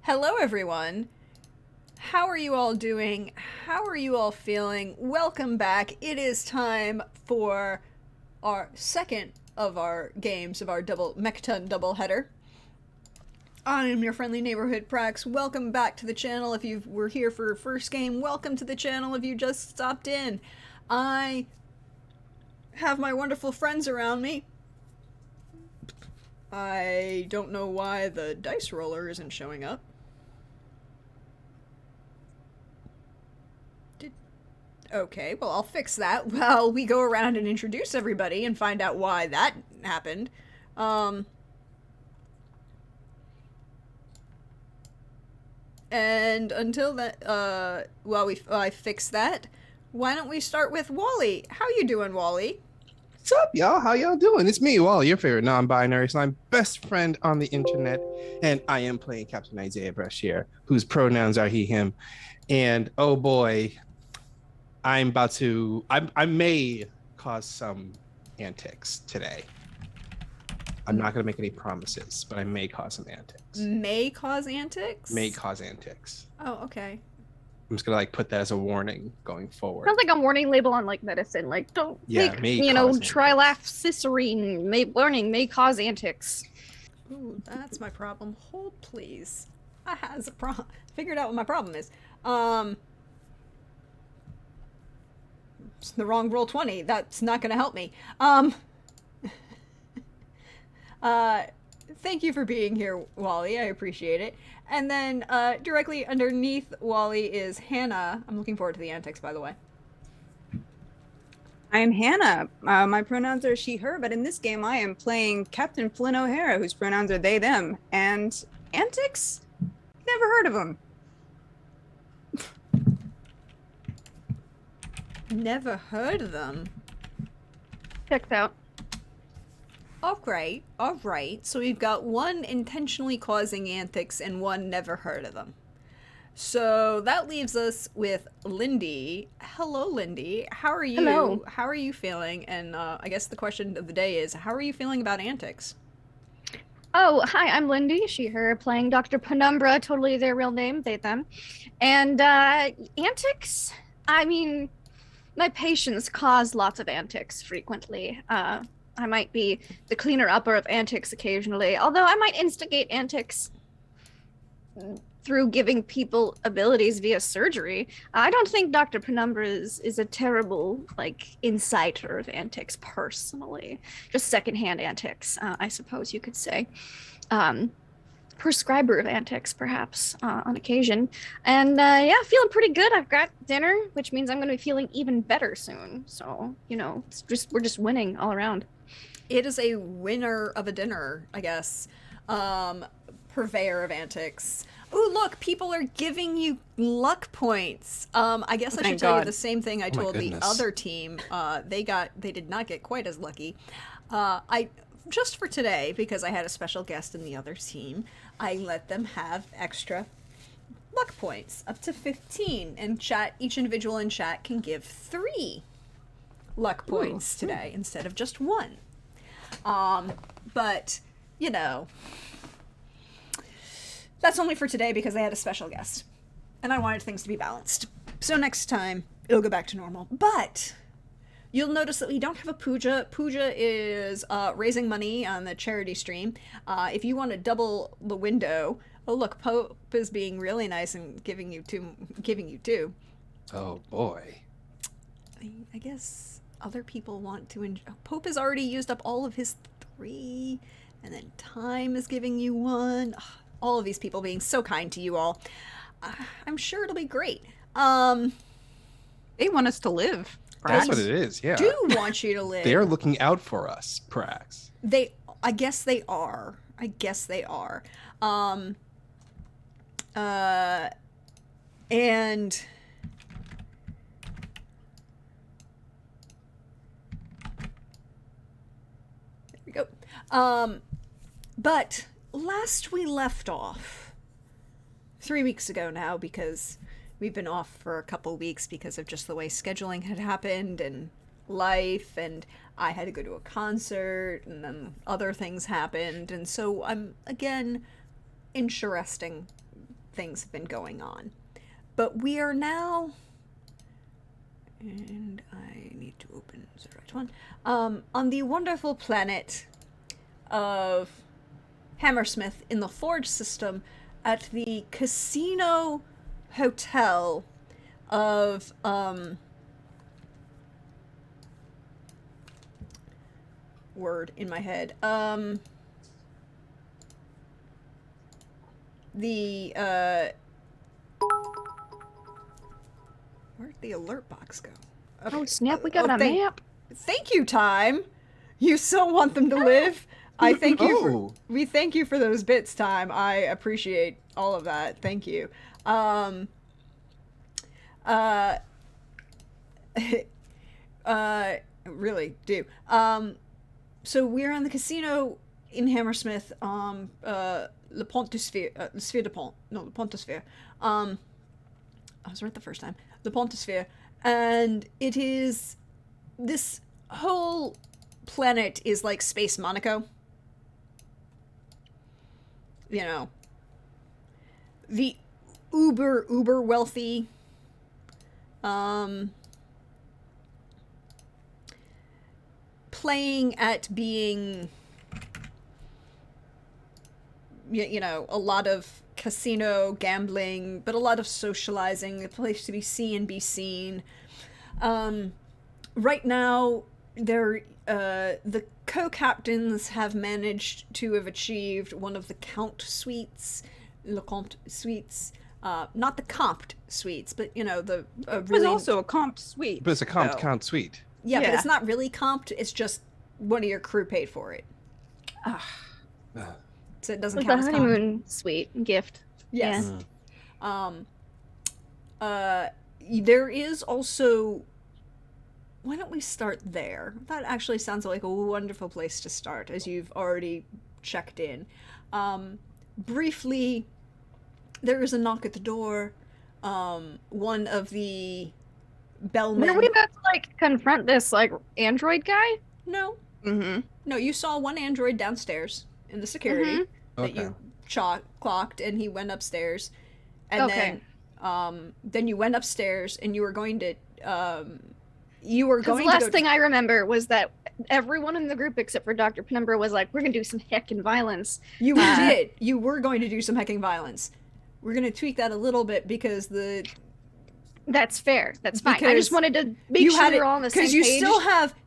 Hello, everyone. How are you all doing? How are you all feeling? Welcome back. It is time for our second of our games of our double Mekton doubleheader. I am your friendly neighborhood Prax. Welcome back to the channel. If you were here for your first game, welcome to the channel if you just stopped in. I have my wonderful friends around me. I don't know why the dice roller isn't showing up. Okay, well, I'll fix that while we go around and introduce everybody and find out why that happened. And until that, while I fix that, why don't we start with Wally? How you doing, Wally? What's up, y'all? How y'all doing? It's me, Wally, your favorite non-binary slime best friend on the internet, and I am playing Captain Isaiah Brashear, whose pronouns are he, him. And oh boy, I may cause some antics today. I'm not going to make any promises, but I may cause some antics. May cause antics? May cause antics. Oh, okay. I'm just going to put that as a warning going forward. Sounds like a warning label on medicine. Don't take, trilafcicerine. Warning, may cause antics. Ooh, that's my problem. Hold, please. I has a figured out what my problem is. It's the wrong roll 20. That's not gonna help me. Thank you for being here, Wally. I appreciate it. And then, directly underneath Wally is Hannah. I'm looking forward to the antics, by the way. I'm Hannah. My pronouns are she, her, but in this game I am playing Captain Flynn O'Hara, whose pronouns are they, them. And antics? Never heard of them. Never heard of them. Checks out. Alright. So we've got one intentionally causing antics and one never heard of them. So that leaves us with Lindy. Hello, Lindy. How are you? Hello. How are you feeling? And I guess the question of the day is, how are you feeling about antics? Oh, hi, I'm Lindy, she, her, playing Dr. Penumbra, totally their real name, they, them. And antics? I mean, my patients cause lots of antics frequently. I might be the cleaner upper of antics occasionally, although I might instigate antics through giving people abilities via surgery. I don't think Dr. Penumbra is a terrible, inciter of antics personally. Just secondhand antics, I suppose you could say. Prescriber of antics, perhaps, on occasion. And yeah, feeling pretty good. I've got dinner, which means I'm going to be feeling even better soon. So, we're just winning all around. It is a winner of a dinner, I guess. Purveyor of antics. Ooh, look, people are giving you luck points. I guess I should tell you the same thing I told the other team. They did not get quite as lucky. Just for today, because I had a special guest in the other team, I let them have extra luck points, up to 15. And each individual in chat can give 3 luck points today instead of just 1. But, that's only for today because I had a special guest. And I wanted things to be balanced. So next time, it'll go back to normal. But you'll notice that we don't have a puja. Puja is raising money on the charity stream. If you want to double the window, oh look, Pope is being really nice and giving you 2. Oh boy. I guess other people want to Pope has already used up all of his 3, and then Time is giving you 1. Ugh, all of these people being so kind to you all. I'm sure it'll be great. They want us to live. That's what it is, yeah. Do want you to live. They're looking out for us, Prax. I guess they are. And there we go. But last we left off 3 weeks ago now, because we've been off for a couple weeks because of just the way scheduling had happened and life, and I had to go to a concert, and then other things happened, and so I'm again interesting things have been going on. But we are now, and I need to open the right one, on the wonderful planet of Hammersmith in the Forge system at the Casino Hotel of, word in my head, where'd the alert box go? Okay. Oh snap, we got a map. Thank you, Time. You still want them to live? I thank you. Oh. We thank you for those bits, Time. I appreciate all of that. Thank you. Really do. So we're on the casino in Hammersmith, Le Pont de Sphere, Sphere de Pont. No, Le Pont de Sphere. I was right the first time. Le Pont de Sphere. And it is, this whole planet is like Space Monaco. You know, the uber wealthy, playing at being, you know, a lot of casino gambling, but a lot of socializing, a place to be seen and be seen. Right now, the co-captains have managed to have achieved one of the Count suites, Le Comte suites, not the Compt suites, but you know the really. There's also a comp suite. But it's a count suite. Yeah, but Yeah. it's not really comped. It's just one of your crew paid for it, so it doesn't Like count the as comped. honeymoon suite gift. Yes. Yeah. There is also. Why don't we start there? That actually sounds like a wonderful place to start, as you've already checked in. Briefly, there is a knock at the door. One of the bellmen. Are we about to like confront this like android guy? No, Mm-hmm. no. You saw one android downstairs in the security that Okay. you clocked, and he went upstairs. And Okay. then you went upstairs, and you were going to. You were Because going the to last go. thing I remember was that everyone in the group except for Dr. Penumbra was like, we're gonna do some heckin' violence. You did. You were going to do some hecking violence. We're going to tweak that a little bit because the That's fair. That's fine. I Because just wanted to make sure we're all on the same because page.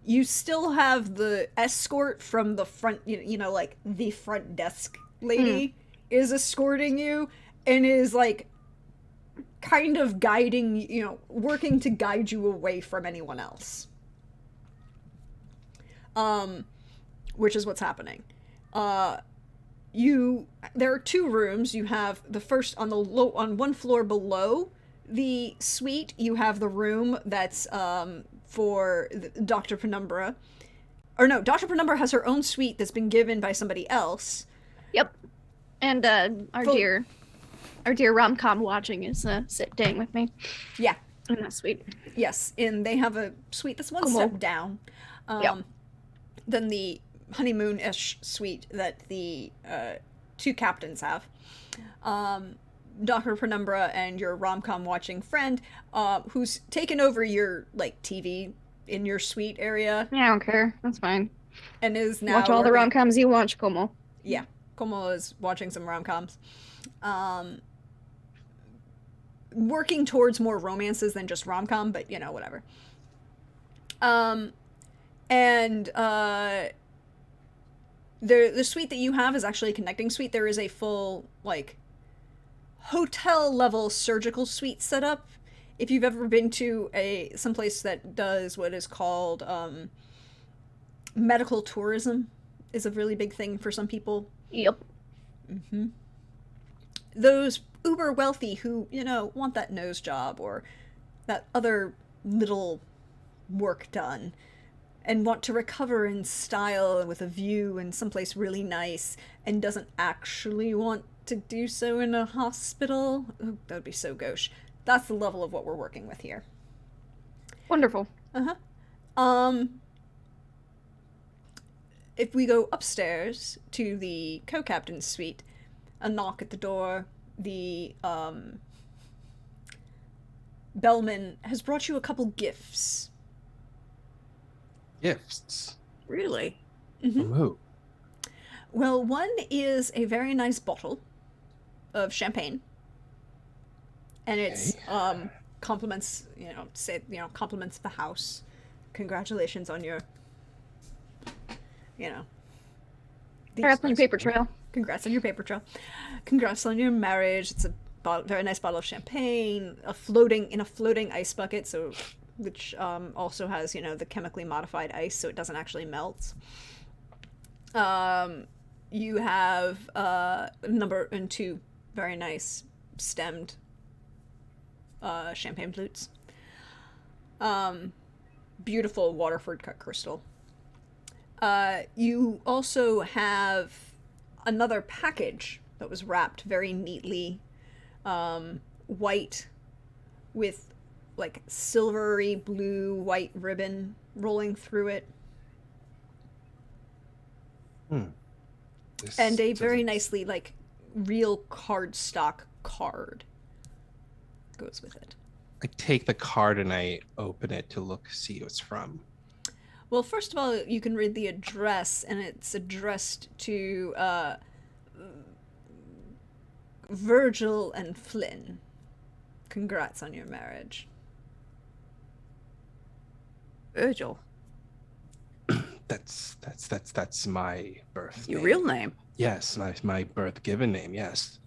you still have the escort from the front. You know, like the front desk lady is escorting you and is like kind of guiding. You know, working to guide you away from anyone else. Which is what's happening. There are two rooms. You have the first on one floor below the suite. You have the room that's for Dr. Penumbra. Or no, Dr. Penumbra has her own suite that's been given by somebody else. Yep. And our dear rom-com watching is staying with me. Yeah. And that's sweet. Yes, and they have a suite that's one step down. Yep. Than the honeymoon-ish suite that the two captains have. Dr. Penumbra and your rom-com watching friend, who's taken over your like TV in your suite area Yeah, I don't care. That's fine. and is now Watch all the working- rom-coms you watch, Como. Yeah, Como is watching some rom-coms. Working towards more romances than just rom-com, but you know, whatever. And the suite that you have is actually a connecting suite. There is a full like hotel level surgical suite set up. If you've ever been to someplace that does what is called medical tourism, is a really big thing for some people. Yep. Those uber wealthy who, you know, want that nose job or that other little work done and want to recover in style with a view and someplace really nice and doesn't actually want to do so in a hospital. Oh, that would be so gauche. That's the level of what we're working with here. Wonderful. If we go upstairs to the co-captain's suite, a knock at the door, the bellman has brought you a couple gifts. Gifts? Really? From who? Well, one is a very nice bottle of champagne, and it's compliments, compliments the house. Congratulations on your, Congrats on your paper trail. Congrats on your paper trail. Congrats on your marriage. It's a very nice bottle of champagne, in a floating ice bucket, which also has, the chemically modified ice, so it doesn't actually melt. You have two very nice stemmed champagne flutes. Beautiful Waterford cut crystal. You also have another package that was wrapped very neatly, white, with like silvery blue white ribbon rolling through it. And a very nicely, like, real cardstock card goes with it. I take the card and I open it to see who it's from. Well, first of all, you can read the address, and it's addressed to Virgil and Flynn. Congrats on your marriage. Virgil. That's my birth Your name. real name? Yes, my birth given name, yes.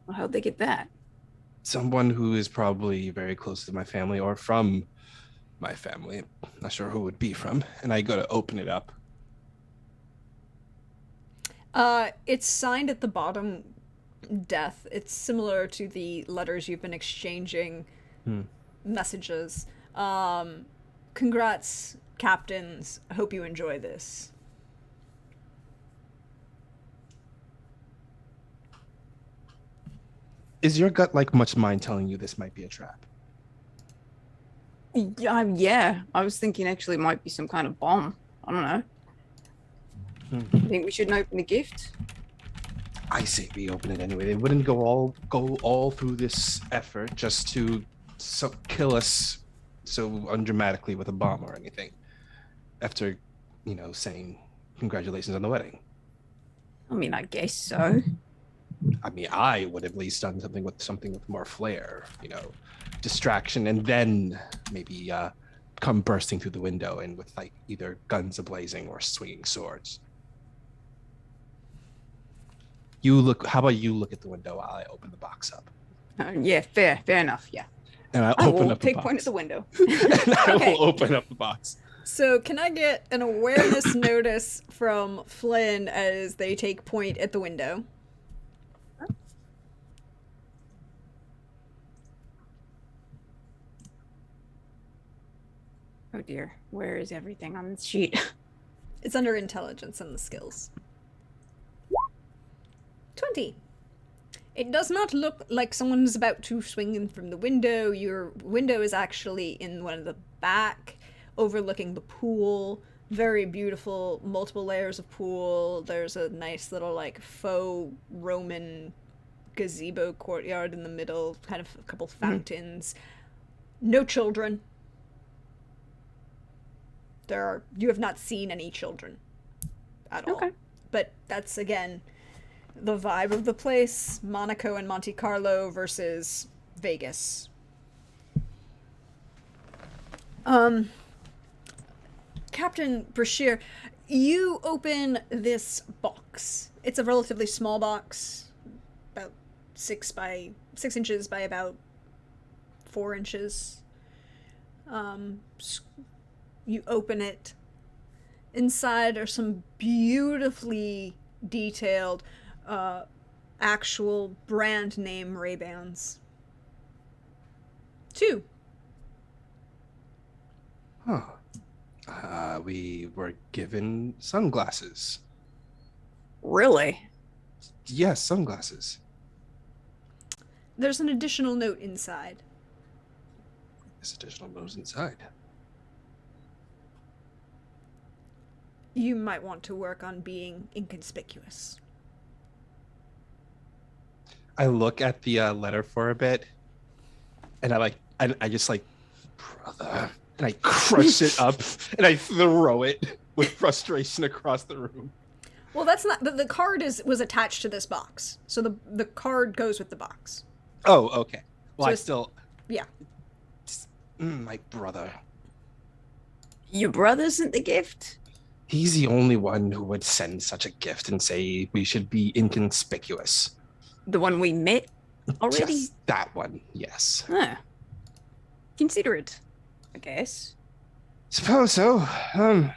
Well, how'd they get that? Someone who is probably very close to my family or from my family. Not sure who it would be from. And I go to open it up. It's signed at the bottom, Death. It's similar to the letters you've been exchanging, messages. Congrats, captains. I hope you enjoy this. Is your gut like much mine telling you this might be a trap? Yeah. I was thinking actually it might be some kind of bomb. I don't know. You think we shouldn't open the gift? I say we open it anyway. They wouldn't go all through this effort just to kill us so undramatically with a bomb or anything. After, saying congratulations on the wedding. I mean, I guess so. I mean, I would at least done something with more flair, distraction, and then maybe come bursting through the window and with like either guns ablazing or swinging swords. How about you look at the window while I open the box up? Yeah, fair enough. Yeah. And I will open up the take box. point at the window. And I Okay. will open up the box. So can I get an awareness notice from Flynn as they take point at the window? Oh dear, where is everything on this sheet? It's under intelligence and the skills. 20. It does not look like someone is about to swing in from the window. Your window is actually in one of the back, overlooking the pool. Very beautiful, multiple layers of pool. There's a nice little like faux Roman gazebo courtyard in the middle, kind of a couple fountains. No children. You have not seen any children at all. Okay. But that's, again, the vibe of the place. Monaco and Monte Carlo versus Vegas. Captain Brashear, you open this box. It's a relatively small box, about 6 inches by about 4 inches. You open it. Inside are some beautifully detailed, actual brand name Ray-Bans. 2. Huh. We were given sunglasses. Really? Yes, sunglasses. There's an additional note inside. This additional note inside. You might want to work on being inconspicuous. I look at the letter for a bit, and I just like, brother, and I crush it up, and I throw it with frustration across the room. Well, that's not the card was attached to this box, so the card goes with the box. Oh, okay. Well, So I still, yeah. my brother. Your brother sent the gift? He's the only one who would send such a gift and say we should be inconspicuous. The one we met already? Yes, that one, yes. Huh. Considerate, I guess. Suppose so.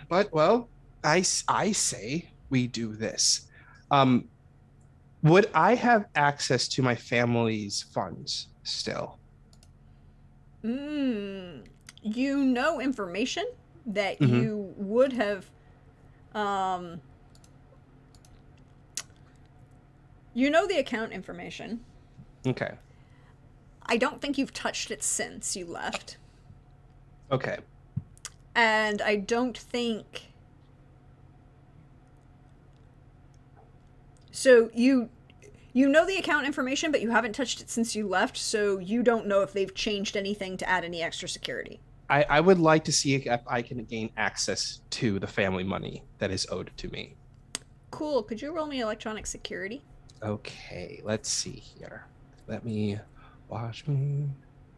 But well, I say we do this. Would I have access to my family's funds still? You know information that Mhm. you would have you know the account information. Okay. I don't think you've touched it since you left. Okay. And I don't think so you know the account information, but you haven't touched it since you left, so you don't know if they've changed anything to add any extra security. I would like to see if I can gain access to the family money that is owed to me. Cool. Could you roll me electronic security? Okay, let's see here. Let me watch me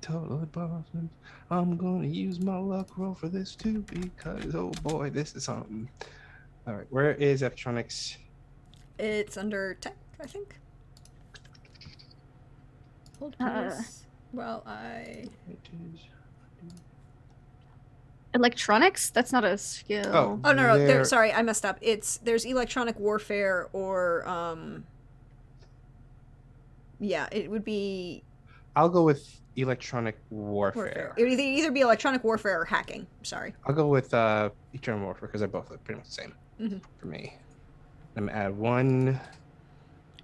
total Boston. I'm gonna use my luck roll for this too because oh boy, this is something. All right, where is electronics? It's under tech, I think. Hold please. Well, Electronics? That's not a skill. Oh no, sorry, I messed up. There's electronic warfare or yeah, it would be. I'll go with electronic warfare. It would either be electronic warfare or hacking. Sorry. I'll go with electronic warfare because they both look pretty much the same for me. I'm gonna add one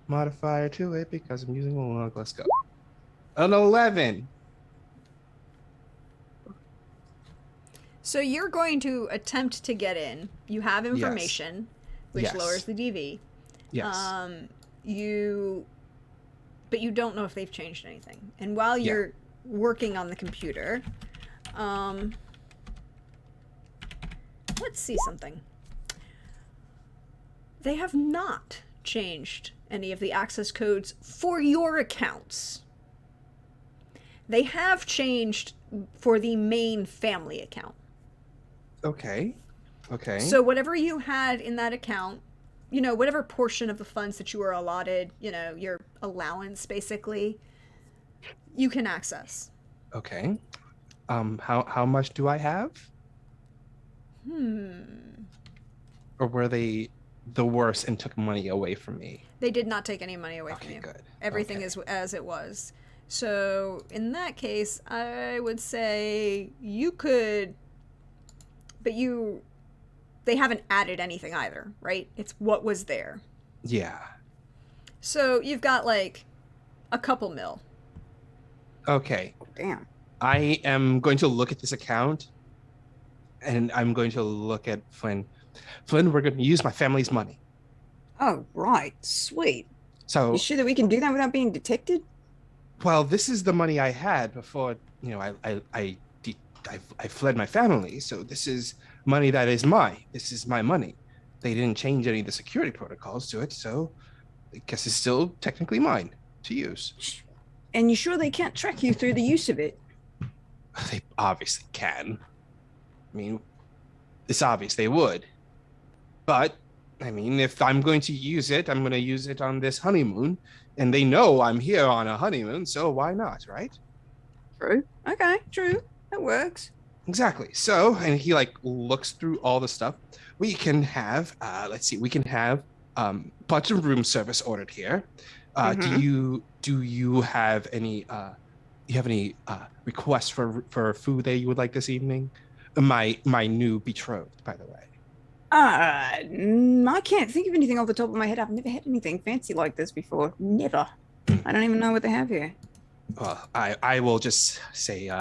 modifier to it because I'm using one luck. Let's go. An 11. So you're going to attempt to get in. You have information, which lowers the DV. Yes. But you don't know if they've changed anything. And while you're working on the computer, let's see something. They have not changed any of the access codes for your accounts. They have changed for the main family account. Okay. So whatever you had in that account, you know, whatever portion of the funds that you were allotted, you know, your allowance basically, you can access. Okay. How much do I have? Or were they the worst and took money away from me? They did not take any money away from you. Good. Everything is as it was. So in that case, I would say you could, but they haven't added anything either, right? It's what was there. Yeah. So you've got like a couple mil. Okay. Damn. I am going to look at this account and I'm going to look at Flynn. Flynn, we're going to use my family's money. Oh, right. Sweet. So, You sure that we can do that without being detected? well, this is the money I had before, you know, I fled my family. So this is money that is mine. This is my money. They didn't change any of the security protocols to it, so I guess it's still technically mine to use. And you sure they can't track you through the use of it? They obviously can. I mean, it's obvious they would. But, I mean, if I'm going to use it, I'm going to use it on this honeymoon. And they know I'm here on a honeymoon, so why not, right? True. Okay, true. That works. Exactly. So, and he like looks through all the stuff. We can have, let's see, we can have bunch of room service ordered here. Do you have any requests for food that you would like this evening? My new betrothed, by the way. I can't think of anything off the top of my head. I've never had anything fancy like this before. Never. I don't even know what they have here. Well, I will just say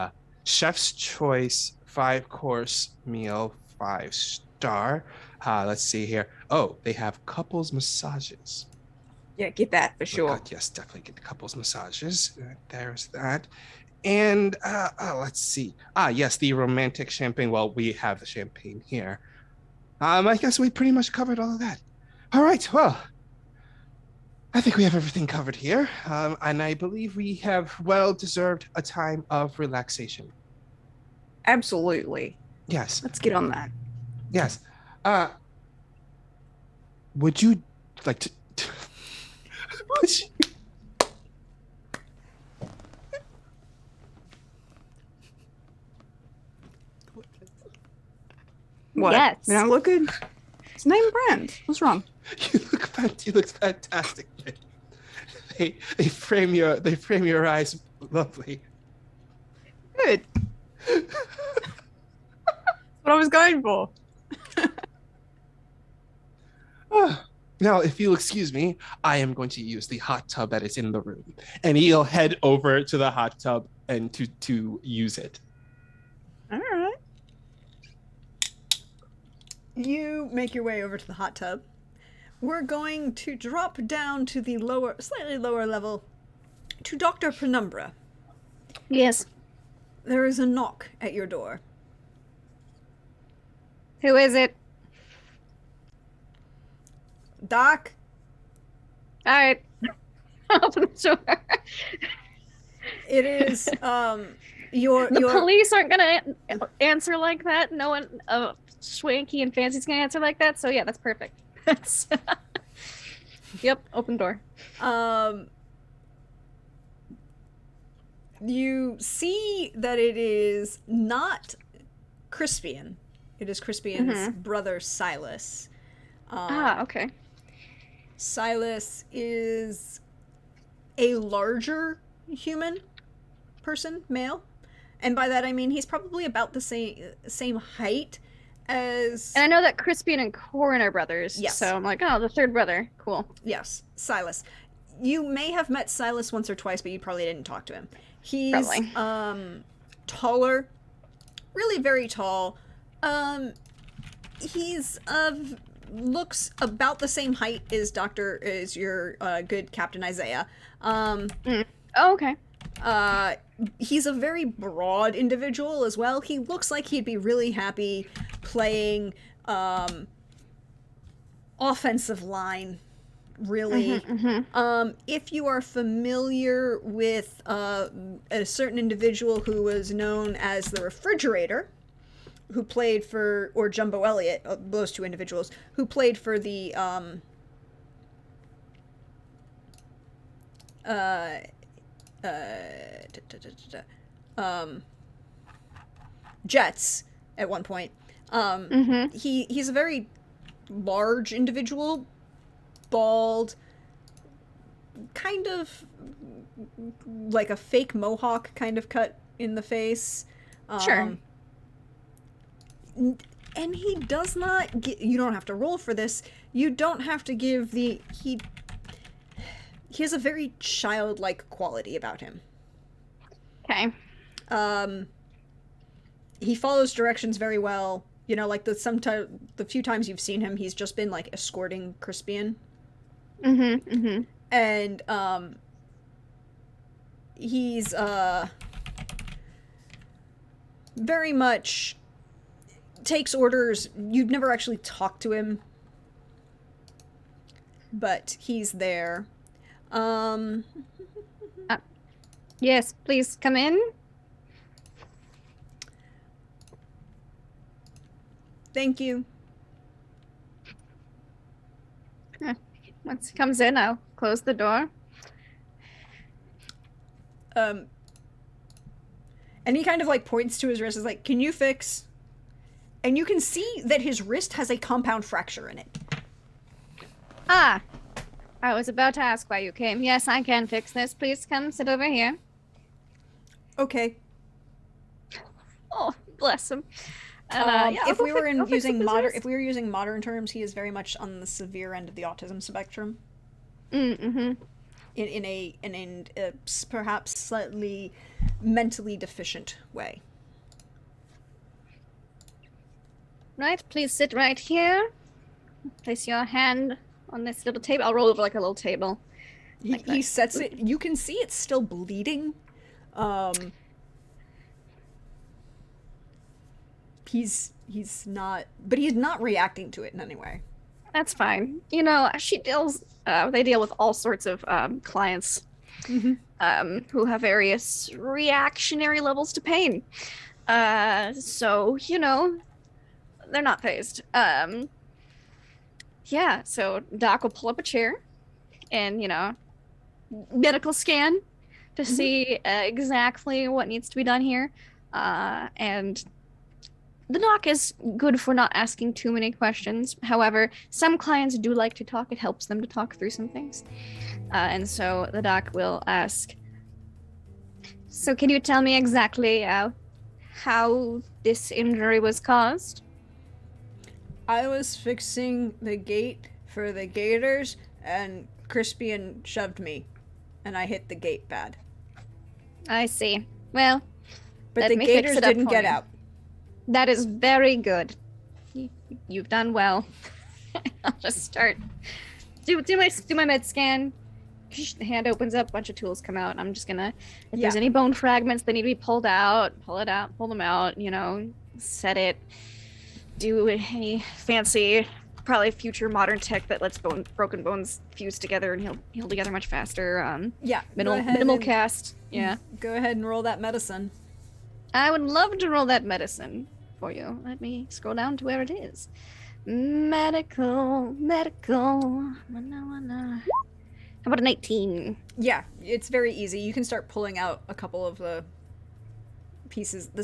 chef's choice 5-course meal 5-star. Let's see here. Oh, they have couples massages. Yeah, get that for sure. Good. Yes, definitely get a couple of massages. There's that. And let's see. Yes, the romantic champagne. Well, we have the champagne here. I guess we pretty much covered all of that. All right. Well, I think we have everything covered here. And I believe we have well-deserved a time of relaxation. Absolutely. Yes. Let's get on that. Yes. Would you like to? Would you... What? Yes. Did I look good? It's name brand. What's wrong? You look fantastic. They frame your eyes lovely. Good. That's what I was going for. Now, if you'll excuse me, I am going to use the hot tub that is in the room, and he'll head over to the hot tub and to use it. All right. You make your way over to the hot tub. We're going to drop down to the slightly lower level, to Dr. Penumbra. Yes. There is a knock at your door. Who is it? Doc? All right. Open the door. It is, The your police aren't gonna answer like that. No one, Swanky and Fancy's gonna answer like that. So yeah, that's perfect. Yep, open door. You see that it is not Crispian. It is Crispian's brother, Silas. Okay. Silas is a larger human person, male. And by that I mean he's probably about the same height as... And I know that Crispian and Corin are brothers. Yes. So I'm like, oh, the third brother. Cool. Yes, Silas. You may have met Silas once or twice, but you probably didn't talk to him. He's Probably. Taller, really very tall. He's looks about the same height as your good Captain Isaiah. Oh, okay. He's a very broad individual as well. He looks like he'd be really happy playing offensive line, really. If you are familiar with a certain individual who was known as the Refrigerator, who played for, or Jumbo Elliott, those two individuals, who played for the Jets at one point. He's a very large individual, bald, kind of like a fake mohawk kind of cut in the face. Sure. And he does not you don't have to roll for this. You don't have to give he has a very childlike quality about him. Okay. He follows directions very well. You know, like the few times you've seen him, he's just been like escorting Crispian. And he's very much takes orders. You'd never actually talk to him, but he's there. Yes, please come in. Thank you. Once he comes in, I'll close the door. And he kind of like points to his wrist, is like, "Can you fix?" And you can see that his wrist has a compound fracture in it. Ah, I was about to ask why you came. Yes, I can fix this. Please come sit over here. Okay. Oh, bless him. And, if we were using modern terms, he is very much on the severe end of the autism spectrum. In a perhaps slightly mentally deficient way. Right, please sit right here. Place your hand on this little table. I'll roll over like a little table. He sets it. You can see it's still bleeding. He's not, but he's not reacting to it in any way. That's fine. They deal with all sorts of clients who have various reactionary levels to pain. So, they're not phased. Yeah, so Doc will pull up a chair and, medical scan to see exactly what needs to be done here. And the doc is good for not asking too many questions. However, some clients do like to talk. It helps them to talk through some things. And so the doc will ask, so can you tell me exactly how this injury was caused? I was fixing the gate for the gators, and Crispian shoved me, and I hit the gate bad. I see. Well, but the gators didn't get out. That is very good. You've done well. I'll just start. Do my med scan. The hand opens up, a bunch of tools come out. I'm just gonna, if there's any bone fragments that need to be pulled out, pull them out, set it. Do any fancy, probably future modern tech that lets broken bones fuse together and heal together much faster. Minimal cast. Yeah. Go ahead and roll that medicine. I would love to roll that medicine for you. Let me scroll down to where it is. Medical. How about a 19? Yeah, it's very easy. You can start pulling out a couple of the pieces, a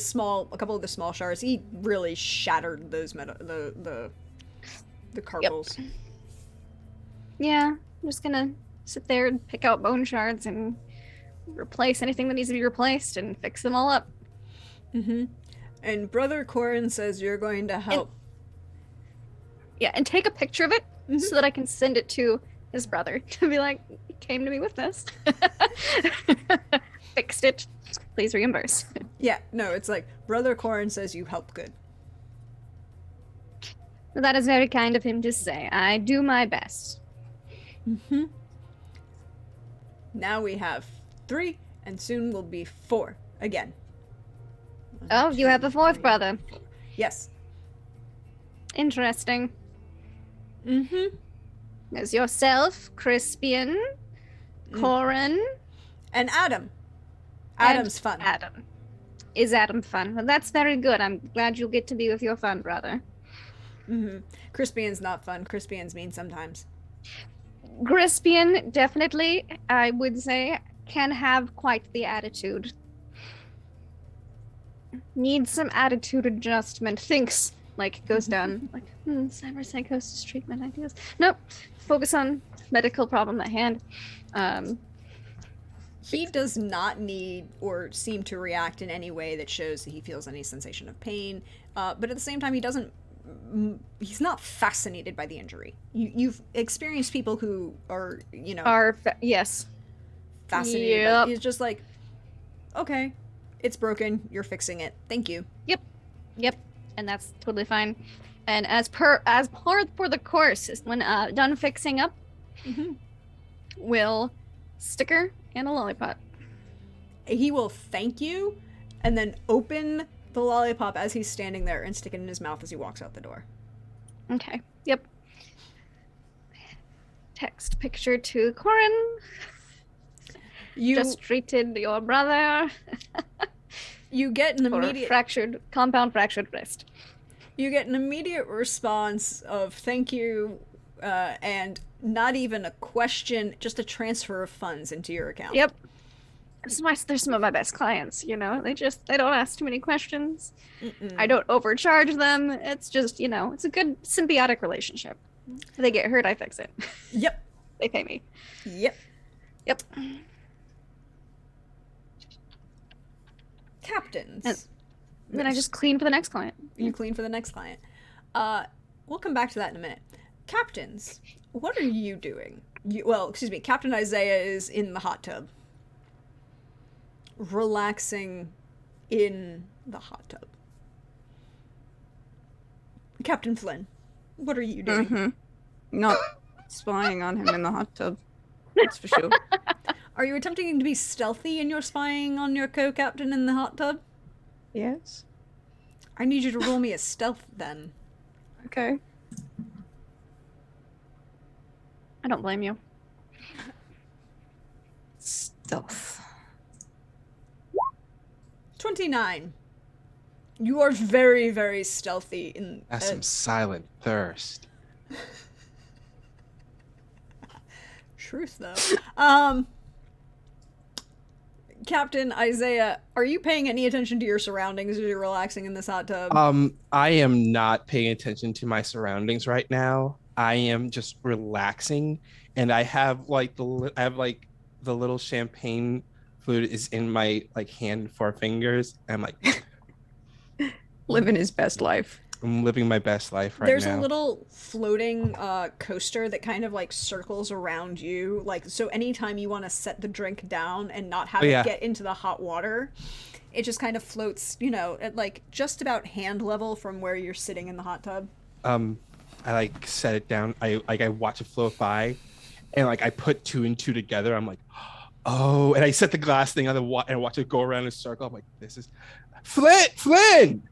couple of the small shards. He really shattered those the carpals. Yep. Yeah, I'm just gonna sit there and pick out bone shards and replace anything that needs to be replaced and fix them all up. And Brother Corin says you're going to help. And take a picture of it so that I can send it to his brother to be like, he came to me with this. Fixed it. Please reimburse. Yeah, no, it's like, Brother Corin says you help good. Well, that is very kind of him to say. I do my best. Now we have 3, and soon will be 4 again. Oh, you have a 4th brother. Yes. Interesting. There's yourself, Crispian, Corin, and Adam. Adam's fun. Adam. Is Adam fun? Well, that's very good. I'm glad you'll get to be with your fun brother. Crispian's not fun. Crispian's mean sometimes. Crispian, definitely, I would say, can have quite the attitude. Needs some attitude adjustment. Thinks, goes down, cyberpsychosis treatment ideas. Nope. Focus on medical problem at hand. He does not need or seem to react in any way that shows that he feels any sensation of pain. But at the same time, he's not fascinated by the injury. You've experienced people who are, yes. Fascinated. Yep. He's just like, okay, it's broken. You're fixing it. Thank you. Yep. And that's totally fine. And as part for the course, when done fixing up, will sticker and a lollipop. He will thank you and then open the lollipop as he's standing there and stick it in his mouth as he walks out the door. Okay. Yep. Text picture to Corin. You just treated your brother. You get an immediate compound fractured wrist. You get an immediate response of thank you, and not even a question, just a transfer of funds into your account. Yep. They're some of my best clients, they don't ask too many questions. I don't overcharge them. It's just, it's a good symbiotic relationship. If they get hurt, I fix it. Yep. They pay me. Yep. Captains. And then I just clean for the next client. You clean for the next client. We'll come back to that in a minute. Captains, what are you doing? Captain Isaiah is in the hot tub. Relaxing in the hot tub. Captain Flynn, what are you doing? Not spying on him in the hot tub. That's for sure. Are you attempting to be stealthy in your spying on your co-captain in the hot tub? Yes. I need you to roll me a stealth then. Okay. I don't blame you. Stealth. 29. You are very, very stealthy in. That's some silent thirst. Truth, though. Captain Isaiah, are you paying any attention to your surroundings as you're relaxing in this hot tub? I am not paying attention to my surroundings right now. I am just relaxing, and I have like the little champagne flute is in my like hand, 4 fingers. I'm like Living his best life. I'm living my best life right There's now. a little floating coaster that kind of like circles around you. Like, so anytime you want to set the drink down and not have it get into the hot water, it just kind of floats, you know, at like just about hand level from where you're sitting in the hot tub. I like set it down. I watch it float by, and like I put 2 and 2 together. I'm like, oh, and I set the glass thing on the water and watch it go around in a circle. I'm like, this is Flynn.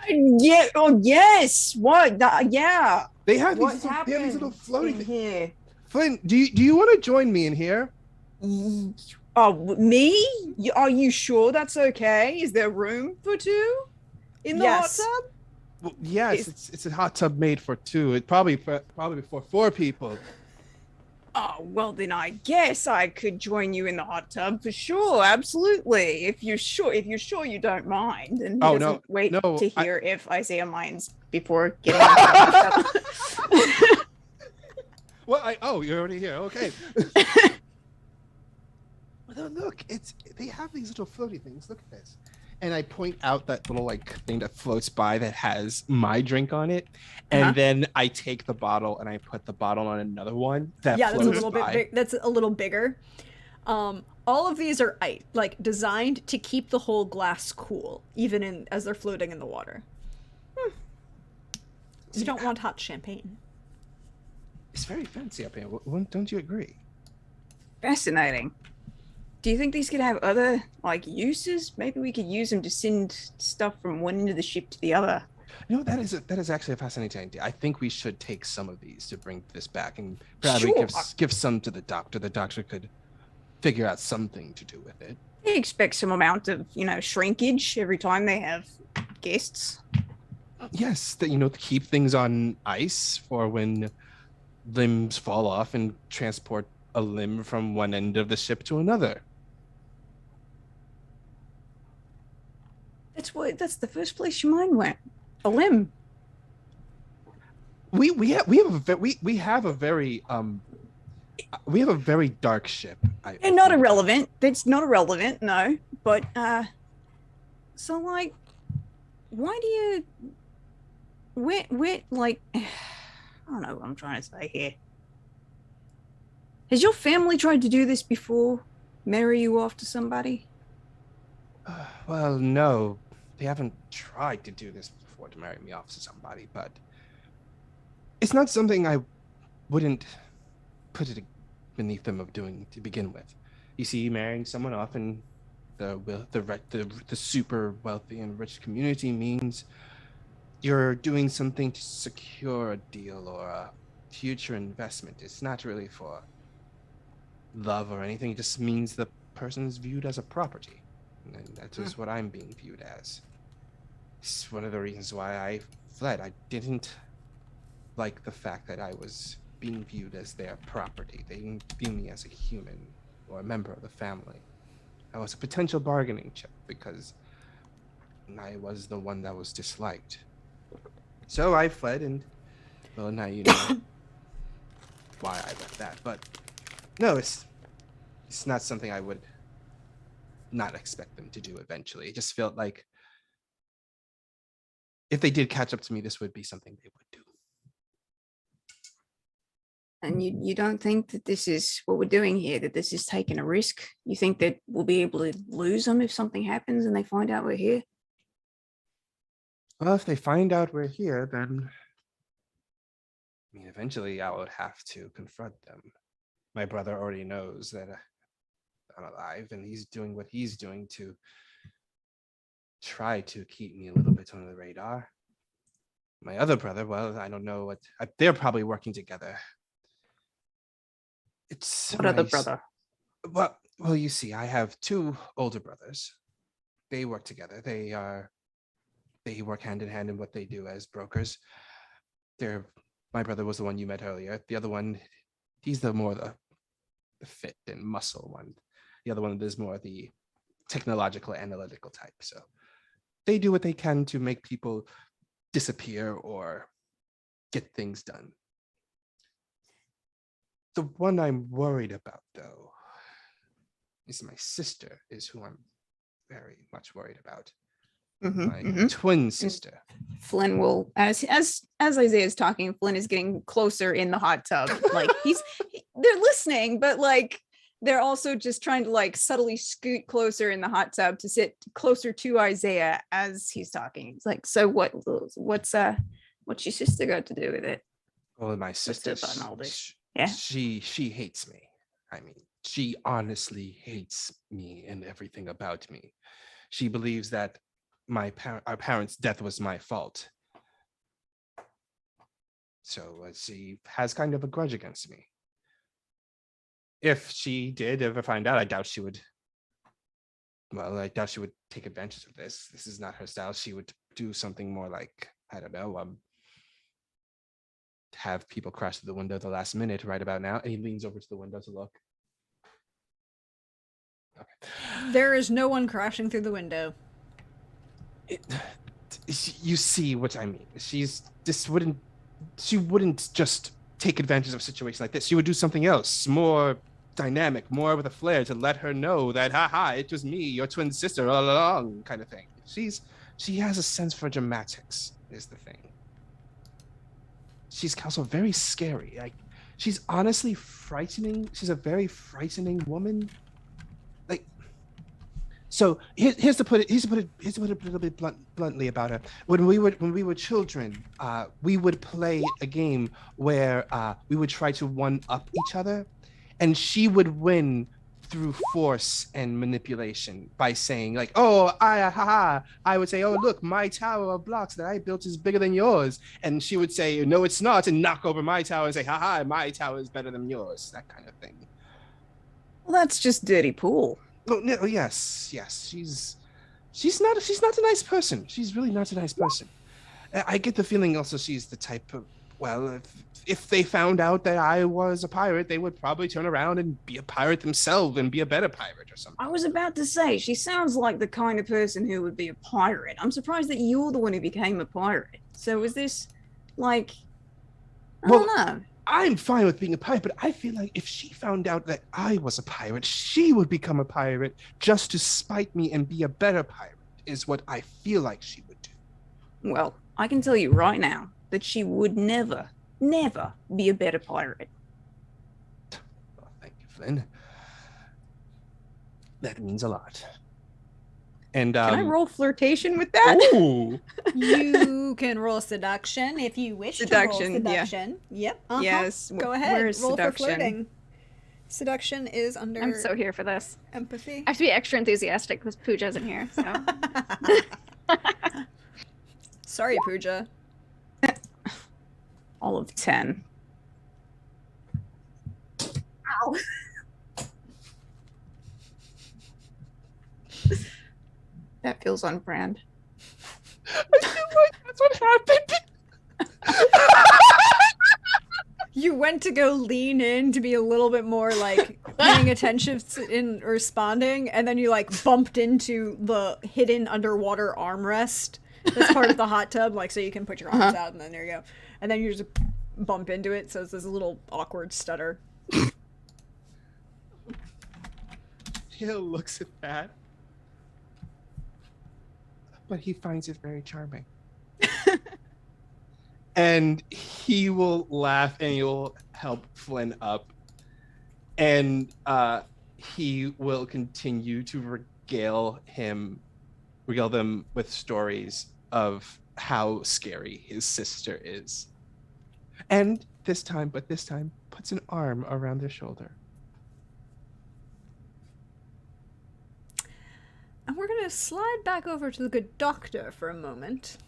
Yeah. Oh, yes. What? Yeah. They have What these little, happened they have these little floating in here? Flynn, do you want to join me in here? Oh, me? Are you sure that's okay? Is there room for 2 in the hot tub? Well, yes, it's a hot tub made for 2. It probably for 4 people. Oh, well then I guess I could join you in the hot tub for sure. Absolutely. If you're sure you don't mind. And he doesn't wait to hear if Isaiah minds before getting into the hot tub. Well, you're already here. Okay. Well, look, they have these little floaty things. Look at this. And I point out that little like thing that floats by that has my drink on it, and then I take the bottle and I put the bottle on another one that floats that's a little by. bit that's a little bigger. All of these are like designed to keep the whole glass cool, even as they're floating in the water. You don't want hot champagne. It's very fancy up here. Don't you agree? Fascinating. Do you think these could have other like uses? Maybe we could use them to send stuff from one end of the ship to the other. You know, that is actually a fascinating idea. I think we should take some of these to bring this back and probably give some to the doctor. The doctor could figure out something to do with it. They expect some amount of, shrinkage every time they have guests. Yes, to keep things on ice for when limbs fall off and transport a limb from one end of the ship to another. That's the first place your mind went. A limb. We have a very dark ship. They're not irrelevant. That's not irrelevant, no. But so like, why do you? Like, I don't know what I'm trying to say here. Has your family tried to do this before? Marry you off to somebody? Well, no. They haven't tried to do this before, to marry me off to somebody, but it's not something I wouldn't put it beneath them of doing to begin with. You see, marrying someone off in the super wealthy and rich community means you're doing something to secure a deal or a future investment. It's not really for love or anything. It just means the person is viewed as a property. And that is what I'm being viewed as. It's one of the reasons why I fled. I didn't like the fact that I was being viewed as their property. They didn't view me as a human or a member of the family. I was a potential bargaining chip because I was the one that was disliked. So I fled, and well, now you know why I left that. But no, it's not something I would not expect them to do eventually. It just felt like if they did catch up to me, this would be something they would do. And you don't think that this is what we're doing here, that this is taking a risk? You think that we'll be able to lose them if something happens and they find out we're here? Well, if they find out we're here, then mean, eventually I would have to confront them. My brother already knows that I'm alive, and he's doing what he's doing to try to keep me a little bit under the radar. My other brother, well, I don't know what they're probably working together. It's what other brother? Well, you see, I have two older brothers. They work together. They work hand in hand in what they do as brokers. My brother was the one you met earlier. The other one, he's the fit and muscle one. The other one is more the technological, analytical type. So they do what they can to make people disappear or get things done. The one I'm worried about, though, is my sister, is who I'm very much worried about. My twin sister. Flynn will, as Isaiah's talking, Flynn is getting closer in the hot tub. Like they're listening, but like they're also just trying to like subtly scoot closer in the hot tub to sit closer to Isaiah as he's talking. It's like, so what's your sister got to do with it? Well, my sister, she hates me. I mean, she honestly hates me and everything about me. She believes that our parents' death was my fault. So she has kind of a grudge against me. If she did ever find out, I doubt she would take advantage of this. This is not her style. She would do something more like, I don't know, have people crash through the window at the last minute right about now. And he leans over to the window to look. Okay. There is no one crashing through the window. You see what I mean. She wouldn't just take advantage of a situation like this. She would do something else, more dynamic, more with a flair, to let her know that, haha, it was me, your twin sister all along, kind of thing. She has a sense for dramatics, is the thing. She's also very scary. Like, she's honestly frightening. She's a very frightening woman. Like, so here's to put it a little bit bluntly about her. When we were children, we would play a game where we would try to one up each other, and she would win through force and manipulation by saying like, oh, I would say, oh, look, my tower of blocks that I built is bigger than yours. And she would say, no, it's not, and knock over my tower and say, haha, my tower is better than yours. That kind of thing. Well, that's just dirty pool. Oh, no, yes. She's not a nice person. She's really not a nice person. I get the feeling also she's the type of, well, if they found out that I was a pirate, they would probably turn around and be a pirate themselves and be a better pirate or something. I was about to say, she sounds like the kind of person who would be a pirate. I'm surprised that you're the one who became a pirate. So is this like, I don't know. I'm fine with being a pirate, but I feel like if she found out that I was a pirate, she would become a pirate just to spite me and be a better pirate, is what I feel like she would do. Well, I can tell you right now that she would never be a better pirate. Well, thank you, Flynn. That means a lot. And can I roll flirtation with that? Ooh. You can roll seduction if you wish to roll seduction. Yeah. Yep. Yes. Go ahead. Where's roll seduction? For flirting. Seduction is under. I'm so here for this. Empathy. I have to be extra enthusiastic because Pooja isn't here. So. Sorry, Pooja. All of 10. Ow. That feels on brand. I feel like that's what happened. You went to go lean in to be a little bit more like paying attention in responding, and then you like bumped into the hidden underwater armrest that's part of the hot tub, like so you can put your arms out, and then there you go. And then you just bump into it, so it's this little awkward stutter. Hill looks at that, but he finds it very charming. And he will laugh and he will help Flynn up. And he will continue to regale them with stories of how scary his sister is. And this time puts an arm around their shoulder. And we're going to slide back over to the good doctor for a moment.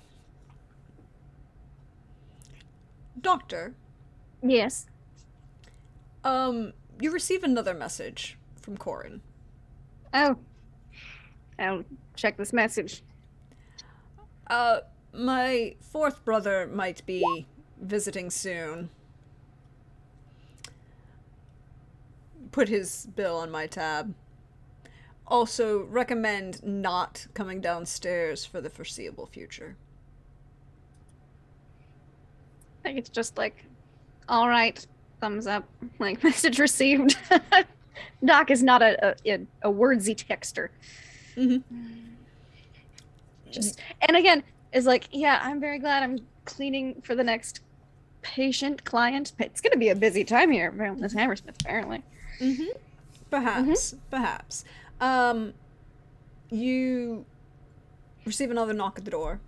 Doctor? Yes? You receive another message from Corin. Oh. I'll check this message. My fourth brother might be visiting soon. Put his bill on my tab. Also, recommend not coming downstairs for the foreseeable future. I think it's just like, all right, thumbs up, like message received. Doc is not a wordsy texter. Mm-hmm. Just, and again, is like, yeah, I'm very glad I'm cleaning for the next client. It's going to be a busy time here around this Hammersmith, apparently. Mm-hmm. Perhaps. You receive another knock at the door.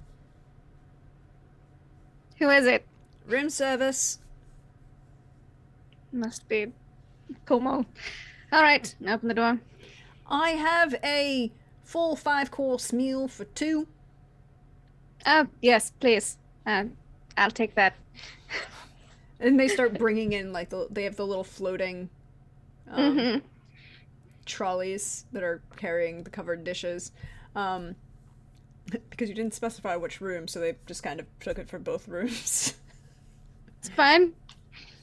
Who is it? Room service. Must be Como. All right, open the door. I have a full 5-course meal for 2. Oh, yes, please. I'll take that. And they start bringing in, like, they have the little floating trolleys that are carrying the covered dishes. Because you didn't specify which room, so they just kind of took it for both rooms. It's fine.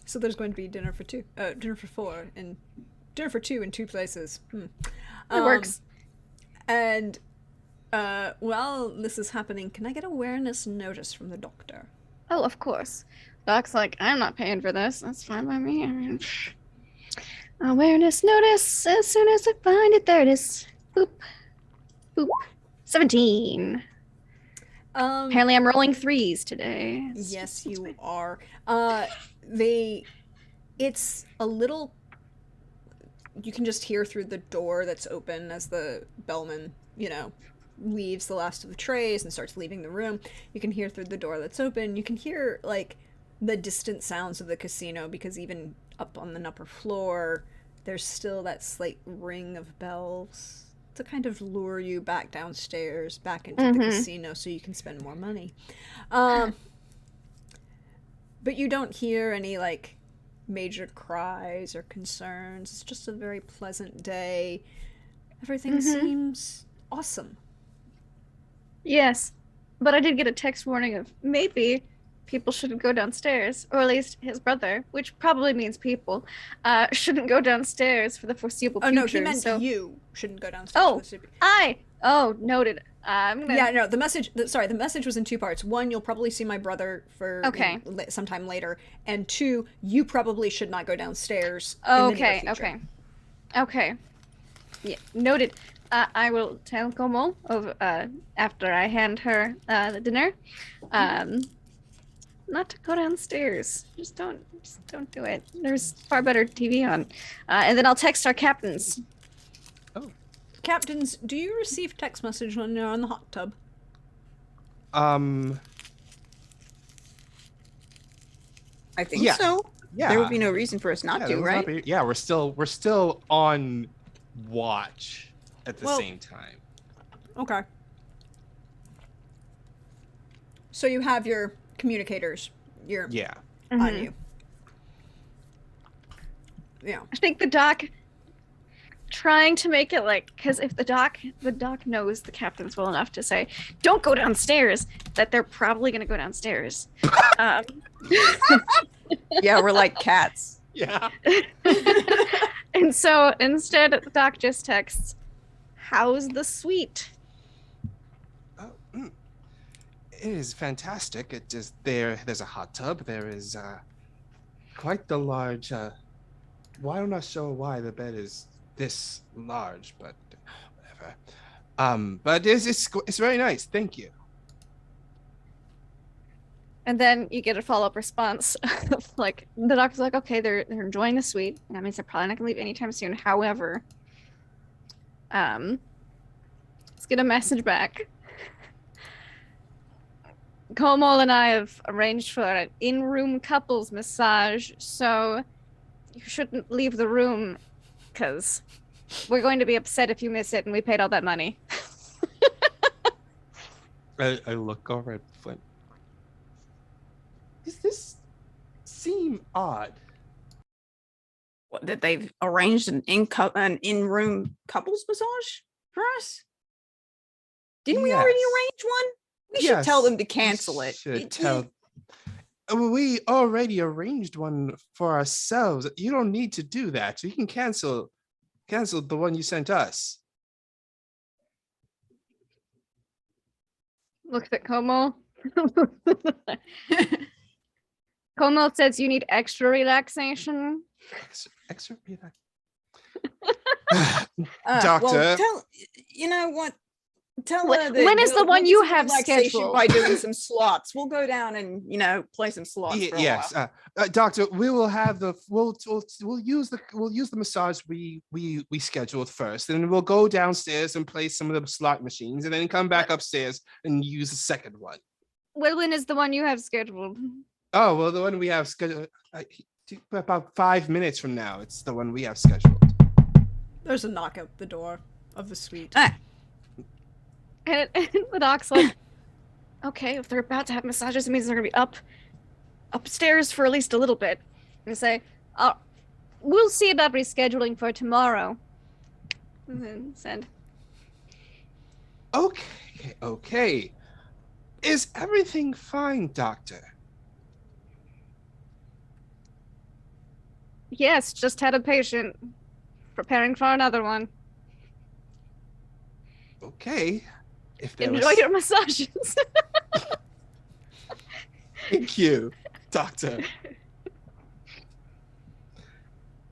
So there's going to be dinner for 4, and dinner for 2 in 2 places. It works. And while this is happening, can I get awareness notice from the doctor? Oh, of course. Doc's like, I'm not paying for this. That's fine by me. I mean, awareness notice as soon as I find it. There it is. Boop. Boop. 17. Apparently I'm rolling 3s today. Yes, you are. It's a little... You can just hear through the door that's open as the bellman, leaves the last of the trays and starts leaving the room. You can hear through the door that's open. You can hear, like, the distant sounds of the casino, because even up on the upper floor, there's still that slight ring of bells to kind of lure you back downstairs, back into the casino so you can spend more money. But you don't hear any, like, major cries or concerns. It's just a very pleasant day. Everything seems awesome. Yes, but I did get a text warning of maybe people shouldn't go downstairs, or at least his brother, which probably means people, shouldn't go downstairs for the foreseeable future. Oh, no, he meant you shouldn't go downstairs. Noted. The message was in 2 parts. 1, you'll probably see my brother for sometime later, and 2, you probably should not go downstairs. Okay. Yeah, noted. I will tell Como after I hand her the dinner, not to go downstairs. Just don't do it. There's far better TV on, and then I'll text our captains. Oh, captains, do you receive text message when you're on the hot tub? I think so. Yeah, there would be no reason for us not to, right? We're still on watch at the same time. Okay. So you have your communicators. On you. Yeah. I think the doc trying to make it like, because if the doc knows the captains well enough to say, don't go downstairs, that they're probably going to go downstairs. Yeah, we're like cats. Yeah. And so instead, the doc just texts, how's the suite? It is fantastic. It is there's a hot tub. There is quite the large well, I'm not sure why the bed is this large, but whatever. But it's very nice. Thank you. And then you get a follow-up response of, like, the doctor's like, okay, they're enjoying the suite. That means they're probably not gonna leave anytime soon. However, let's get a message back. Komal and I have arranged for an in-room couples massage, so you shouldn't leave the room, because we're going to be upset if you miss it and we paid all that money. I look over at Flint. Does this seem odd? What, that they've arranged an in-room couples massage for us? Didn't we already arrange one? We should tell them to cancel it. We already arranged one for ourselves. You don't need to do that. You can cancel the one you sent us. Looks at Komal. Komal says you need extra relaxation. Extra relaxation. Doctor. Well, you know what? Tell her that when is the one you have scheduled? By doing some slots. We'll go down and, play some slots for a while. Doctor, we will have we'll use the massage we scheduled first, and we'll go downstairs and play some of the slot machines, and then come back upstairs and use the second one. When is the one you have scheduled? Oh, well, the one we have scheduled about 5 minutes from now. It's the one we have scheduled. There's a knock at the door of the suite. And the doc's like, okay, if they're about to have massages, it means they're going to be upstairs for at least a little bit. And they say, we'll see about rescheduling for tomorrow. And then send. Okay. Is everything fine, Doctor? Yes, just had a patient. Preparing for another one. Okay. Enjoy your massages. Thank you, Doctor.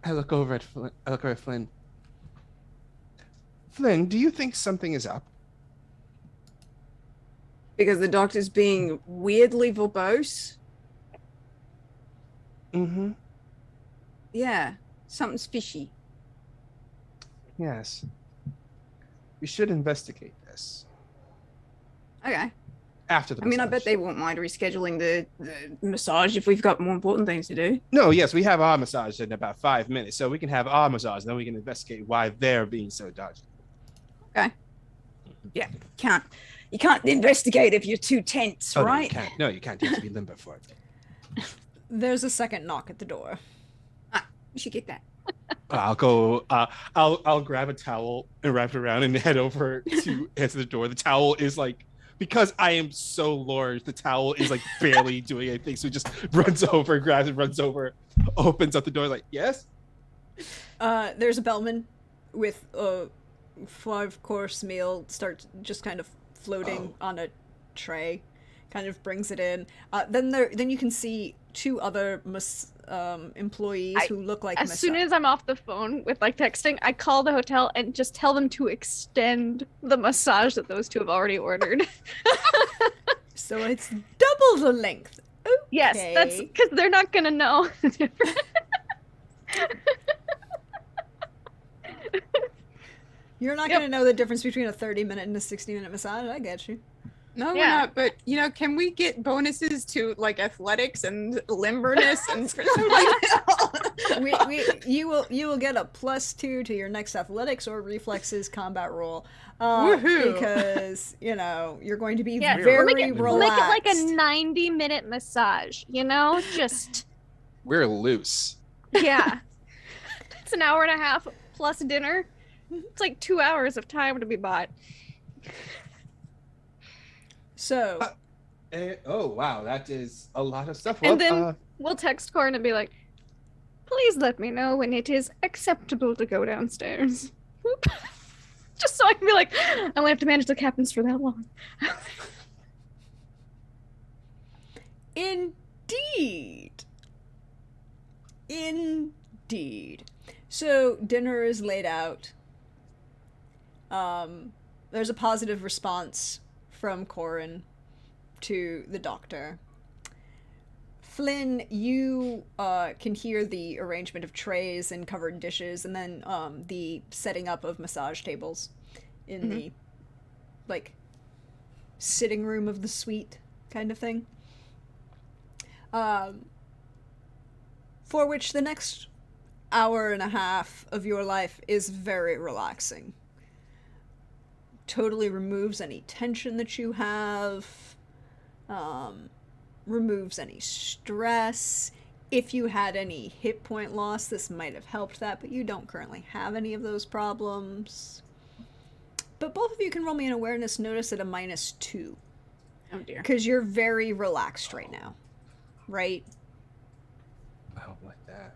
I look over at Flynn. Flynn, do you think something is up? Because the doctor's being weirdly verbose? Mm-hmm. Yeah, something's fishy. Yes. We should investigate this. Okay. After the massage. I bet they won't mind rescheduling the massage if we've got more important things to do. No, yes, we have our massage in about 5 minutes, so we can have our massage, and then we can investigate why they're being so dodgy. Okay. Yeah, you can't investigate if you're too tense, right? No, you can't. You have to be limber for it. There's a second knock at the door. We should get that. I'll go. I'll grab a towel and wrap it around and head over to answer the door. The towel is like, because I am so large, the towel is like barely doing anything. So he just runs over, grabs it, runs over, opens up the door, like, yes. There's a bellman with a 5-course meal. Starts just kind of floating on a tray, kind of brings it in. Then you can see 2 other employees who look like as soon as I'm off the phone with texting, I call the hotel and just tell them to extend the massage that those 2 have already ordered. So it's double the length. Okay. Yes, that's because they're not gonna know. You're not gonna know the difference between a 30-minute and a 60-minute massage. I get you. No, we're not. But can we get bonuses to athletics and limberness and you will get a +2 to your next athletics or reflexes combat roll. Because you're going to be very relaxed. Make it a 90-minute massage. Just we're loose. Yeah, it's an hour and a half plus dinner. It's 2 hours of time to be bought. So, oh wow, that is a lot of stuff. And then we'll text Corin and be like, please let me know when it is acceptable to go downstairs. Just so I can be like, I only have to manage the captains for that long. Indeed. So dinner is laid out. There's a positive response from Corin to the doctor. Flynn, you can hear the arrangement of trays and covered dishes, and then the setting up of massage tables in the sitting room of the suite, kind of thing. For which the next hour and a half of your life is very relaxing. Totally removes any tension that you have, removes any stress. If you had any hit point loss, this might have helped that, but you don't currently have any of those problems. But both of you can roll me an awareness notice at a -2. Oh dear. Because you're very relaxed right now. Right? I don't like that.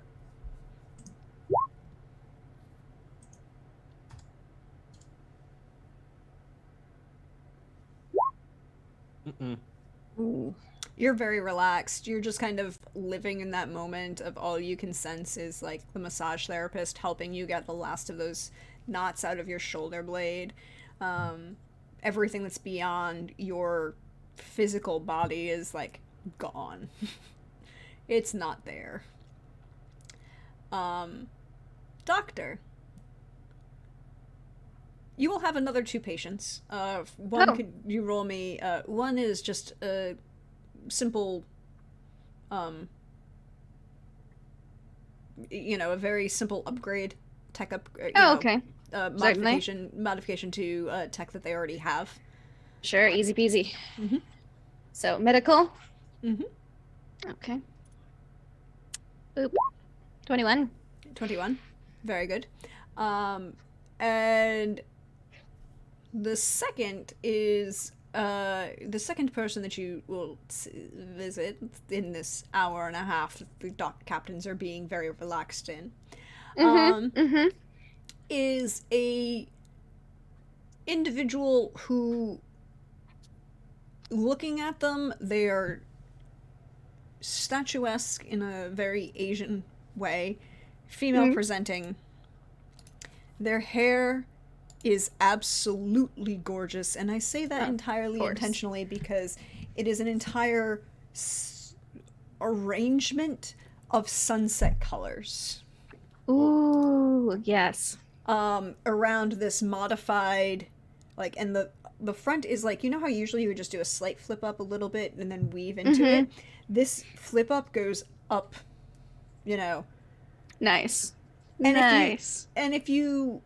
Ooh. You're very relaxed. You're just kind of living in that moment of all you can sense is like the massage therapist helping you get the last of those knots out of your shoulder blade. Everything that's beyond your physical body is like gone. It's not there. Doctor, you will have another 2 patients. One could you roll me? One is just a simple, a very simple upgrade, tech up. Okay. Modification to tech that they already have. Sure, easy peasy. Mm-hmm. So medical. Mm-hmm. Okay. Oop. 21. 21. Very good. And the second is the second person that you will visit in this hour and a half that the captains are being very relaxed in. Is a individual who, looking at them, they are statuesque in a very Asian way, female presenting. Their hair is absolutely gorgeous, and I say that entirely intentionally because it is an entire arrangement of sunset colors. Ooh, yes. Around this modified, like, and the front is like, you know how usually you would just do a slight flip up a little bit and then weave into it? This flip up goes up, Nice. And nice. If you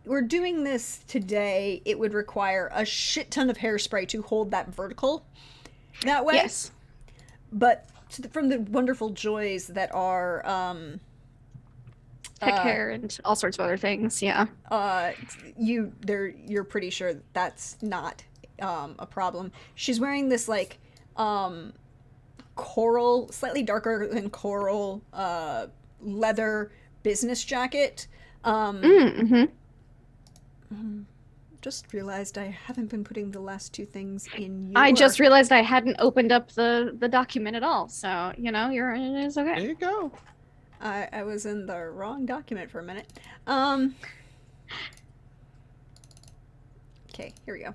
were doing this today, it would require a shit ton of hairspray to hold that vertical that way. Yes. But from the wonderful joys that are heck hair and all sorts of other things, yeah. You're pretty sure that's not a problem. She's wearing this like coral, slightly darker than coral leather business jacket. Just realized I haven't been putting the last 2 things in your... I just realized I hadn't opened up the document at all, so it's okay. There you go. I was in the wrong document for a minute. Okay, here we go.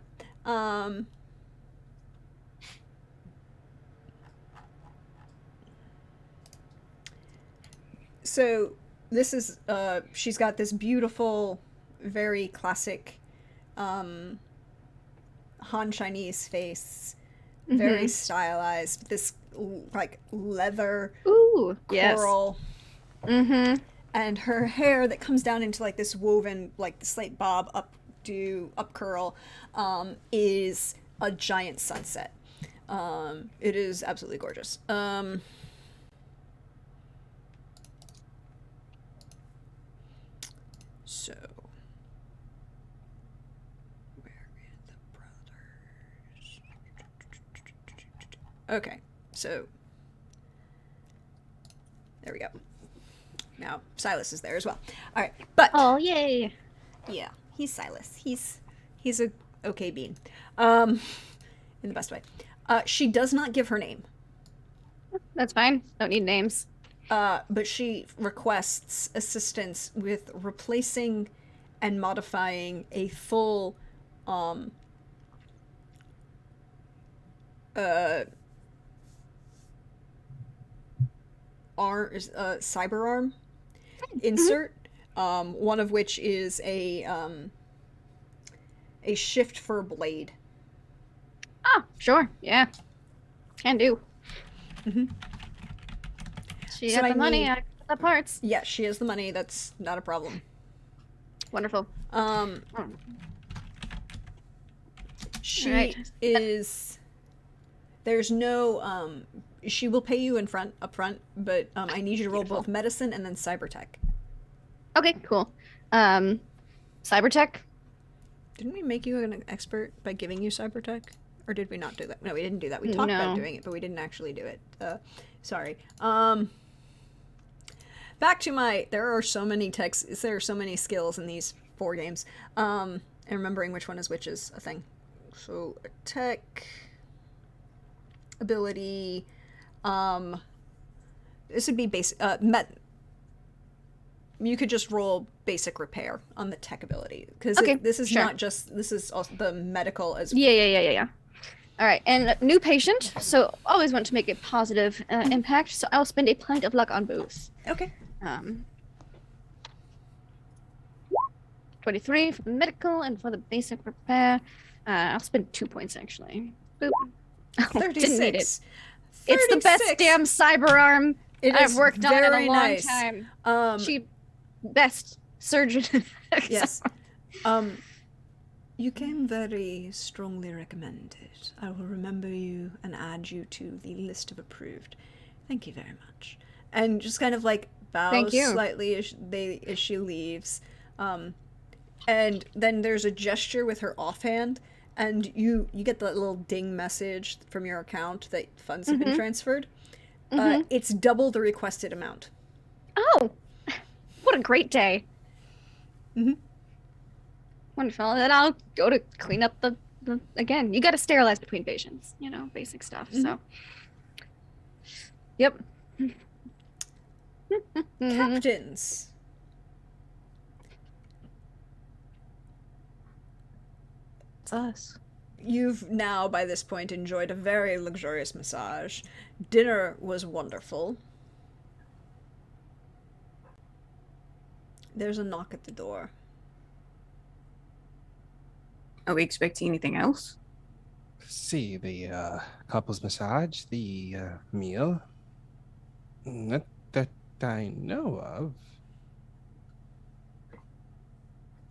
So this is she's got this beautiful, very classic Han Chinese face, very stylized, this like leather coral. Yes. And her hair that comes down into like this woven, like the slight bob up curl, is a giant sunset. It is absolutely gorgeous. So where is the brothers? Okay, so there we go. Now Silas is there as well. All right, but oh yay, yeah, he's Silas. He's a okay bean, in the best way. She does not give her name. That's fine. Don't need names. But she requests assistance with replacing and modifying a full cyber arm insert, one of which is a shift for blade. Oh, sure, yeah. Can do. Mm-hmm. She got the money, I got the parts. Yeah, she has the money. That's not a problem. Wonderful. She is... There's no... she will pay you up front, but I need you to roll both medicine and then cybertech. Okay, cool. Cybertech? Didn't we make you an expert by giving you cybertech? Or did we not do that? No, we didn't do that. We talked about doing it, but we didn't actually do it. Sorry. Back to my... There are so many there are so many skills in these 4 games. And remembering which one is which is a thing. So, tech... Ability... this would be basic... you could just roll basic repair on the tech ability. Because this is not just... This is also the medical as well. Yeah. All right, and new patient. So always want to make a positive impact. So I'll spend a point of luck on both. Okay. 23 for the medical and for the basic repair. I'll spend 2 points actually. Boop. 36. Didn't need it. It's the best damn cyber arm I've worked on in a long time. She best surgeon. Yes. You came very strongly recommended. I will remember you and add you to the list of approved. Thank you very much. And just kind of like bows slightly as she leaves. And then there's a gesture with her offhand, and you get the little ding message from your account that funds have been transferred. It's double the requested amount. Oh, what a great day. Wonderful. Then I'll go to clean up the again, you got to sterilize between patients, basic stuff. So, yep. Captains. It's us. You've now, by this point, enjoyed a very luxurious massage. Dinner was wonderful. There's a knock at the door. Are we expecting anything else? See, the couple's massage, the meal. Not that I know of.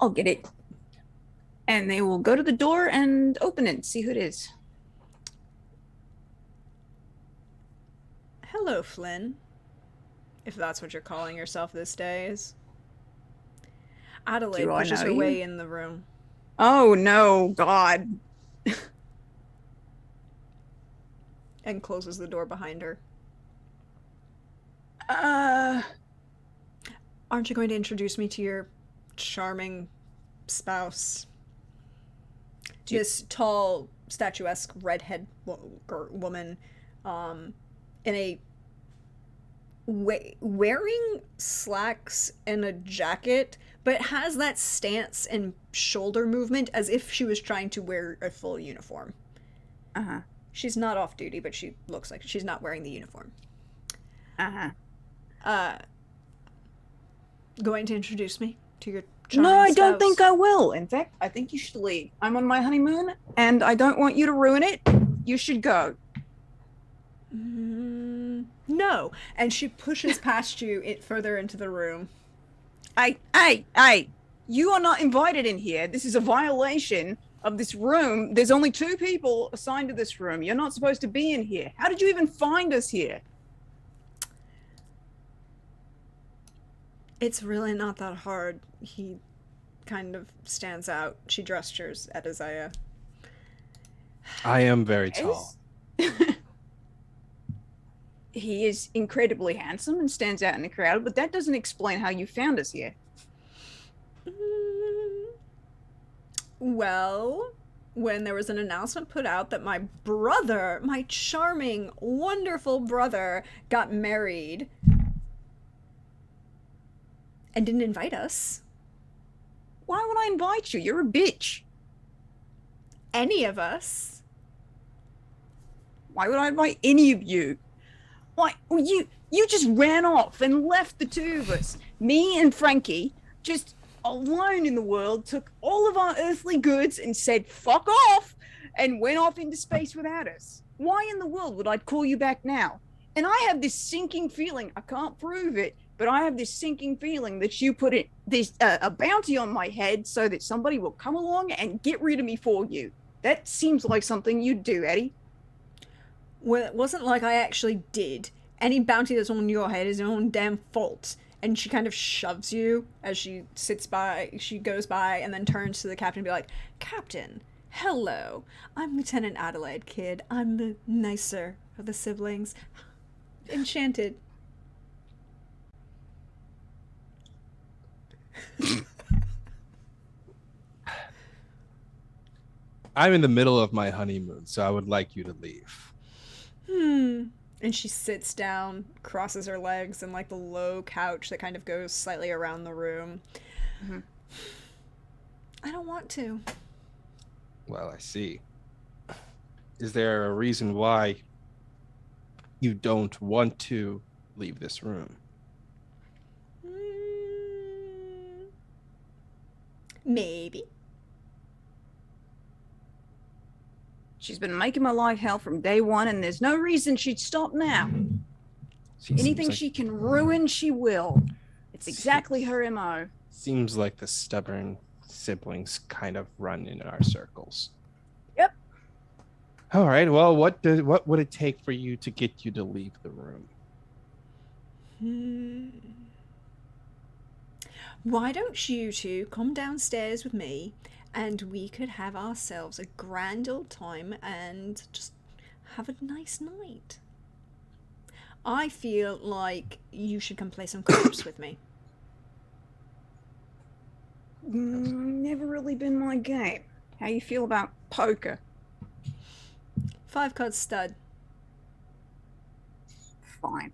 I'll get it. And they will go to the door and open it, see who it is. Hello, Flynn. If that's what you're calling yourself these days. Adelaide pushes her way in the room. Oh, no, God. And closes the door behind her. Aren't you going to introduce me to your charming spouse? This tall, statuesque, redhead woman, in a wearing slacks and a jacket, but has that stance and shoulder movement as if she was trying to wear a full uniform. She's not off duty, but she looks like she's not wearing the uniform. Going to introduce me to your charming spouse? I don't think I will. In fact, I think you should leave. I'm on my honeymoon, and I don't want you to ruin it. You should go. No. And she pushes past you further into the room. You are not invited in here. This is a violation of this room. There's only 2 people assigned to this room. You're not supposed to be in here. How did you even find us here? It's really not that hard. He kind of stands out. She gestures at Isaiah. I am very tall. He is incredibly handsome and stands out in the crowd, but that doesn't explain how you found us here. Well, when there was an announcement put out that my brother, my charming, wonderful brother, got married and didn't invite us. Why would I invite you? You're a bitch. Any of us. Why would I invite any of you? Why? Well, you just ran off and left the 2 of us. Me and Frankie, just alone in the world, took all of our earthly goods and said, fuck off, and went off into space without us. Why in the world would I call you back now? And I have this sinking feeling, I can't prove it, but I have this sinking feeling that you put a bounty on my head so that somebody will come along and get rid of me for you. That seems like something you'd do, Eddie. Well, it wasn't like I actually did. Any bounty that's on your head is your own damn fault. And she kind of shoves you as she goes by and then turns to the captain and be like, Captain, hello. I'm Lieutenant Adelaide, kid. I'm the nicer of the siblings. Enchanted. I'm in the middle of my honeymoon, so I would like you to leave. And she sits down, crosses her legs in like the low couch that kind of goes slightly around the room. Mm-hmm. I don't want to. Well, I see. Is there a reason why you don't want to leave this room? Maybe. She's been making my life hell from day one, and there's no reason she'd stop now. Anything she can ruin, she will. It's exactly her MO. Seems like the stubborn siblings kind of run in our circles. Yep. All right, well, what would it take for you to get you to leave the room? Why don't you two come downstairs with me, and we could have ourselves a grand old time and just have a nice night. I feel like you should come play some cards with me. Never really been my game. How you feel about poker? 5-card stud. Fine.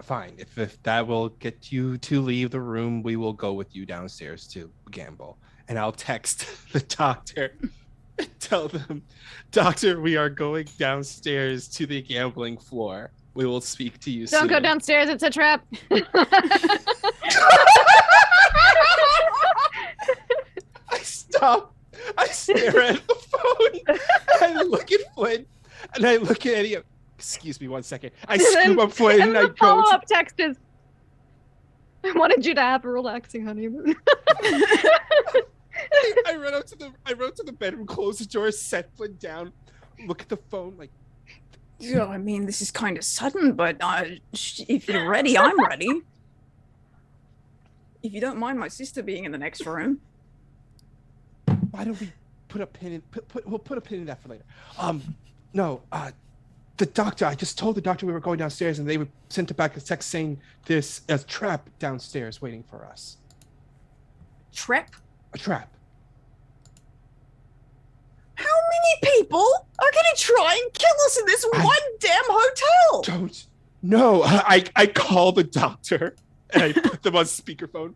Fine. If that will get you to leave the room, we will go with you downstairs to gamble. And I'll text the doctor and tell them, Doctor, we are going downstairs to the gambling floor. We will speak to you soon. Don't go downstairs. It's a trap. I stop. I stare at the phone. I look at Flynn and I look at Eddie. Excuse me 1 second. I scoop up Flynn and I go. Follow-up text is, I wanted you to have a relaxing honeymoon. I run up to the bedroom, close the door, set Flynn down, look at the phone like. Yeah, I mean, this is kind of sudden, but if you're ready, I'm ready. If you don't mind my sister being in the next room. Why don't we put a pin in? We'll put a pin in that for later. No. The doctor, I just told the doctor we were going downstairs and they were sent back a text saying there's a trap downstairs waiting for us. Trap? A trap. How many people are going to try and kill us in this one damn hotel? Don't. No, I call the doctor and I put them on speakerphone.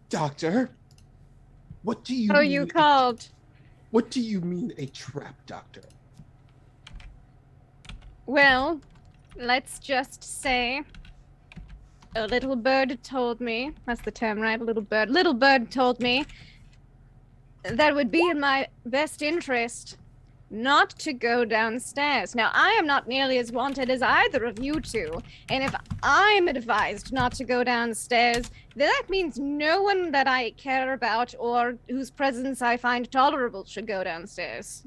Doctor, what do you mean? Oh, you called. What do you mean a trap, doctor? Well, let's just say a little bird told me, that's the term, right? A little bird told me that it would be in my best interest not to go downstairs. Now, I am not nearly as wanted as either of you two, and if I'm advised not to go downstairs, then that means no one that I care about or whose presence I find tolerable should go downstairs.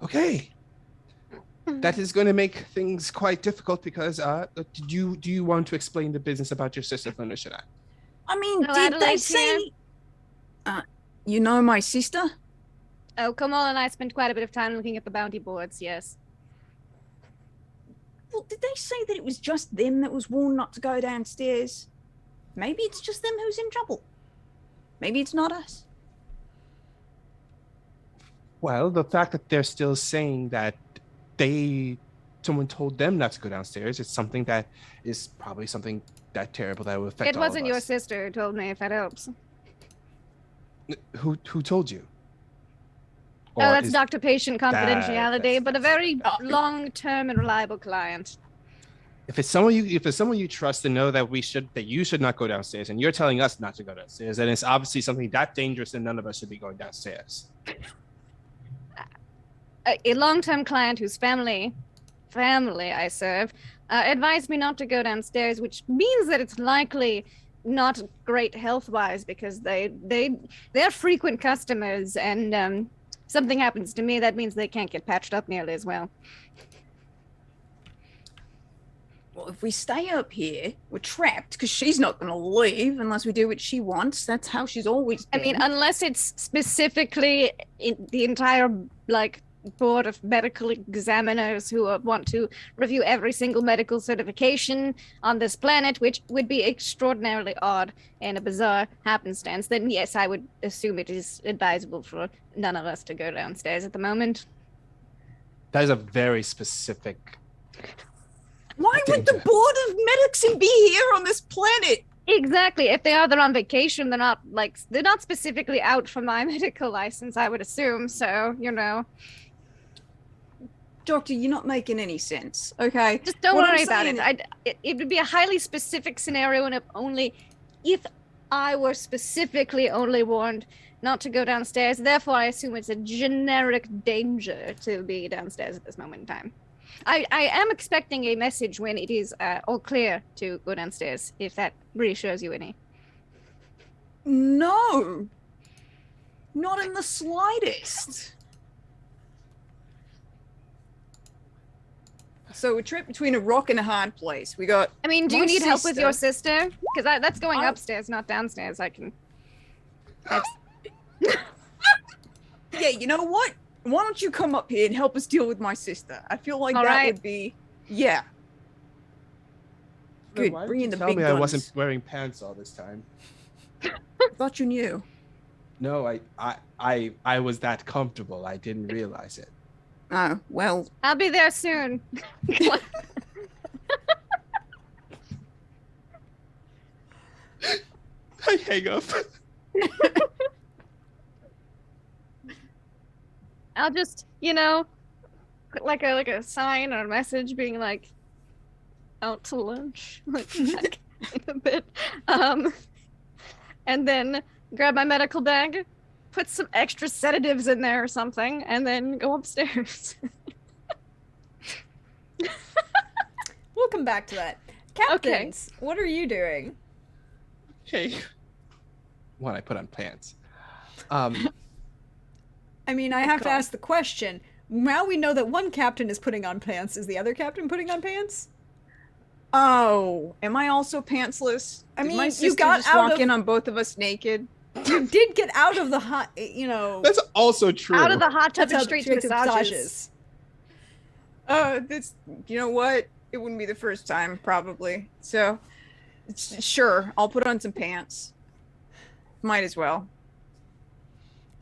Okay. That is going to make things quite difficult because do you want to explain the business about your sister, Flynn, or should I? I mean, did they say you know my sister? Oh, Kamal and I spent quite a bit of time looking at the bounty boards, yes. Well, did they say that it was just them that was warned not to go downstairs? Maybe it's just them who's in trouble. Maybe it's not us. Well, the fact that they're still saying that someone told them not to go downstairs, it's something that is probably something that terrible that would affect all of us. It wasn't your sister who told me, if that helps. Who told you? Or that's doctor-patient confidentiality, but a very long-term and reliable client. if it's someone you trust and know that you should not go downstairs, and you're telling us not to go downstairs, then it's obviously something that dangerous, and none of us should be going downstairs. A long-term client whose family I serve advised me not to go downstairs, which means that it's likely not great health-wise, because they're frequent customers, and something happens to me, that means they can't get patched up nearly as well. Well, if we stay up here, we're trapped, because she's not going to leave unless we do what she wants. That's how she's always been. I mean, unless it's specifically the entire, like, board of medical examiners who want to review every single medical certification on this planet, which would be extraordinarily odd and a bizarre happenstance, then yes, I would assume it is advisable for none of us to go downstairs at the moment. That is a very specific... Why would the board of medics be here on this planet? Exactly. If they're on vacation, they're not specifically out for my medical license, I would assume. So, Doctor, you're not making any sense. Okay. Just don't worry about it. It would be a highly specific scenario, and if I were specifically only warned not to go downstairs. Therefore, I assume it's a generic danger to be downstairs at this moment in time. I am expecting a message when it is all clear to go downstairs, if that reassures you any. No. Not in the slightest. So a trip between a rock and a hard place. We got... I mean, do you need help with your sister? Because that's going upstairs, not downstairs. I can... Yeah, you know what? Why don't you come up here and help us deal with my sister? I feel like would be... Yeah. Good, bring in the big guns. Tell me I wasn't wearing pants all this time. I thought you knew. No, I was that comfortable. I didn't realize it. Oh, well. I'll be there soon. I hang up. I'll just, like a sign or a message being like, out to lunch, like in a bit, and then grab my medical bag, put some extra sedatives in there or something, and then go upstairs. We'll come back to that. Captains, what are you doing? Hey. One, I put on pants. I mean, I have to ask the question. Now we know that one captain is putting on pants. Is the other captain putting on pants? Oh, am I also pantsless? I mean, my sister just walk in on both of us naked? You did get out of the hot, That's also true. Out of the hot tub and straight to massages. That's, you know what? It wouldn't be the first time, probably. So, sure, I'll put on some pants. Might as well.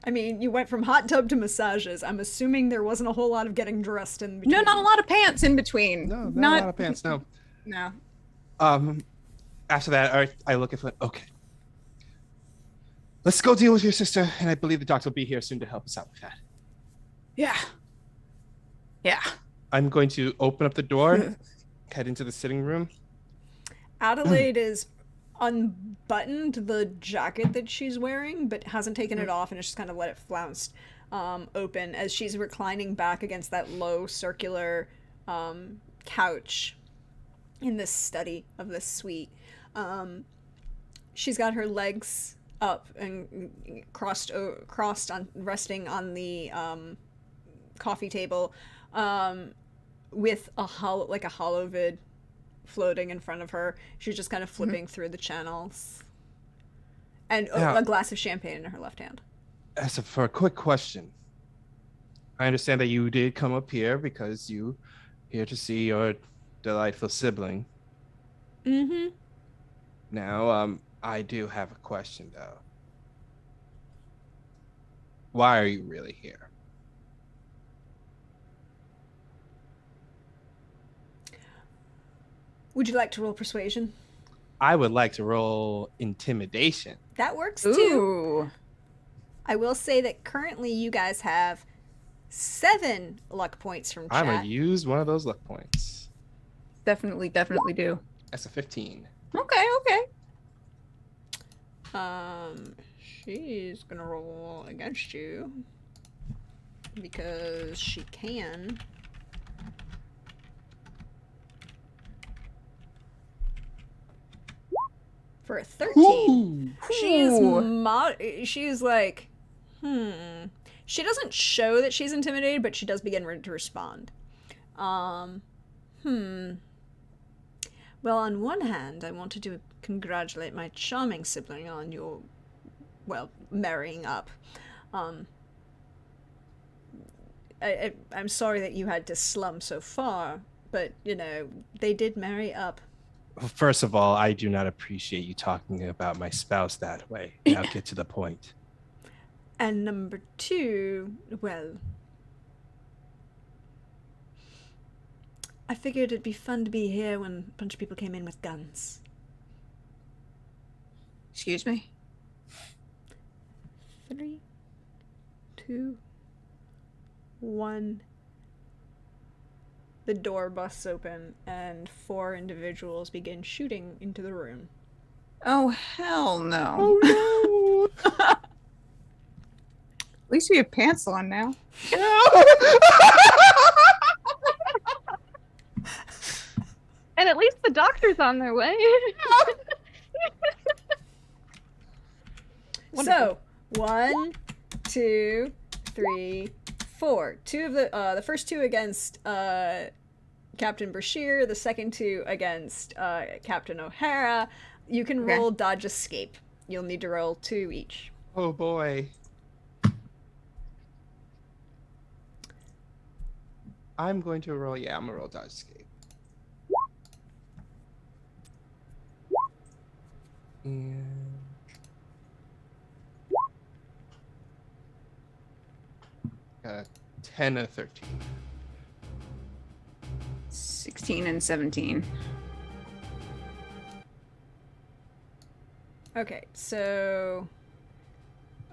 I mean, you went from hot tub to massages. I'm assuming there wasn't a whole lot of getting dressed in between. No, not a lot of pants in between. No, not a lot of pants, no. No. After that, I look at Flint. Okay. Let's go deal with your sister, and I believe the doctor will be here soon to help us out with that. Yeah. Yeah. I'm going to open up the door, head into the sitting room. Adelaide is unbuttoned the jacket that she's wearing, but hasn't taken it off and has just kind of let it flounce open as she's reclining back against that low circular couch in this study of this suite. She's got her legs up and crossed on, resting on the coffee table, with a hollow vid floating in front of her. She's just kind of flipping through the channels, and a glass of champagne in her left hand. For a quick question, I understand that you did come up here because you here to see your delightful sibling. Mm-hmm. Now, I do have a question though. Why are you really here? Would you like to roll persuasion? I would like to roll intimidation. That works too. Ooh. I will say that currently you guys have 7 luck points from chat. I'm going to use one of those luck points. definitely do. That's a 15. Okay. She's gonna roll against you because she can. For a 13. She's like, She doesn't show that she's intimidated, but she does begin to respond. Well, on one hand, I wanted to congratulate my charming sibling on your, marrying up. I'm sorry that you had to slum so far, but, they did marry up. First of all, I do not appreciate you talking about my spouse that way. Now get to the point. And number 2, I figured it'd be fun to be here when a bunch of people came in with guns. Excuse me? 3, 2, 1. The door busts open, and 4 individuals begin shooting into the room. Oh, hell no. Oh, no. At least we have pants on now. And at least the doctor's on their way. So, 1, 2, 3, 4. 2 of the first 2 against Captain Brashear, the second 2 against Captain O'Hara. You can roll dodge escape. You'll need to roll 2 each. Oh boy. I'm going to roll, I'm gonna roll dodge escape. And 10 and 13. 16 and 17. Okay, so...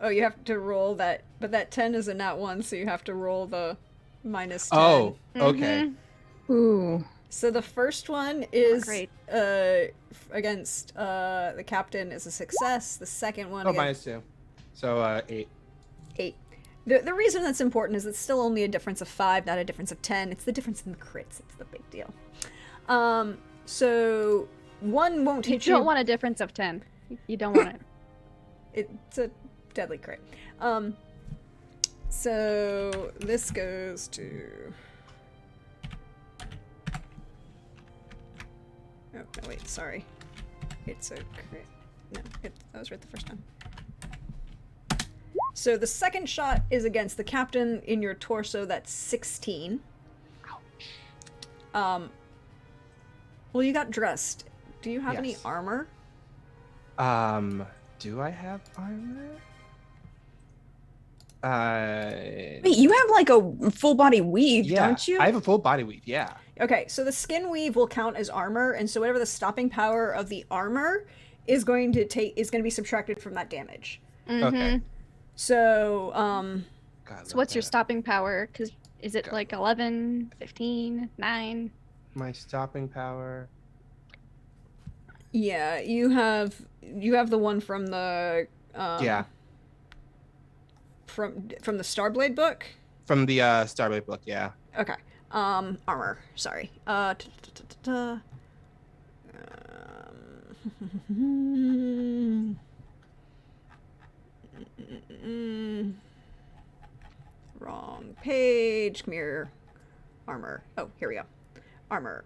Oh, you have to roll that... But that 10 is a nat 1, so you have to roll the minus 10. Oh, okay. Ooh. So the first one is against the captain is a success. The second one... minus 2. So 8. 8. The reason that's important is it's still only a difference of 5, not a difference of 10. It's the difference in the crits. It's the big deal. So 1 won't hit you. You don't want a difference of 10. You don't want it. It's a deadly crit. So this goes to... Oh, no, wait, sorry. It's a crit. No, that was right the first time. So the second shot is against the captain in your torso. That's 16. Ouch. Well, you got dressed. Do you have any armor? Do I have armor? Wait, you have like a full body weave, don't you? I have a full body weave, yeah. Okay, so the skin weave will count as armor, and so whatever the stopping power of the armor is going to be subtracted from that damage. Okay. So, so what's your stopping power? Because is it like 11, 15, 9? My stopping power. Yeah, you have the one from the from the Starblade book. From the Starblade book, yeah. Okay. Armor. Sorry. Wrong page. Come here. Armor. Oh, here we go. Armor.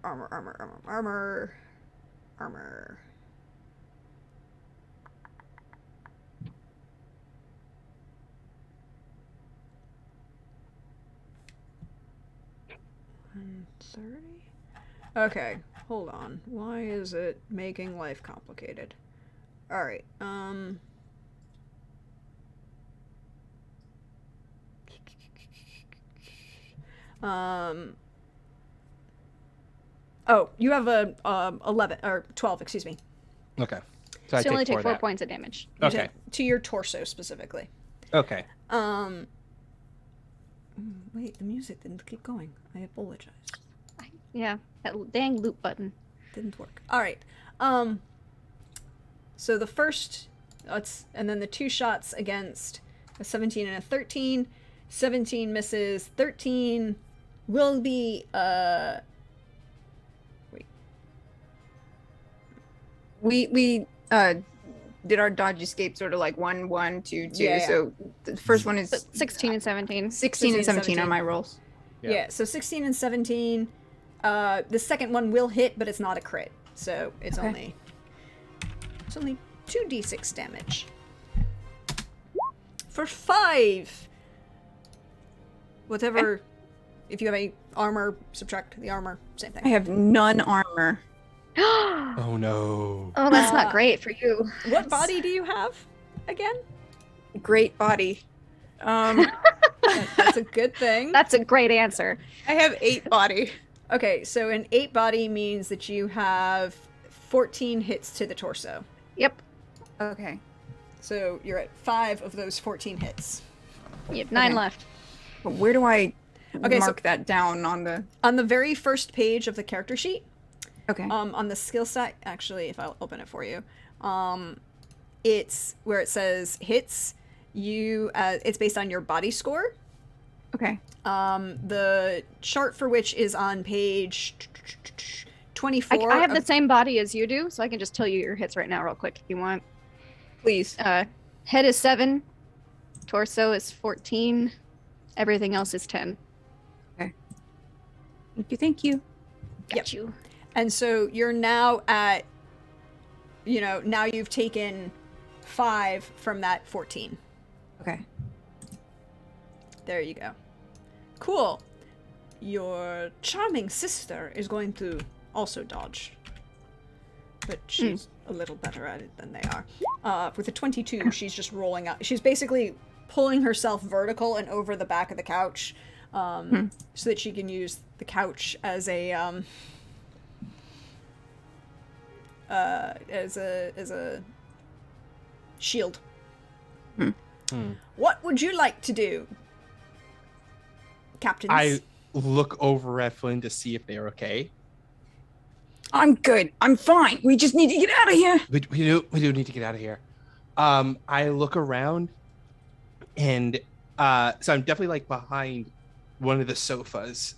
30? Okay, hold on. Why is it making life complicated? Alright, oh, you have a 11 or 12, excuse me. Okay. So I you only take 4 that. points of damage. Okay. To your torso specifically. Okay. Wait, the music didn't keep going. I apologize. Yeah, that dang loop button. Didn't work. All right. So the first, and then the 2 shots against a 17 and a 13. 17 misses. 13 will be, wait. We did our dodge escape sort of like 1, 1, 2, 2. Yeah. So the first one is 16 and 17. 16 and 17 on my rolls. Yeah, so 16 and 17. The second one will hit, but it's not a crit. So it's only 2d6 damage. For 5. Whatever. Okay. If you have any armor, subtract the armor. Same thing. I have none armor. Oh no. Oh, that's not great for you. What body do you have again? Great body. That's a good thing. That's a great answer. I have 8 body. Okay, so an 8 body means that you have 14 hits to the torso. Yep. Okay. So you're at 5 of those 14 hits. You have 9 left. But where do I mark that down on the... On the very first page of the character sheet. Okay. On the skill set, actually, if I'll open it for you, it's where it says hits. It's based on your body score. Okay. The chart for which is on page 24. I have the same body as you do, so I can just tell you your hits right now real quick if you want. Please. Head is 7. Torso is 14. Everything else is 10. Okay. Thank you. Got you. And so you're now at, now you've taken 5 from that 14. Okay. There you go. Cool. Your charming sister is going to also dodge. But she's a little better at it than they are. With a 22, she's just rolling out. She's basically pulling herself vertical and over the back of the couch so that she can use the couch as a shield. What would you like to do, Captains? I look over at Flynn to see if they're okay. I'm good. I'm fine. We just need to get out of here. We do need to get out of here. I look around, and so I'm definitely like behind one of the sofas,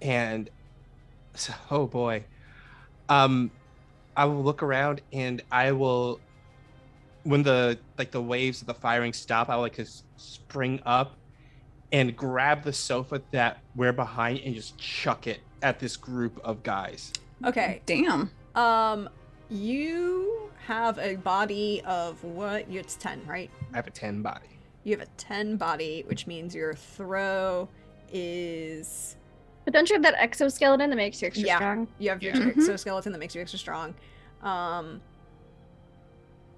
and so, oh boy, I will look around and I will, when the waves of the firing stop, I will just spring up and grab the sofa that we're behind and just chuck it at this group of guys. Okay. Damn. You have a body of what? It's 10, right? I have a 10 body. You have a 10 body, which means your throw is... But don't you have that exoskeleton that makes you extra strong? You have your exoskeleton that makes you extra strong.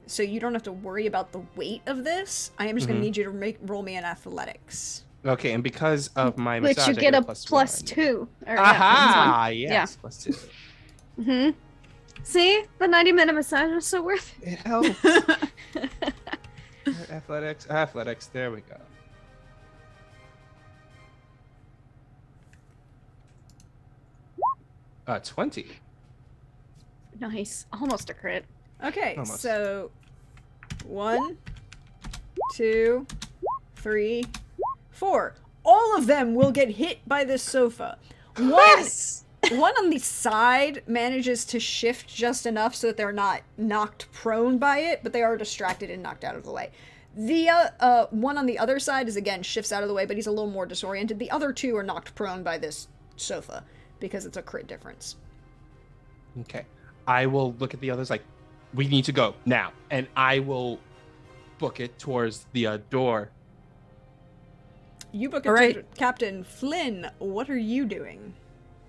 So you don't have to worry about the weight of this. I am just going to need you to roll me an athletics. Okay, and because of my massage, which you get a plus 2. Aha! Yes, yeah. Plus 2. Mm-hmm. See? The 90-minute massage was so worth it. It helps. Athletics, there we go. 20. Nice. Almost a crit. Okay, Almost. So 1, 2, 3, 4. All of them will get hit by this sofa. One on the side manages to shift just enough so that they're not knocked prone by it, but they are distracted and knocked out of the way. The one on the other side is again shifts out of the way, but he's a little more disoriented. The other 2 are knocked prone by this sofa because it's a crit difference. Okay. I will look at the others like, we need to go now, and I will book it towards the door. You book it to Captain Flynn. What are you doing?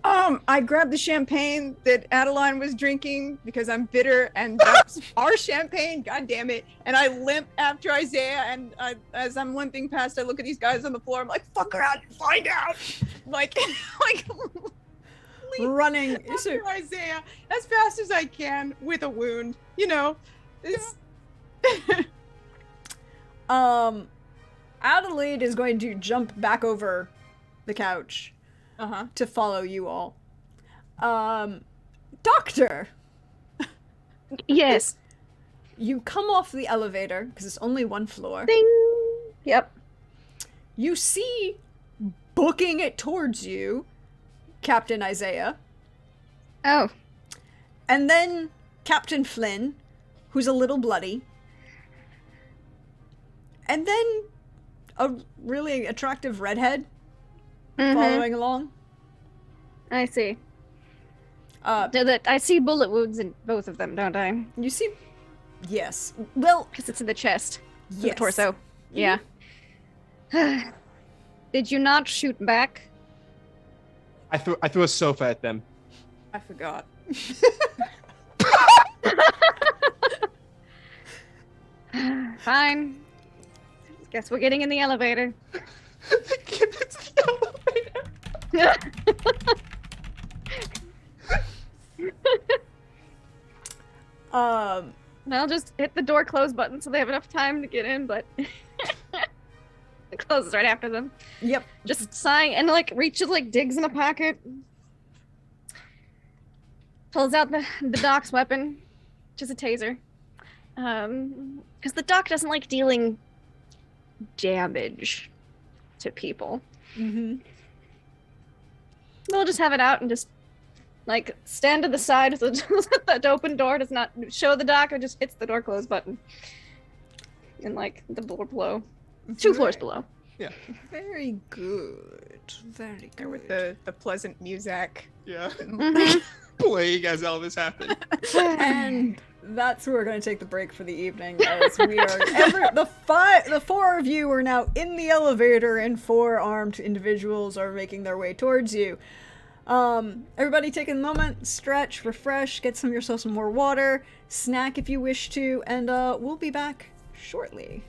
I grabbed the champagne that Adeline was drinking because I'm bitter, and that's our champagne, god damn it. And I limp after Isaiah, and as I'm limping past, I look at these guys on the floor. I'm like, fuck around and find out. Like running after Isaiah as fast as I can with a wound. It's... Adelaide is going to jump back over the couch to follow you all. Doctor! Yes. You come off the elevator, because it's only one floor. Ding! Yep. You see, booking it towards you, Captain Isaiah. Oh. And then Captain Flynn, who's a little bloody. And then a really attractive redhead following along. I see. I see bullet wounds in both of them, don't I? You see... Yes. Well... Because it's in the chest. Yes. In the torso. Yeah. Did you not shoot back? I threw a sofa at them. I forgot. Fine. Guess we're getting in the elevator. I'll just hit the door close button so they have enough time to get in, but it closes right after them. Yep. Just sighing and reaches, digs in a pocket. Pulls out the doc's weapon, which is a taser. Because the doc doesn't like dealing damage to people. Mm-hmm. We'll just have it out and just stand to the side so that open door does not show the doc, or just hits the door close button. And the floor below. 2 floors below. Yeah. Very good. Very good. And with the pleasant music. Yeah. Mm-hmm. Playing as all this happened. And that's where we're going to take the break for the evening, as we are the 4 of you are now in the elevator, and 4 armed individuals are making their way towards you. Everybody take a moment, stretch, refresh, get yourself some more water, snack if you wish to, and we'll be back shortly.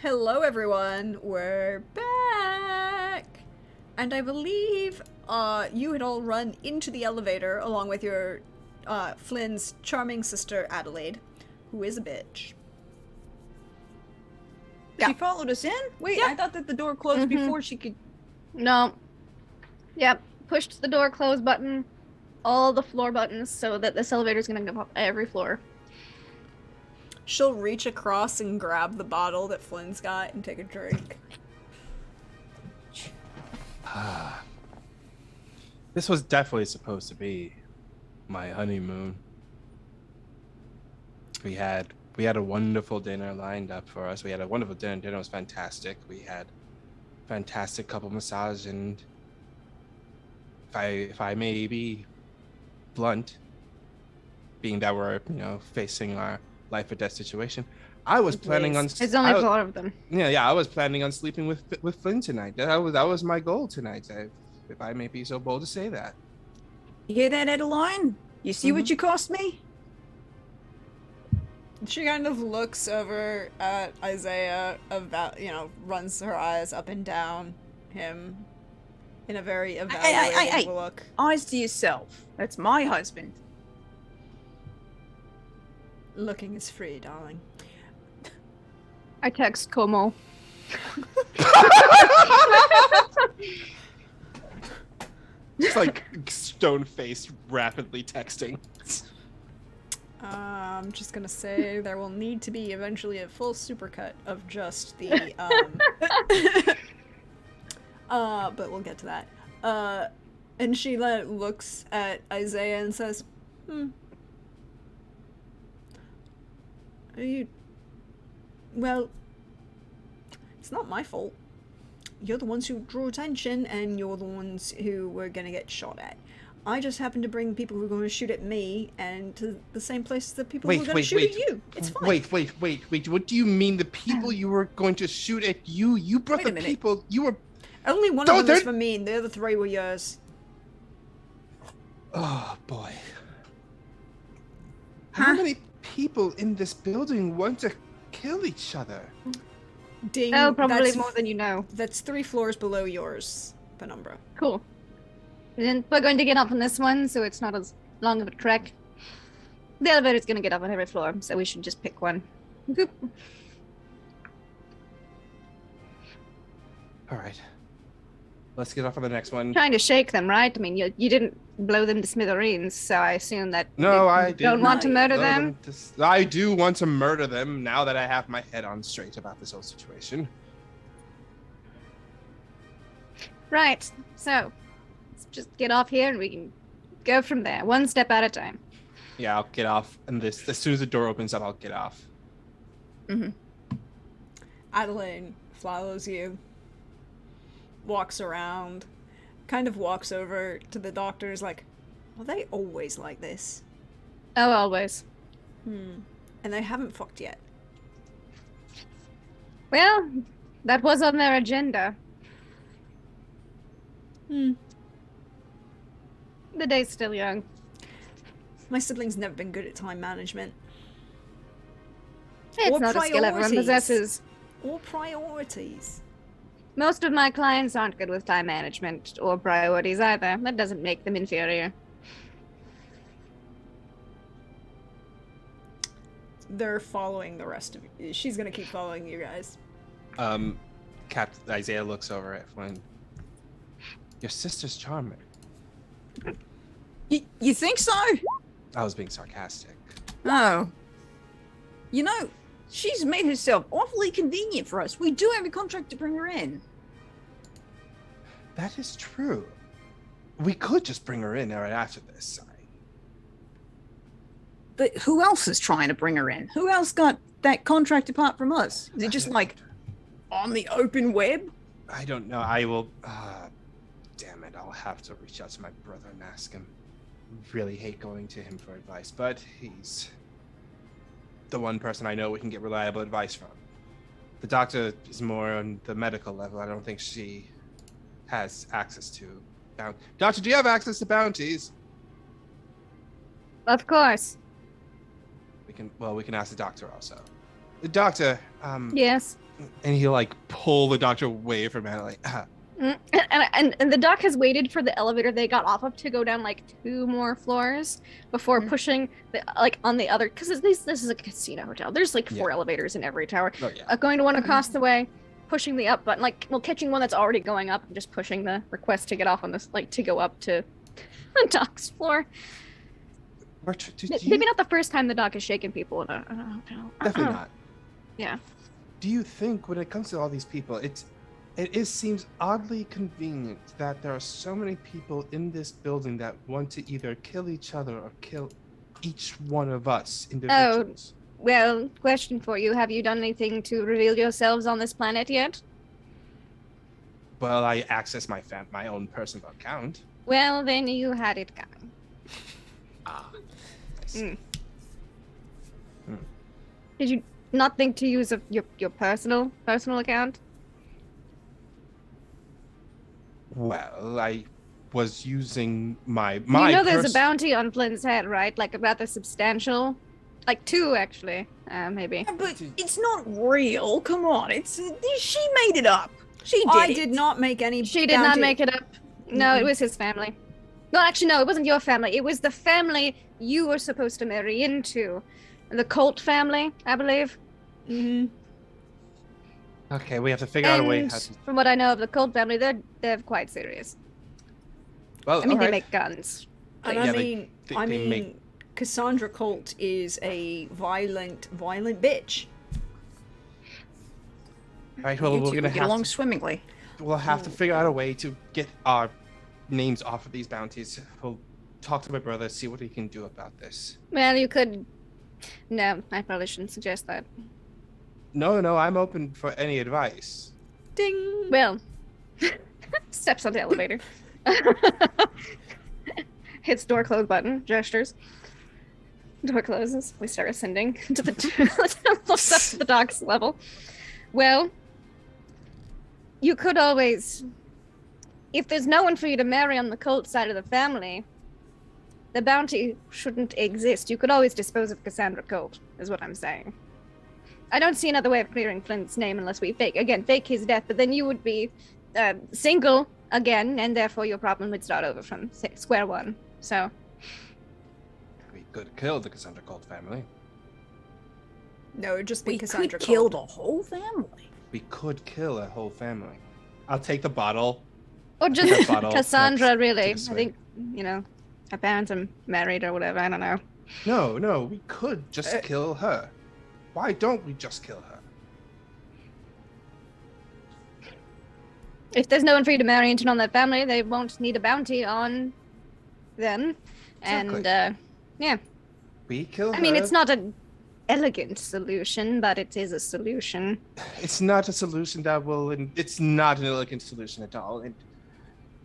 Hello, everyone. We're back. And I believe you had all run into the elevator along with your Flynn's charming sister Adelaide, who is a bitch. She followed us in? Wait, I thought that the door closed before she could... No. Yep. Pushed the door close button, all the floor buttons, so that this elevator's gonna go up every floor. She'll reach across and grab the bottle that Flynn's got and take a drink. This was definitely supposed to be my honeymoon. We had a wonderful dinner lined up for us. We had a wonderful dinner. Dinner was fantastic. We had fantastic couple massage, and if I may be blunt, being that we're facing our life or death situation, I was planning on. It's only 4 of them. Yeah. I was planning on sleeping with Flynn tonight. That was my goal tonight. If I may be so bold to say that. You hear that, Adeline? You see what you cost me? She kind of looks over at Isaiah, runs her eyes up and down him in a very evaluating look. Eyes to yourself. That's my husband. Looking is free, darling. I text Como. Just like stone-faced, rapidly texting. I'm just gonna say there will need to be eventually a full supercut of just the but we'll get to that. And she looks at Isaiah and says, well, it's not my fault. You're the ones who drew attention, and you're the ones who were gonna get shot at. I just happened to bring people who were going to shoot at me and to the same place that people who were going to shoot at you. It's fine. Wait. What do you mean the people you were going to shoot at you? You brought the people you were... Only one of them was for me, and the other 3 were yours. Oh, boy. How many people in this building want to kill each other? Ding. Oh, probably more than you know. That's 3 floors below yours, Penumbra. Cool. And we're going to get up on this one, so it's not as long of a trek. The elevator's going to get up on every floor, so we should just pick one. Boop. All right. Let's get off on the next one. Trying to shake them, right? I mean, you didn't blow them to smithereens, so I assume that I don't want to murder them. I do want to murder them now that I have my head on straight about this whole situation. Right. So, let's just get off here and we can go from there, one step at a time. Yeah, I'll get off, and as soon as the door opens up, I'll get off. Adelaide follows you, walks around, kind of walks over to the doctors like, are they always like this? Oh, always. And they haven't fucked yet. Well, that was on their agenda. The day's still young. My siblings never been good at time management. It's Or not a skill everyone possesses. Or priorities. Most of my clients aren't good with time management or priorities either. That doesn't make them inferior. They're following the rest of you. She's gonna keep following you guys. Captain Isaiah looks over at Flynn. Your sister's charming. You think so? I was being sarcastic. Oh. You know, she's made herself awfully convenient for us. We do have a contract to bring her in. That is true. We could just bring her in right after this. But who else is trying to bring her in? Who else got that contract apart from us? Is it just like on the open web? I don't know. I will... damn it. I'll have to reach out to my brother and ask him. Really hate going to him for advice, but he's the one person I know we can get reliable advice from. The doctor is more on the medical level. I don't think she has access to Doctor, do you have access to bounties? Of course. We can ask the doctor also. Doctor. Yes. And he'll like pull the doctor away from it, like. And the doc has waited for the elevator they got off of to go down like 2 more floors before pushing the on the other, because this is a casino hotel. There's like 4 elevators in every tower. Oh, yeah. Going to one across the way, pushing the up button, catching one that's already going up and just pushing the request to get off on this, to go up to the doc's floor. Maybe not the first time the doc has shaken people in a hotel. Definitely not. Yeah. Do you think when it comes to all these people, it seems oddly convenient that there are so many people in this building that want to either kill each other or kill each one of us individuals? Oh, well, question for you. Have you done anything to reveal yourselves on this planet yet? Well, I access my own personal account. Well, then you had it coming. Did you not think to use your personal account? Well, I was using my You know there's a bounty on Flynn's head, right? Like rather substantial. Like 2, actually. Maybe. Yeah, but it's not real. Come on. She made it up. I did not make any She did not make it up. No, it was his family. No, actually, no, it wasn't your family. It was the family you were supposed to marry into. The Colt family, I believe. Mm-hmm. Okay, we have to figure out a way. From what I know of the Colt family, they're quite serious. Well, I mean, they make guns. And I mean, Cassandra Colt is a violent bitch. All right, well, we're gonna get along swimmingly. We'll have to figure out a way to get our names off of these bounties. We'll talk to my brother, see what he can do about this. Well, you could. No, I probably shouldn't suggest that. No, I'm open for any advice. Ding. Well, steps on the elevator. Hits door close button, gestures. Door closes. We start ascending to the to the doc's level. Well, you could always, if there's no one for you to marry on the Colt side of the family, the bounty shouldn't exist. You could always dispose of Cassandra Colt, is what I'm saying. I don't see another way of clearing Flynn's name unless we fake his death, but then you would be single again, and therefore your problem would start over from square one. So we could kill the Cassandra Colt family. No, it'd just be Cassandra Colt. We could kill the whole family. We could kill a whole family. I'll take the bottle. Or just Cassandra, really. I think, her parents are married or whatever, I don't know. No, we could just kill her. Why don't we just kill her? If there's no one for you to marry into on that family, they won't need a bounty on them. Exactly. And, yeah. We kill her. I mean, it's not an elegant solution, but it is a solution. It's not a solution it's not an elegant solution at all. And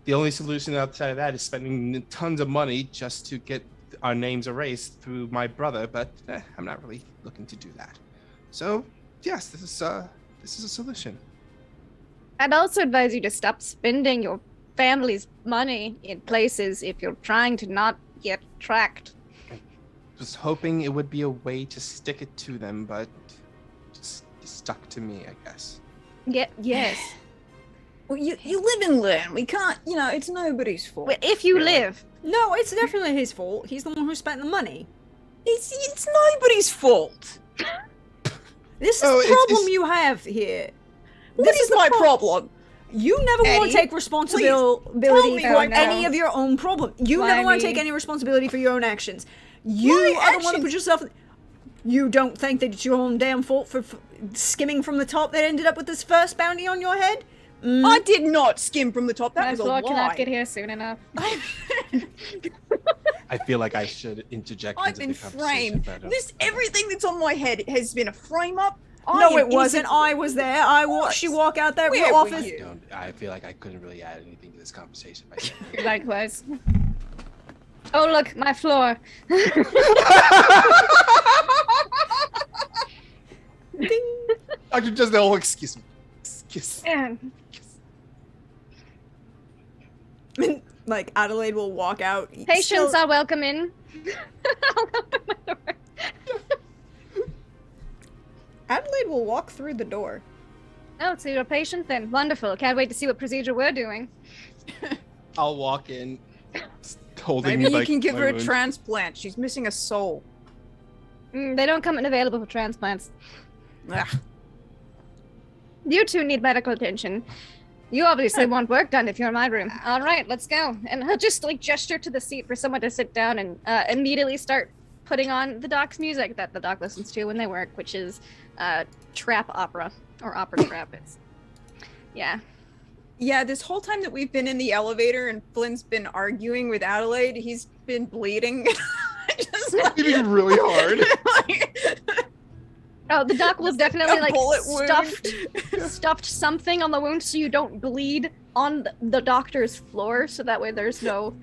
the only solution outside of that is spending tons of money just to get our names erased through my brother, but I'm not really looking to do that. So, yes, this is a solution. I'd also advise you to stop spending your family's money in places if you're trying to not get tracked. I was hoping it would be a way to stick it to them, but just stuck to me, I guess. Yeah, yes. Well, you live and learn. We can't, it's nobody's fault. Well, if you live. No, it's definitely his fault. He's the one who spent the money. It's nobody's fault. This is the problem you have here. What is my problem? You never want to take responsibility for any of your own problem. You never want to take any responsibility for your own actions. You are the one who put yourself... You don't think that it's your own damn fault for skimming from the top that ended up with this first bounty on your head? I did not skim from the top. That was a lie. Cannot get here soon enough. I feel like I should interject. I've been framed. Everything that's on my head has been a frame up. No, it wasn't. I was there. I watched you walk out that office. I feel like I couldn't really add anything to this conversation. Likewise. Oh, look, my floor. Dr. Just excuse me. Like, Adelaide will walk out. Patients are welcome in. I'll open my door. Adelaide will walk through the door. Oh, so you're a patient then. Wonderful. Can't wait to see what procedure we're doing. I'll walk in, holding Maybe you like, can give her wound. a transplant. She's missing a soul. They don't come in available for transplants. Ugh. You two need medical attention. You obviously want work done if you're in my room. All right, let's go. And he'll just like gesture to the seat for someone to sit down and immediately start putting on the doc's music that the doc listens to when they work, which is trap opera or opera trap. It's Yeah, this whole time that we've been in the elevator and Flynn's been arguing with Adelaide, he's been bleeding. Just Bleeding really hard. Oh, the doc will definitely like bullet stuffed something on the wound so you don't bleed on the doctor's floor, so that way there's no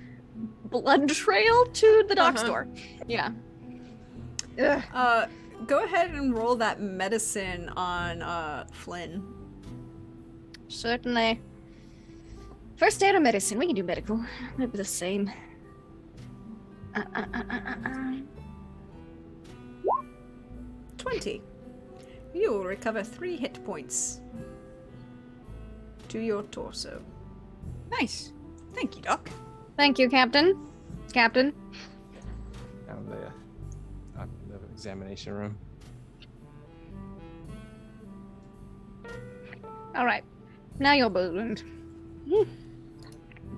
blood trail to the doc's door. Yeah. Ugh. Go ahead and roll that medicine on Flynn. Certainly. First aid or medicine? We can do medical. Maybe the same. 20. You will recover 3 hit points to your torso. Nice. Thank you, Doc. Thank you, Captain. Captain. Down the examination room. All right. Now your wound.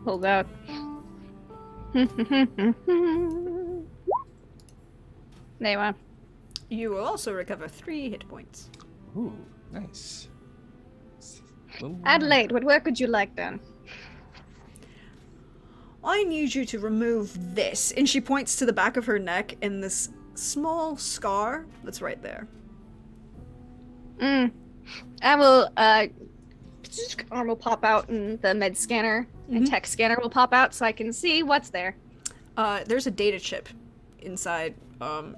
Pulled out. There you are. You will also recover 3 hit points. Ooh, nice. Adelaide, what work would you like done? I need you to remove this. And she points to the back of her neck and this small scar that's right there. I will, arm will pop out and the med scanner and tech scanner will pop out so I can see what's there. There's a data chip inside.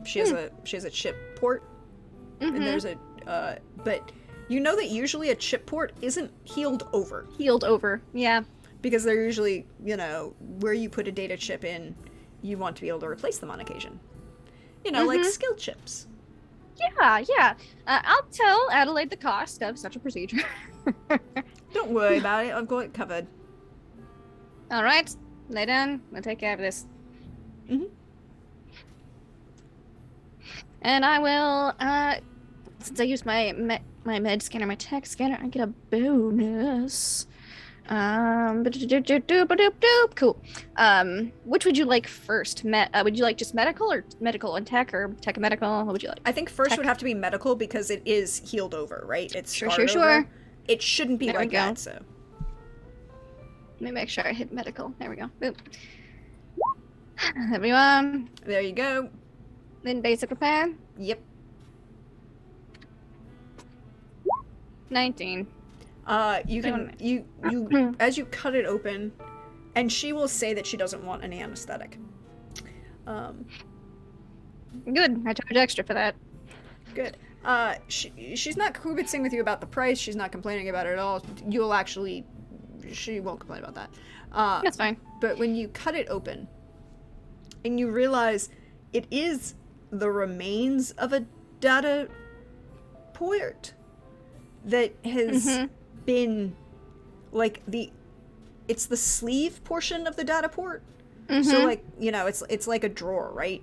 She has a chip port. And there's a, but you know that usually a chip port isn't healed over. Healed over, yeah. Because they're usually, you know, where you put a data chip in, you want to be able to replace them on occasion. You know, like skill chips. Yeah. I'll tell Adelaide the cost of such a procedure. Don't worry about it. I've got it covered. All right, lay down. I'll take care of this. And I will, since I used my med scanner, my tech scanner, I get a bonus. Cool. Which would you like first? Would you like just medical or medical and tech or tech and medical? What would you like? I think first would have to be medical because it is healed over, right? It's Sure. over. It shouldn't be There like we go. that, so. Let me make sure I hit medical. There we go. Boop. Everyone. There you go. Then basic repair. Yep. 19. You can you as you cut it open, and she will say that she doesn't want any anesthetic. Good. I charge extra for that. Good. She's not kibitzing with you about the price. She's not complaining about it at all. She won't complain about that. That's fine. But when you cut it open, and you realize it is the remains of a data port that has been like it's the sleeve portion of the data port. So like, you know, it's like a drawer, right?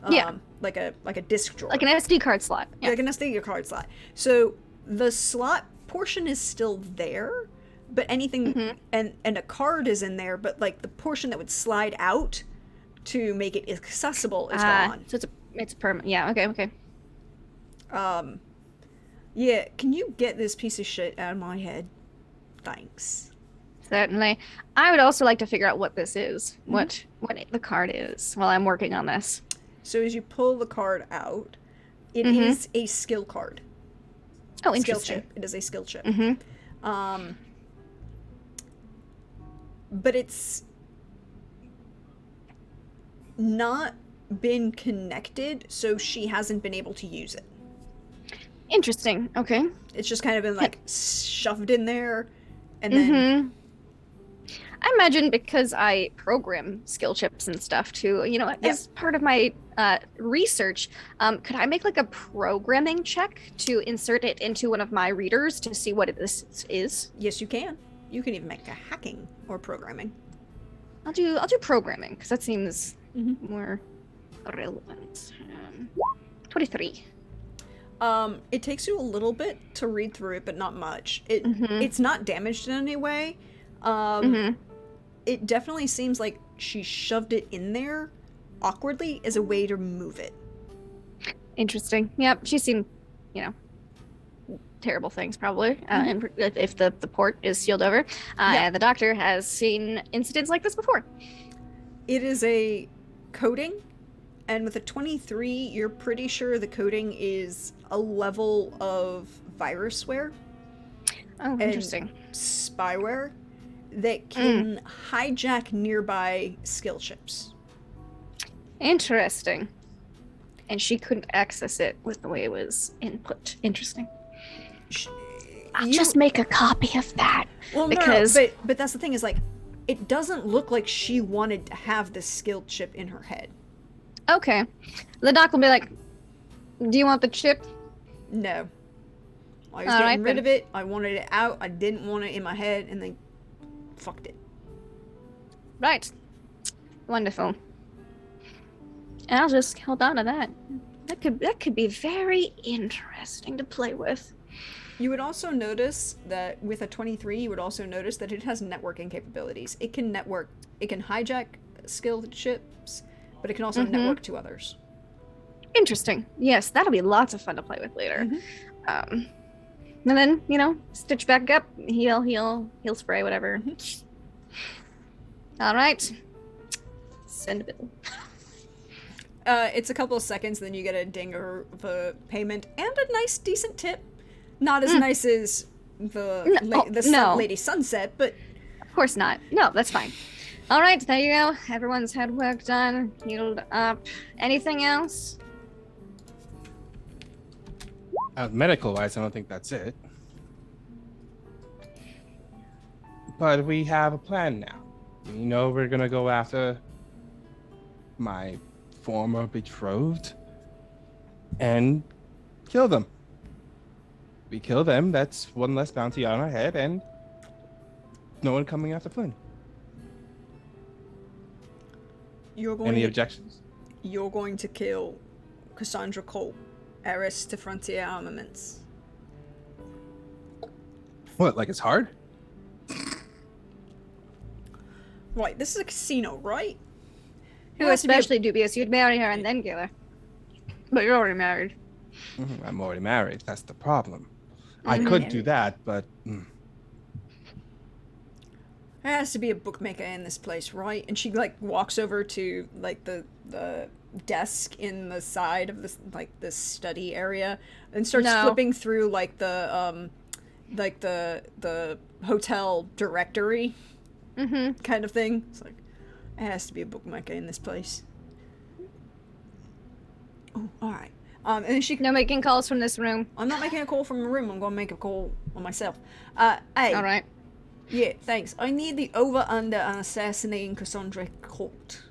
Yeah. Like a disk drawer. Like an SD card slot. Yeah. Like an SD card slot. So the slot portion is still there, but anything and a card is in there, but like the portion that would slide out to make it accessible is gone. So it's permanent. Yeah, okay. Yeah, can you get this piece of shit out of my head? Thanks. Certainly. I would also like to figure out what this is. What the card is while I'm working on this. So as you pull the card out, it is a skill card. Oh, Skill interesting. chip. It is a skill chip. But it's not been connected, so she hasn't been able to use it. Interesting. Okay. It's just kind of been like shoved in there, and then I imagine because I program skill chips and stuff too, as part of my research, could I make like a programming check to insert it into one of my readers to see what this is? Yes, you can. You can even make a hacking or programming. I'll do programming because that seems more relevant. 23. It takes you a little bit to read through it, but not much. It's not damaged in any way. It definitely seems like she shoved it in there awkwardly as a way to move it. Interesting. Yep, she's seen, terrible things probably. And if the port is sealed over, the doctor has seen incidents like this before. It is a coating, and with a 23, you're pretty sure the coating is a level of virusware. Oh, interesting. Spyware that can hijack nearby skill chips. Interesting. And she couldn't access it with the way it was input. Interesting. I'll just make a copy of that. Well, because... no, but that's the thing is, like, it doesn't look like she wanted to have this skill chip in her head. Okay. The doc will be like, do you want the chip? No. I was getting rid of it. I wanted it out. I didn't want it in my head, and they fucked it. Right. Wonderful. And I'll just hold on to that. That could be very interesting to play with. You would also notice that with a 23, you would also notice that it has networking capabilities. It can hijack skill chips, but it can also network to others. Interesting. Yes, that'll be lots of fun to play with later. And then, stitch back up, heal spray, whatever. All right. Send a bill. It's a couple of seconds, then you get a ding of a payment and a nice, decent tip. Not as nice as the Lady Sunset, but... Of course not. No, that's fine. All right, there you go. Everyone's had work done, healed up. Anything else? Medical-wise, I don't think that's it. But we have a plan now. We're gonna go after my former betrothed and kill them. We kill them, that's one less bounty on our head, and no one coming after Flynn. Any objections? You're going to kill Cassandra Colt, heiress to Frontier Armaments. What, like it's hard? Right, this is a casino, right? Who especially dubious you'd marry her and then kill her. But you're already married. I'm already married, that's the problem. I could do that, but... There has to be a bookmaker in this place, right? And she, walks over to, the desk in the side of this, this study area and starts flipping through, the hotel directory kind of thing. It's like, there has to be a bookmaker in this place. Oh, alright. And then she... No making calls from this room. I'm not making a call from a room. I'm going to make a call on myself. Hey. All right. Yeah, thanks. I need the over-under on assassinating Cassandra Colt.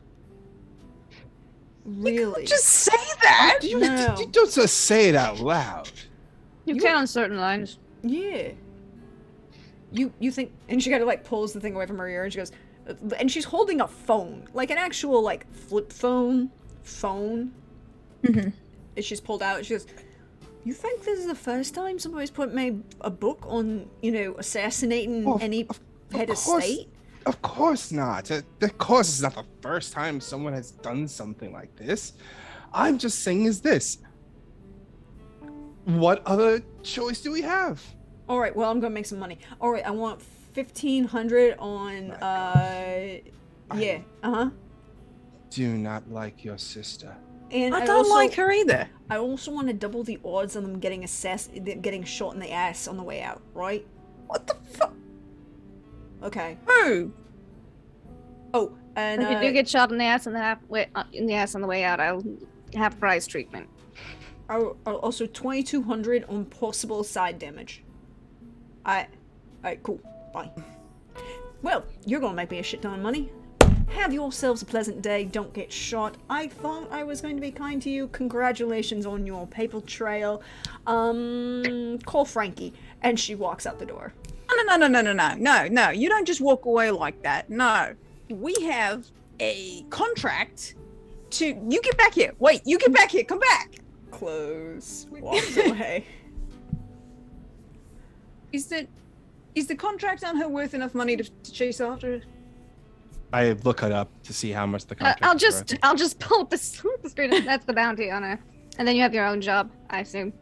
Really? You can't just say that! You don't just say it out loud. You can on certain lines. Yeah. You think... And she kind of, pulls the thing away from her ear, and she goes... And she's holding a phone. Like an actual, flip phone. And she's pulled out, and she goes, you think this is the first time somebody's made a book on, assassinating any head of state? Of course not. Of course it's not the first time someone has done something like this. I'm just saying is this. What other choice do we have? All right, well, I'm going to make some money. All right, I want 1,500 on, Do not like your sister. And I don't like her either. I also want to double the odds on them getting getting shot in the ass on the way out, right? What the fuck? Okay. Who? Oh, and if you do get shot in the ass on the way out, I'll have prize treatment. I'll also 2,200 on possible side damage. Alright, cool. Bye. Well, you're gonna make me a shit ton of money. Have yourselves a pleasant day. Don't get shot. I thought I was going to be kind to you. Congratulations on your paper trail. Call Frankie. And she walks out the door. No. You don't just walk away like that. No. We have a contract to... You get back here. Wait, you get back here. Come back. Close. Walks away. Is the contract on her worth enough money to chase after her? I look it up to see how much the contract is I'll just pull up the screen. That's the bounty on her. And then you have your own job, I assume.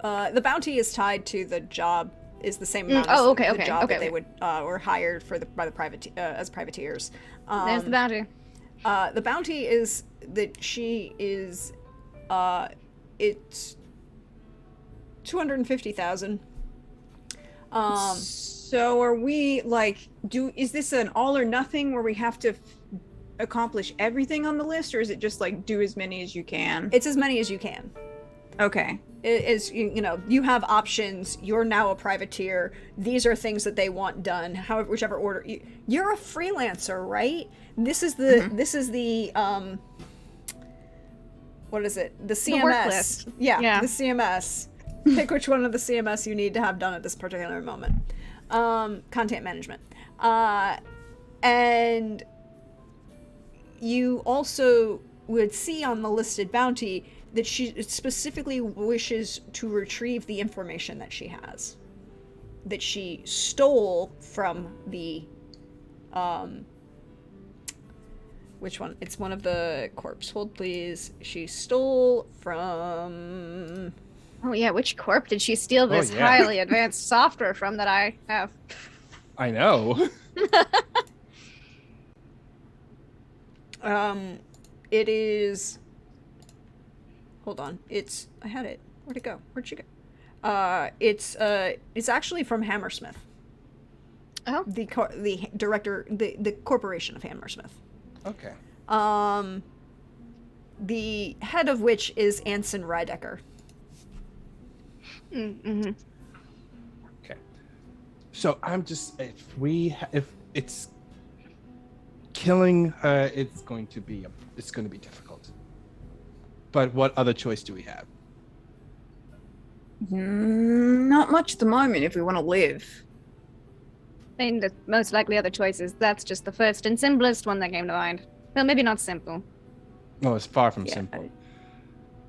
The bounty is tied to the job, is the same amount the job that they would were hired for as privateers. There's the bounty. The bounty is that she is it's 250,000. So are we like, is this an all or nothing where we have to accomplish everything on the list, or is it just like do as many as you can? It's as many as you can. Okay. It is, you have options. You're now a privateer. These are things that they want done. However, whichever order. You're a freelancer, right? This is the what is it? The CMS. The work list. Yeah, the CMS. Pick which one of the CMS you need to have done at this particular moment. Content management. And you also would see on the listed bounty that she specifically wishes to retrieve the information that she has. That she stole from the, which one? It's one of the corpse. Hold please. She stole from... Oh yeah, which corp did she steal this highly advanced software from that I have? I know. It is... Hold on. I had it. Where'd it go? Where'd she go? It's actually from Hammersmith. Oh. The director, the corporation of Hammersmith. Okay. The head of which is Anson Rydecker. Mm-hmm. Okay. So I'm just, if it's killing her, it's going to be difficult. But what other choice do we have? Not much at the moment if we want to live. I mean, the most likely other choices. That's just the first and simplest one that came to mind. Well, maybe not simple. Oh, it's far from simple.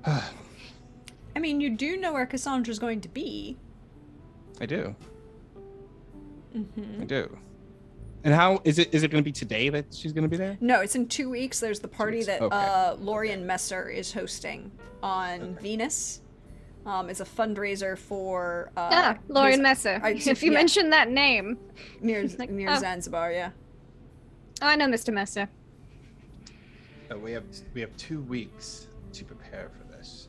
I mean, you do know where Cassandra's going to be. I do. Mm-hmm. I do. And how is it going to be today that she's going to be there? No, it's in 2 weeks. There's the party that Lorian Messer is hosting on Venus. It's a fundraiser for Lorian Messer. If you mention that name. Near Zanzibar, yeah. Oh, I know Mr. Messer. We have 2 weeks to prepare for this.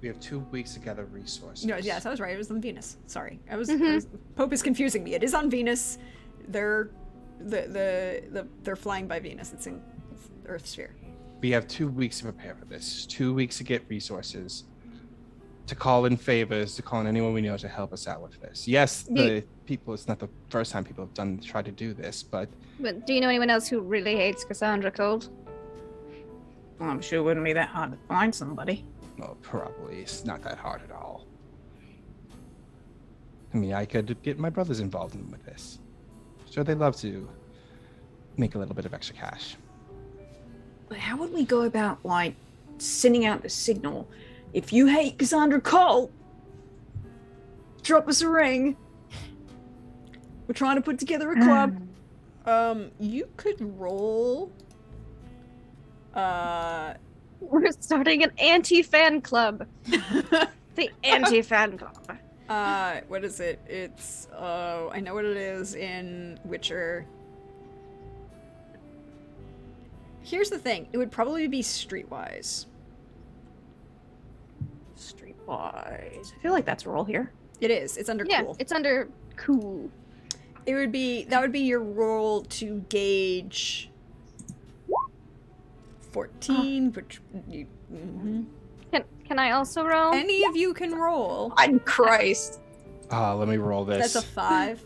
We have 2 weeks to gather resources. No, yes, I was right. It was on Venus. Sorry, Pope is confusing me. It is on Venus. They're flying by Venus. It's in Earth sphere. We have 2 weeks to prepare for this. 2 weeks to get resources, to call in favors, to call in anyone we know to help us out with this. Yes, it's not the first time people have tried to do this, but do you know anyone else who really hates Cassandra cold? Well, I'm sure it wouldn't be that hard to find somebody. Well, probably. It's not that hard at all. I mean, I could get my brothers involved with this. Sure, they love to make a little bit of extra cash. But how would we go about, like, sending out the signal? If you hate Cassandra Cole, drop us a ring. We're trying to put together a club. You could roll... We're starting an anti-fan club. The anti-fan club. What is it? It's, I know what it is in Witcher. Here's the thing. It would probably be Streetwise. Streetwise. I feel like that's a role here. It is. It's under cool. It's under cool. That would be your role to gauge 14, which you... Mm-hmm. Can I also roll? Any of you can roll. I'm Christ. Let me roll this. That's a 5.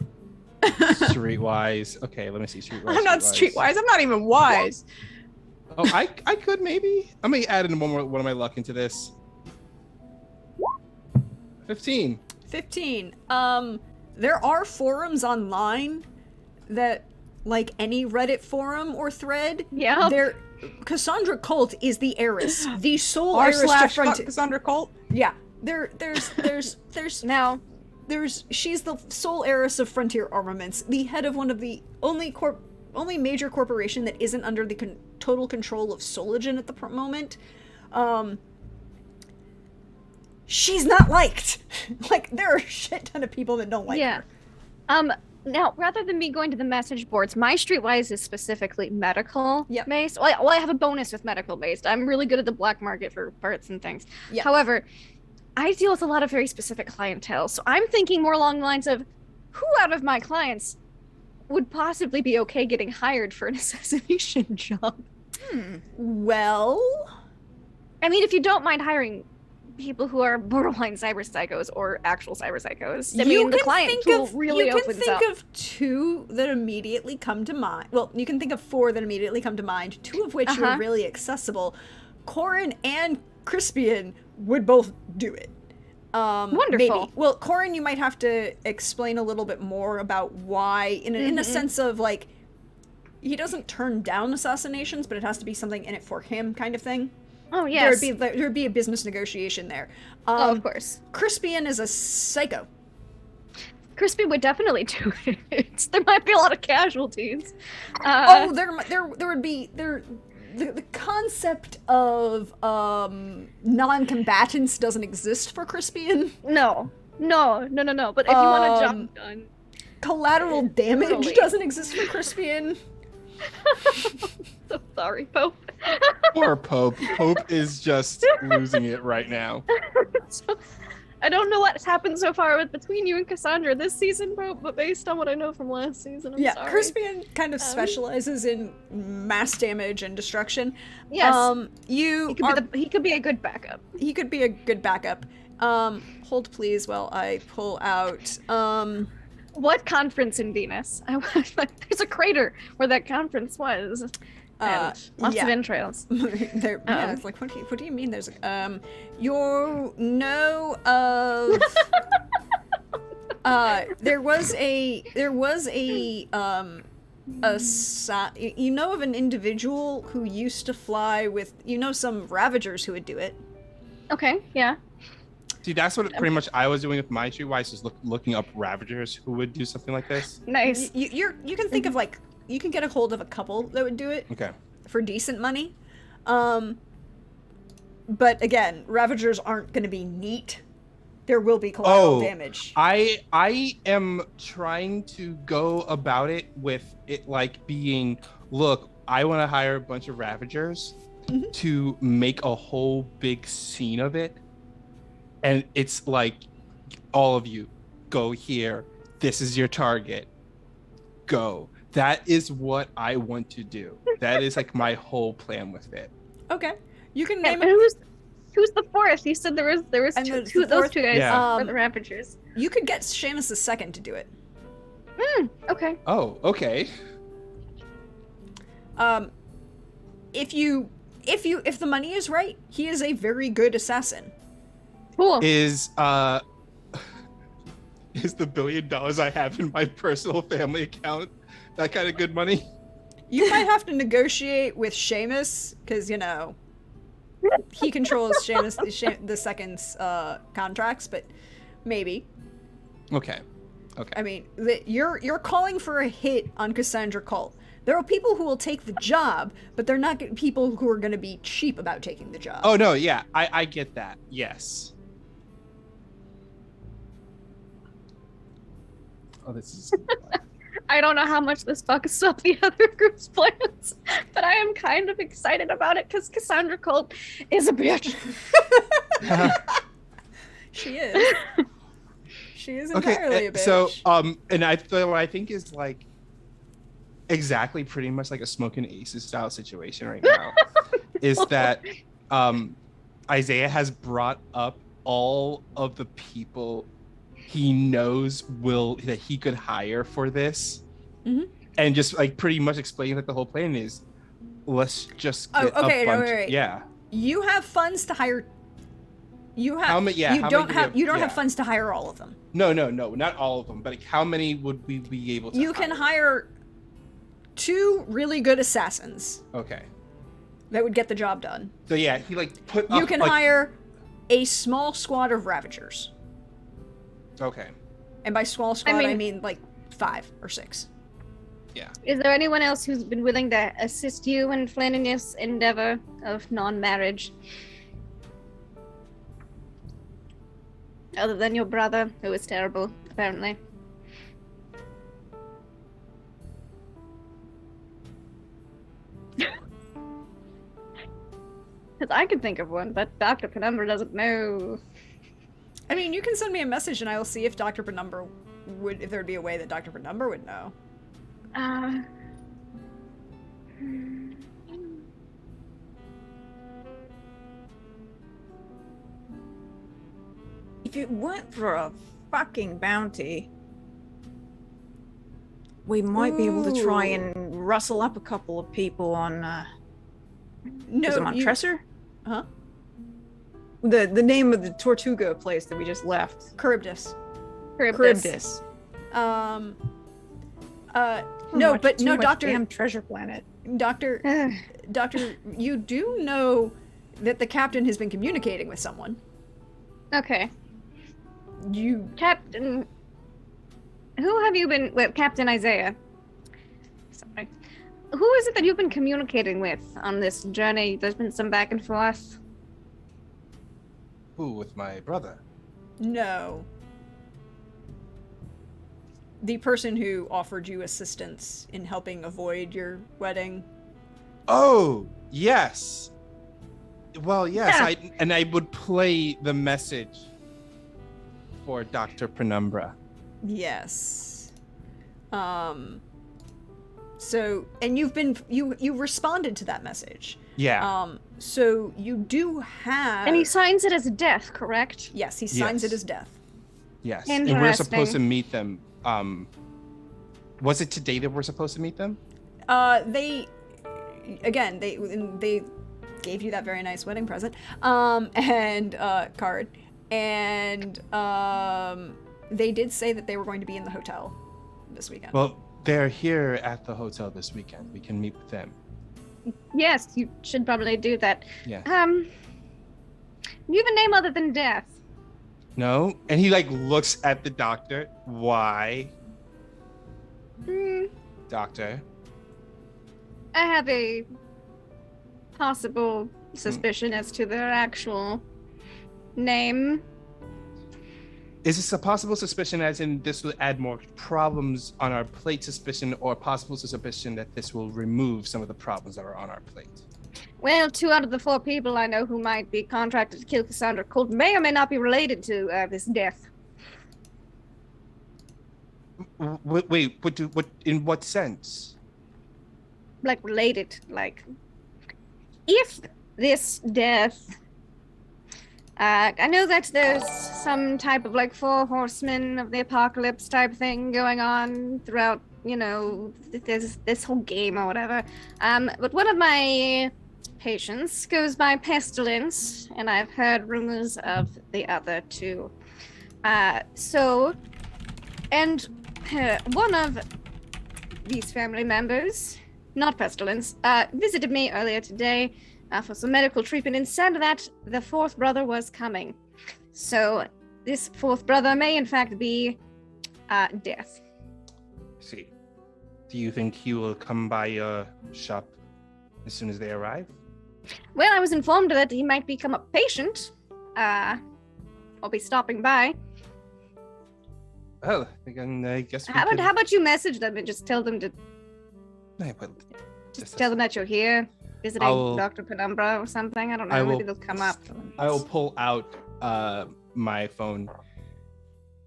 Streetwise. Okay, let me see. Streetwise. I'm not streetwise. I'm not even wise. Oh, I could maybe. I'm gonna add in one of my luck into this. 15. 15. There are forums online that, like any Reddit forum or thread, Cassandra Colt is the heiress, the sole heiress to Frontier. Cassandra Colt. Yeah, there's now. She's the sole heiress of Frontier Armaments, the head of one of the only major corporation that isn't under the total control of Soligen at the moment. She's not liked. Like, there are a shit ton of people that don't like her. Now, rather than me going to the message boards, my Streetwise is specifically medical based. Well, I have a bonus with medical based. I'm really good at the black market for parts and things. Yep. However, I deal with a lot of very specific clientele, so I'm thinking more along the lines of, who out of my clients would possibly be okay getting hired for an assassination job? Well, I mean, if you don't mind hiring people who are borderline cyber psychos or actual cyber psychos, I mean, the client pool really opens up. You can think of 2 that immediately come to mind. Well, you can think of 4 that immediately come to mind, 2 of which are really accessible. Corin and Crispian would both do it. Wonderful. Maybe. Well, Corin, you might have to explain a little bit more about why, in a sense of, like, he doesn't turn down assassinations, but it has to be something in it for him kind of thing. Oh, yes. There would be a business negotiation there. Of course. Crispian is a psycho. Crispy would definitely do it. There might be a lot of casualties. There would be the concept of non-combatants doesn't exist for Crispian. No. But if you want a job done, collateral damage doesn't exist for Crispian. So sorry, Pope. Poor Pope. Pope is just losing it right now. So, I don't know what's happened so far between you and Cassandra this season, Pope, but based on what I know from last season, I'm sorry. Crispian kind of specializes in mass damage and destruction. Yes. He could be a good backup. He could be a good backup. Hold please while I pull out. What conference in Venus? There's a crater where that conference was. And lots of entrails. It's like, what do you mean? There's you know of there was a you know of an individual who used to fly with some Ravagers who would do it. Okay, yeah. See, that's what pretty much I was doing with my Streetwise, is looking up Ravagers who would do something like this. Nice. You can think of, like, you can get a hold of a couple that would do it. Okay. For decent money. But again, Ravagers aren't going to be neat. There will be collateral damage. I am trying to go about it with it like being, look, I want to hire a bunch of Ravagers to make a whole big scene of it. And it's like, all of you, go here. This is your target. Go. That is what I want to do. That is like my whole plan with it. Okay. You can name it. Who's the 4th? You said there was those two guys for the Ravagers. You could get Seamus II to do it. Okay. Oh, okay. If the money is right, he is a very good assassin. Cool. Is the $1 billion I have in my personal family account that kind of good money? You might have to negotiate with Seamus, because he controls Seamus the Second's contracts, but maybe. Okay. I mean, you're calling for a hit on Cassandra Colt. There are people who will take the job, but they're not people who are going to be cheap about taking the job. Oh no, yeah, I get that. Yes. Oh, this is. I don't know how much this fucks up the other group's plans, but I am kind of excited about it because Cassandra Colt is a bitch. She is. She is entirely a bitch. So, and I think is like exactly pretty much like a Smoking Aces style situation right now. Is that Isaiah has brought up all of the people he knows that he could hire for this, and just like pretty much explain that the whole plan is, let's just get a bunch. Wait. Yeah. You have funds to hire. You have. You don't have funds to hire all of them. No, not all of them. But like, how many would we be able to? You can hire 2 really good assassins. Okay. That would get the job done. So yeah, he like put. You can hire a small squad of Ravagers. Okay. And by small squad, I mean like 5 or 6. Yeah. Is there anyone else who's been willing to assist you in planning this endeavor of non-marriage? Other than your brother, who is terrible, apparently. Because I can think of one, but Dr. Penumbra doesn't know. I mean, you can send me a message and I will see if Dr. Penumbra if there would be a way that Dr. Penumbra would know. If it weren't for a fucking bounty, we might be able to try and rustle up a couple of people on Montresor? Huh? The name of the Tortuga place that we just left. Charybdis. No, Doctor. Damn treasure planet. Doctor, you do know that the captain has been communicating with someone. Okay. You... Captain... Who have you been... Well, Captain Isaiah. Sorry. Who is it that you've been communicating with on this journey? There's been some back and forth. Who, with my brother? No. The person who offered you assistance in helping avoid your wedding. Oh, yes. Well, yes, Yeah. I would play the message for Dr. Penumbra. Yes. So, and you responded to that message. Yeah. So you do have... And he signs it as death, correct? Yes, he signs it as death. Yes. And we're supposed to meet them. Was it today that we're supposed to meet them? They gave you that very nice wedding present, and card, and they did say that they were going to be in the hotel this weekend. Well, they're here at the hotel this weekend. We can meet with them. Yes, you should probably do that. Yeah. Do you have a name other than Death? No? And he like looks at the doctor. Why? Doctor? I have a possible suspicion as to their actual name. Is this a possible suspicion as in this will add more problems on our plate suspicion, or possible suspicion that this will remove some of the problems that are on our plate? Well, 2 out of the 4 people I know who might be contracted to kill Cassandra Colt may or may not be related to this death. Wait, what? In what sense? Like, related, like... If this death... I know that there's some type of, like, 4 horsemen of the apocalypse type thing going on throughout, you know, this whole game or whatever. But one of my patients goes by Pestilence, and I've heard rumors of the other 2. One of these family members, not Pestilence, visited me earlier today for some medical treatment and said that the 4th brother was coming. So this 4th brother may in fact be Death. See. Do you think he will come by your shop as soon as they arrive? Well, I was informed that he might become a patient. I'll be stopping by. Well, I guess we How about you message them and just tell them to... Just tell them that you're here, visiting Dr. Penumbra or something. I don't know, maybe they'll come up. I will pull out my phone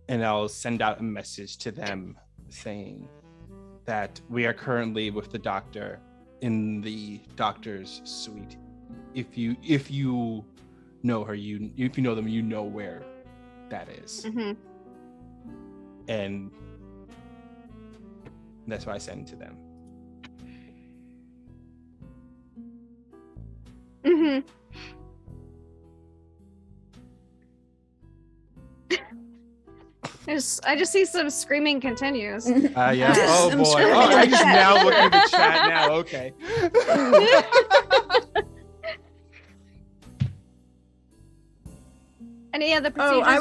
and I'll send out a message to them saying that we are currently with the doctor in the doctor's suite. If you know her, if you know them, you know where that is. Mm-hmm. And that's what I send to them. Mm-hmm. I just see some screaming continues. Yeah. Oh boy. Oh, I'm just now looking at the chat now. Okay. Any other procedures? I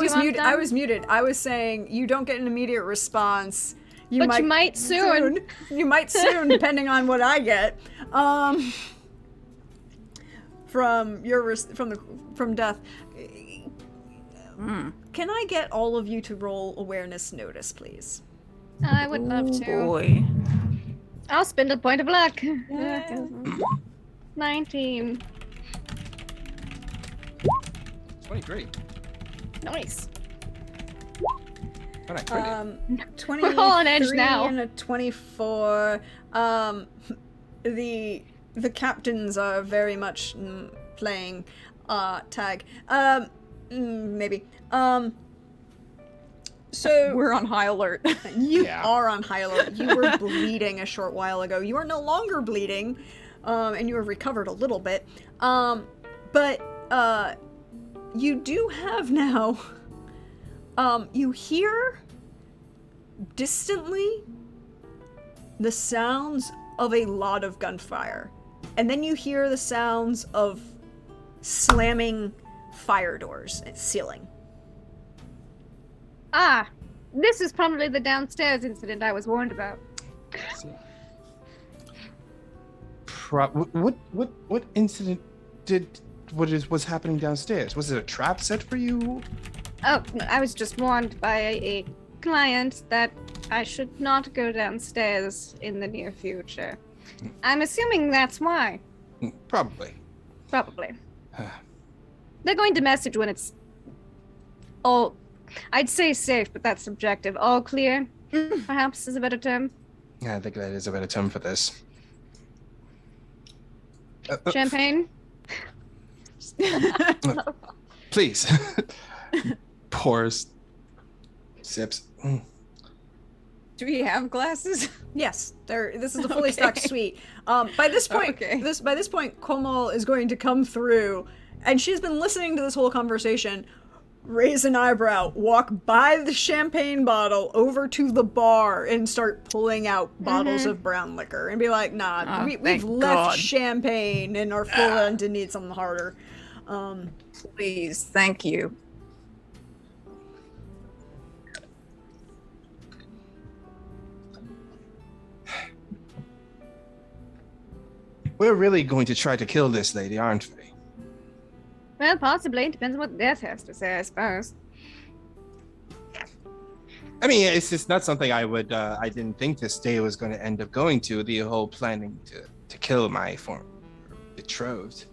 was muted. I was saying you don't get an immediate response. You might soon. You might soon, depending on what I get. From Death. Can I get all of you to roll awareness notice, please? I would love to. Boy. I'll spend a point of luck. 19. 23. Nice. All right, 23 We're all on edge now. And a 24. The captains are very much playing tag. Maybe. So we're on high alert. You are on high alert. You were bleeding a short while ago. You are no longer bleeding, and you have recovered a little bit. But you do have now. You hear distantly the sounds of a lot of gunfire, and then you hear the sounds of slamming fire doors and ceiling. Ah, this is probably the downstairs incident I was warned about. What incident was happening downstairs? Was it a trap set for you? Oh, no, I was just warned by a client that I should not go downstairs in the near future. I'm assuming that's why. Probably. They're going to message when it's all, I'd say safe, but that's subjective. All clear, perhaps, is a better term. Yeah, I think that is a better term for this. Champagne? Please. Pours. Sips. Do we have glasses? Yes, this is a fully stocked suite. By this point, Komal is going to come through, and she's been listening to this whole conversation, raise an eyebrow, walk by the champagne bottle over to the bar, and start pulling out bottles of brown liquor, and be like, nah, we've left champagne and are full and to need something harder. Please, thank you. We're really going to try to kill this lady, aren't we? Well, possibly. Depends on what Death has to say, I suppose. I mean, it's just not something I didn't think this day was going to end up going to, the whole planning to kill my former betrothed.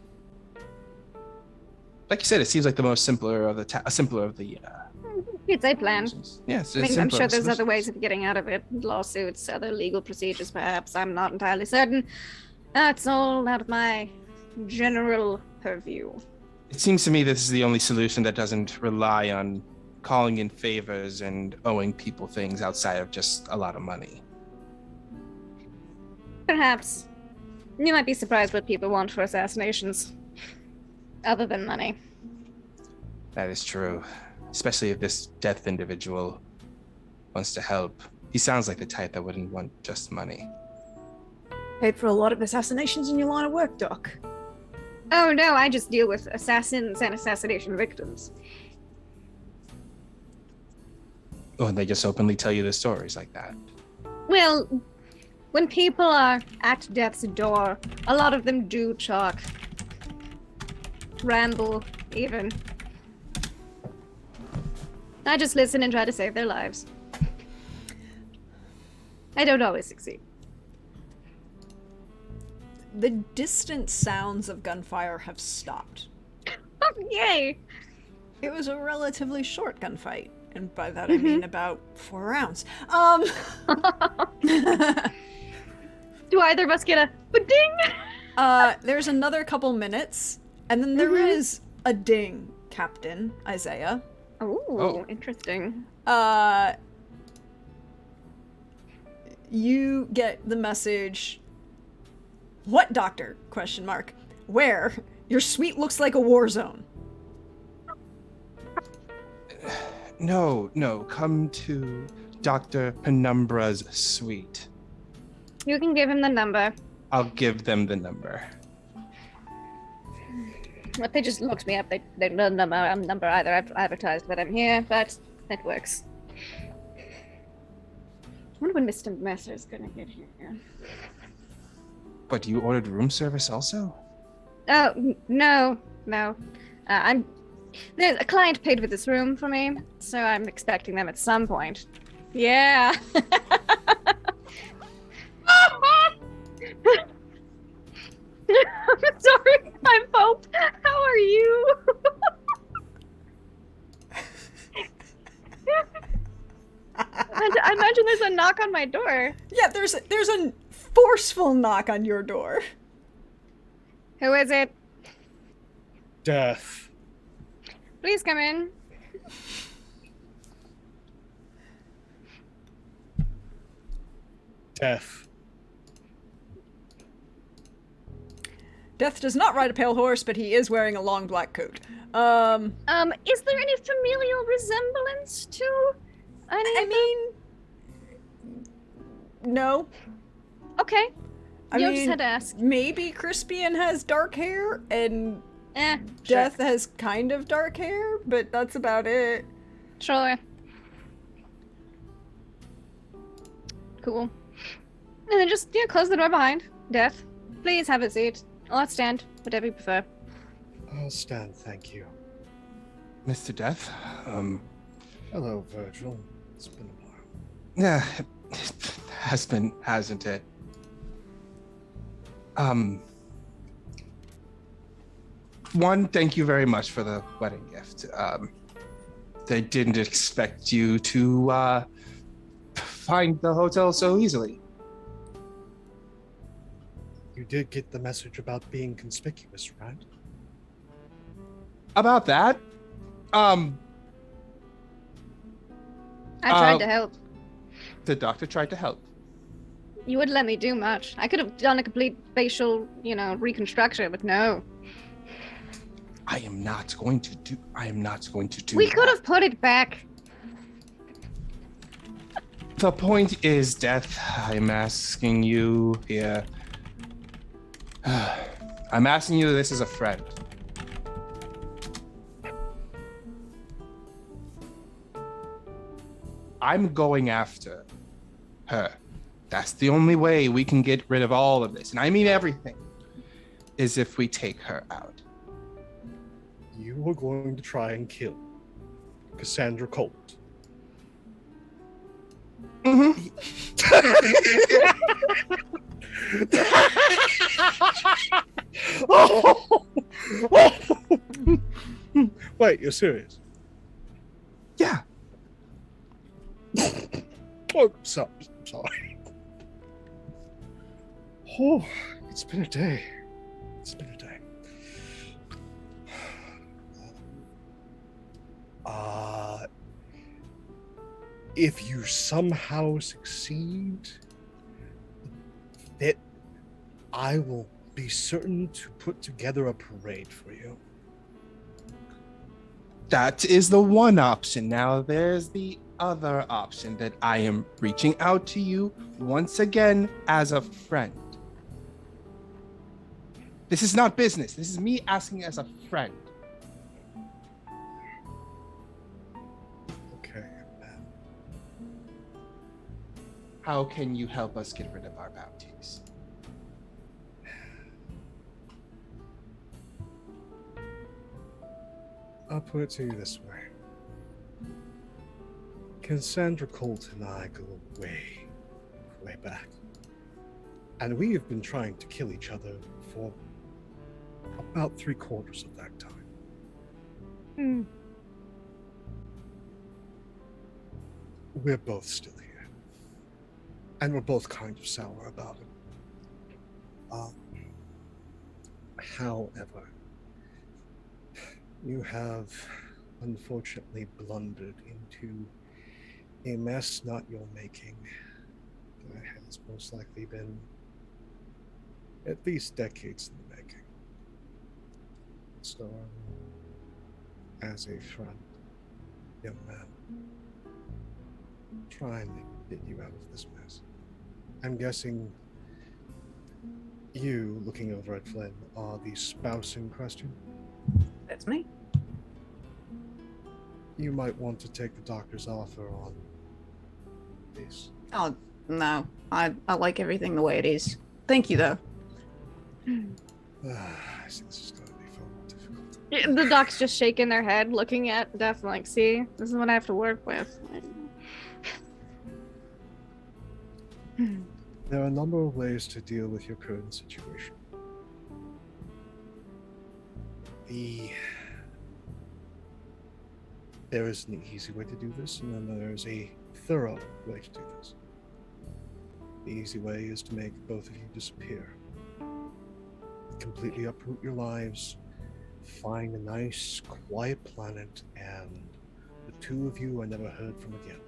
Like you said, it seems like the most simpler of the It's a plan. Yes, I'm sure there's other ways of getting out of it. Lawsuits, other legal procedures, perhaps. I'm not entirely certain. That's all out of my general purview. It seems to me this is the only solution that doesn't rely on calling in favors and owing people things outside of just a lot of money. Perhaps. You might be surprised what people want for assassinations. Other than money. That is true. Especially if this Death individual wants to help. He sounds like the type that wouldn't want just money. Paid for a lot of assassinations in your line of work, Doc. Oh no, I just deal with assassins and assassination victims. Oh, and they just openly tell you the stories like that. Well, when people are at death's door, a lot of them do talk. Ramble, even. I just listen and try to save their lives. I don't always succeed. The distant sounds of gunfire have stopped. Yay! It was a relatively short gunfight, and by that I mean about 4 rounds. Do either of us get a ding? There's another couple minutes, and then there is a ding, Captain Isaiah. Oh, interesting. you get the message, "What doctor? Question mark. Where? Your suite looks like a war zone." No, come to Dr. Penumbra's suite. You can give him the number. I'll give them the number. But they just looked me up. They don't know the number either. I've advertised that I'm here, but it works. I wonder when Mr. Messer's gonna get here. But you ordered room service also? Oh, no. There's a client paid for this room for me, so I'm expecting them at some point. Yeah. I'm sorry, I'm Pope. How are you? I imagine there's a knock on my door. Yeah, there's a forceful knock on your door. Who is it? Death. Please come in. Death. Death does not ride a pale horse, but he is wearing a long black coat. Is there any familial resemblance to no. Okay. You just had to ask. Maybe Crispian has dark hair, and sure. Death has kind of dark hair, but that's about it. Sure. Cool. And then just, close the door behind. Death, please have a seat. Or stand, whatever you prefer. I'll stand, thank you. Mr. Death, Hello, Virgil. It's been a while. Yeah, it has been, hasn't it? One, thank you very much for the wedding gift. They didn't expect you to find the hotel so easily. You did get the message about being conspicuous, right? About that, I tried to help. the doctor tried to help. You wouldn't let me do much. I could have done a complete facial, reconstruction, but no. I am not going to do We that. could have put it back. The point is, Death, I'm asking you here. I'm asking you this as a friend. I'm going after her. That's the only way we can get rid of all of this, and I mean everything, is if we take her out. You are going to try and kill Cassandra Colt. Mm-hmm. Wait, you're serious? Yeah. Oh, sorry. Oh, it's been a day. If you somehow succeed, that I will be certain to put together a parade for you. That is the one option. Now there's the other option that I am reaching out to you once again as a friend. This is not business. This is me asking as a friend. Okay. How can you help us get rid of our bounties? I'll put it to you this way. Cassandra Colt and I go way back. And we have been trying to kill each other for about 3/4 of that time. We're both still here. And we're both kind of sour about it. However, you have unfortunately blundered into a mess not your making has most likely been at least decades in the making. So, as a friend, young man, trying to get you out of this mess. I'm guessing you, looking over at Flynn, are the spouse in question? That's me. You might want to take the doctor's offer on this. Oh, no. I like everything the way it is. Thank you, though. I see this is going to be far more difficult. The doc's just shaking their head, looking at Death like, see, this is what I have to work with. There are a number of ways to deal with your current situation. There is an easy way to do this, and then there is a thorough way to do this. The easy way is to make both of you disappear. Completely uproot your lives, find a nice, quiet planet, and the two of you are never heard from again.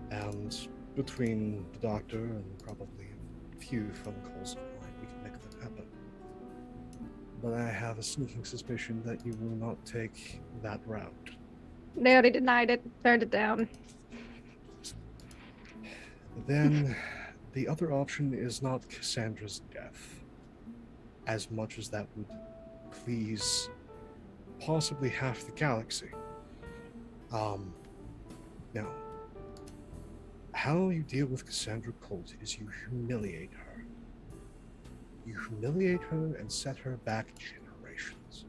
And between the doctor and probably a few phone calls of mine, we can make that happen. But I have a sneaking suspicion that you will not take that route. They already denied it, turned it down. Then the other option is not Cassandra's death, as much as that would please possibly half the galaxy. Now, how you deal with Cassandra Colt is you humiliate her. You humiliate her and set her back generations.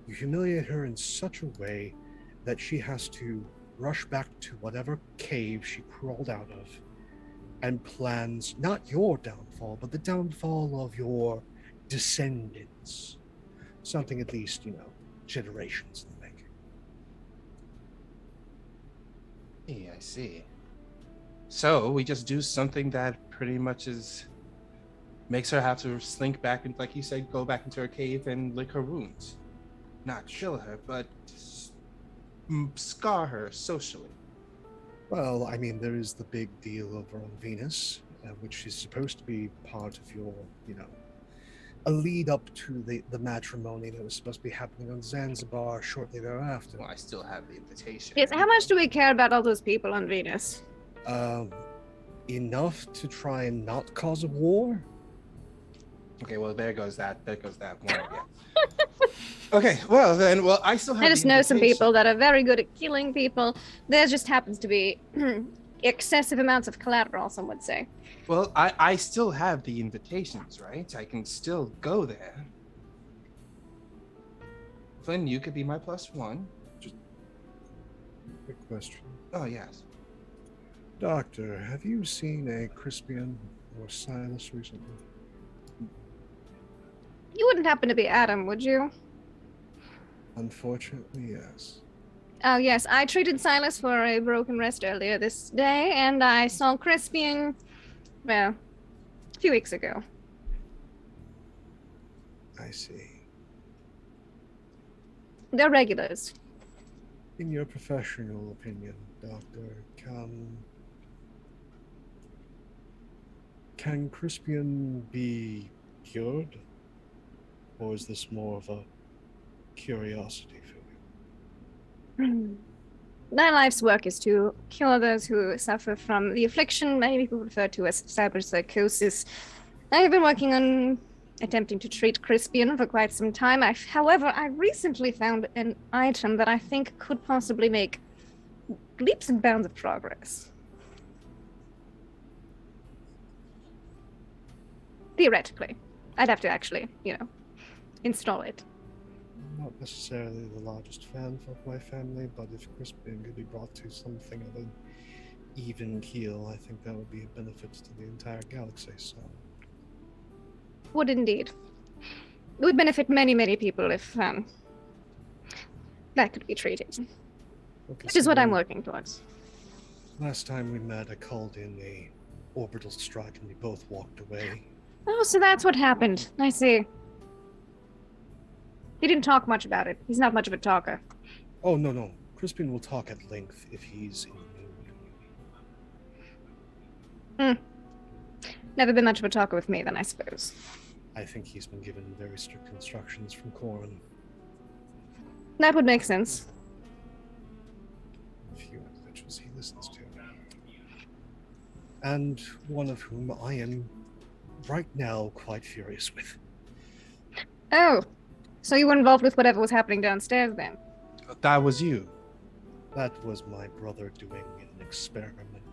You humiliate her in such a way that she has to rush back to whatever cave she crawled out of and plans not your downfall, but the downfall of your descendants. Something at least, generations in the making. Yeah, I see. So we just do something that pretty much makes her have to slink back and, like you said, go back into her cave and lick her wounds. Not kill her, but scar her socially. Well, I mean, there is the big deal over on Venus, which is supposed to be part of your, a lead up to the matrimony that was supposed to be happening on Zanzibar shortly thereafter. Well, I still have the invitation. Yes, how much do we care about all those people on Venus? Enough to try and not cause a war. Okay, well, there goes that one again. Okay, well then, I still have. I just know some people that are very good at killing people. There just happens to be excessive amounts of collateral, some would say. Well, I still have the invitations, right? I can still go there. Flynn, you could be my +1. Just quick question. Oh, yes. Doctor, have you seen a Crispian or Silas recently? You wouldn't happen to be Adam, would you? Unfortunately, yes. Oh, yes. I treated Silas for a broken wrist earlier this day, and I saw Crispian, well, a few weeks ago. I see. They're regulars. In your professional opinion, Doctor, can Crispian be cured? Or is this more of a curiosity for you? My life's work is to cure those who suffer from the affliction many people refer to as cyberpsychosis. I have been working on attempting to treat Crispian for quite some time. However, I recently found an item that I think could possibly make leaps and bounds of progress. Theoretically. I'd have to actually, install it. I'm not necessarily the largest fan of my family, but if Crispian could be brought to something of an even keel, I think that would be a benefit to the entire galaxy, so... Would indeed. It would benefit many, many people if, that could be treated. Which is what I'm working towards. Last time we met, I called in a orbital strike and we both walked away. Oh, so that's what happened. I see. He didn't talk much about it. He's not much of a talker. Oh, no. Crispin will talk at length if he's in the mood. Never been much of a talker with me, then, I suppose. I think he's been given very strict instructions from Corin. That would make sense. A few individuals he listens to. And one of whom I am, right now, quite furious with. Oh, so you were involved with whatever was happening downstairs, then? That was you. That was my brother doing an experiment.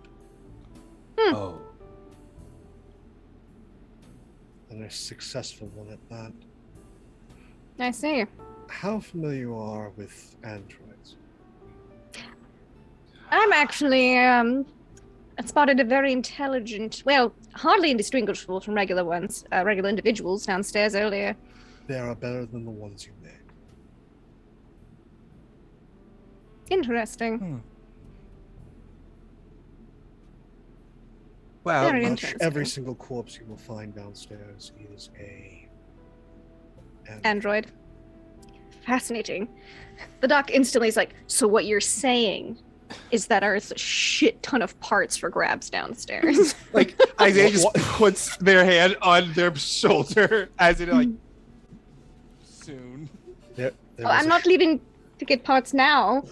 Oh. And a successful one at that. I see. How familiar you are with androids? I'm actually, spotted a very intelligent, well, hardly indistinguishable from regular ones, regular individuals downstairs earlier. They are better than the ones you made. Interesting. Well, very interesting. Every single corpse you will find downstairs is a android. Fascinating. The doc instantly is like, so what you're saying is that there's a shit ton of parts for grabs downstairs. Like, Isaiah just puts their hand on their shoulder as in like, soon. I'm not leaving to get parts now.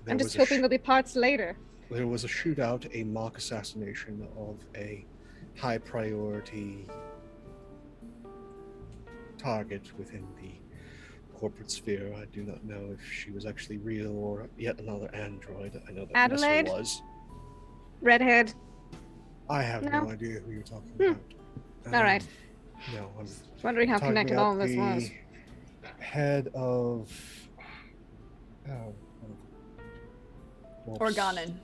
I'm just hoping there'll be parts later. There was a shootout, a mock assassination of a high priority target within the corporate sphere. I do not know if she was actually real or yet another android. I know that Adelaide? Messer was. Redhead? I have no idea who you're talking about. All right. No, I'm wondering how connected all of this was. Head of... Organon.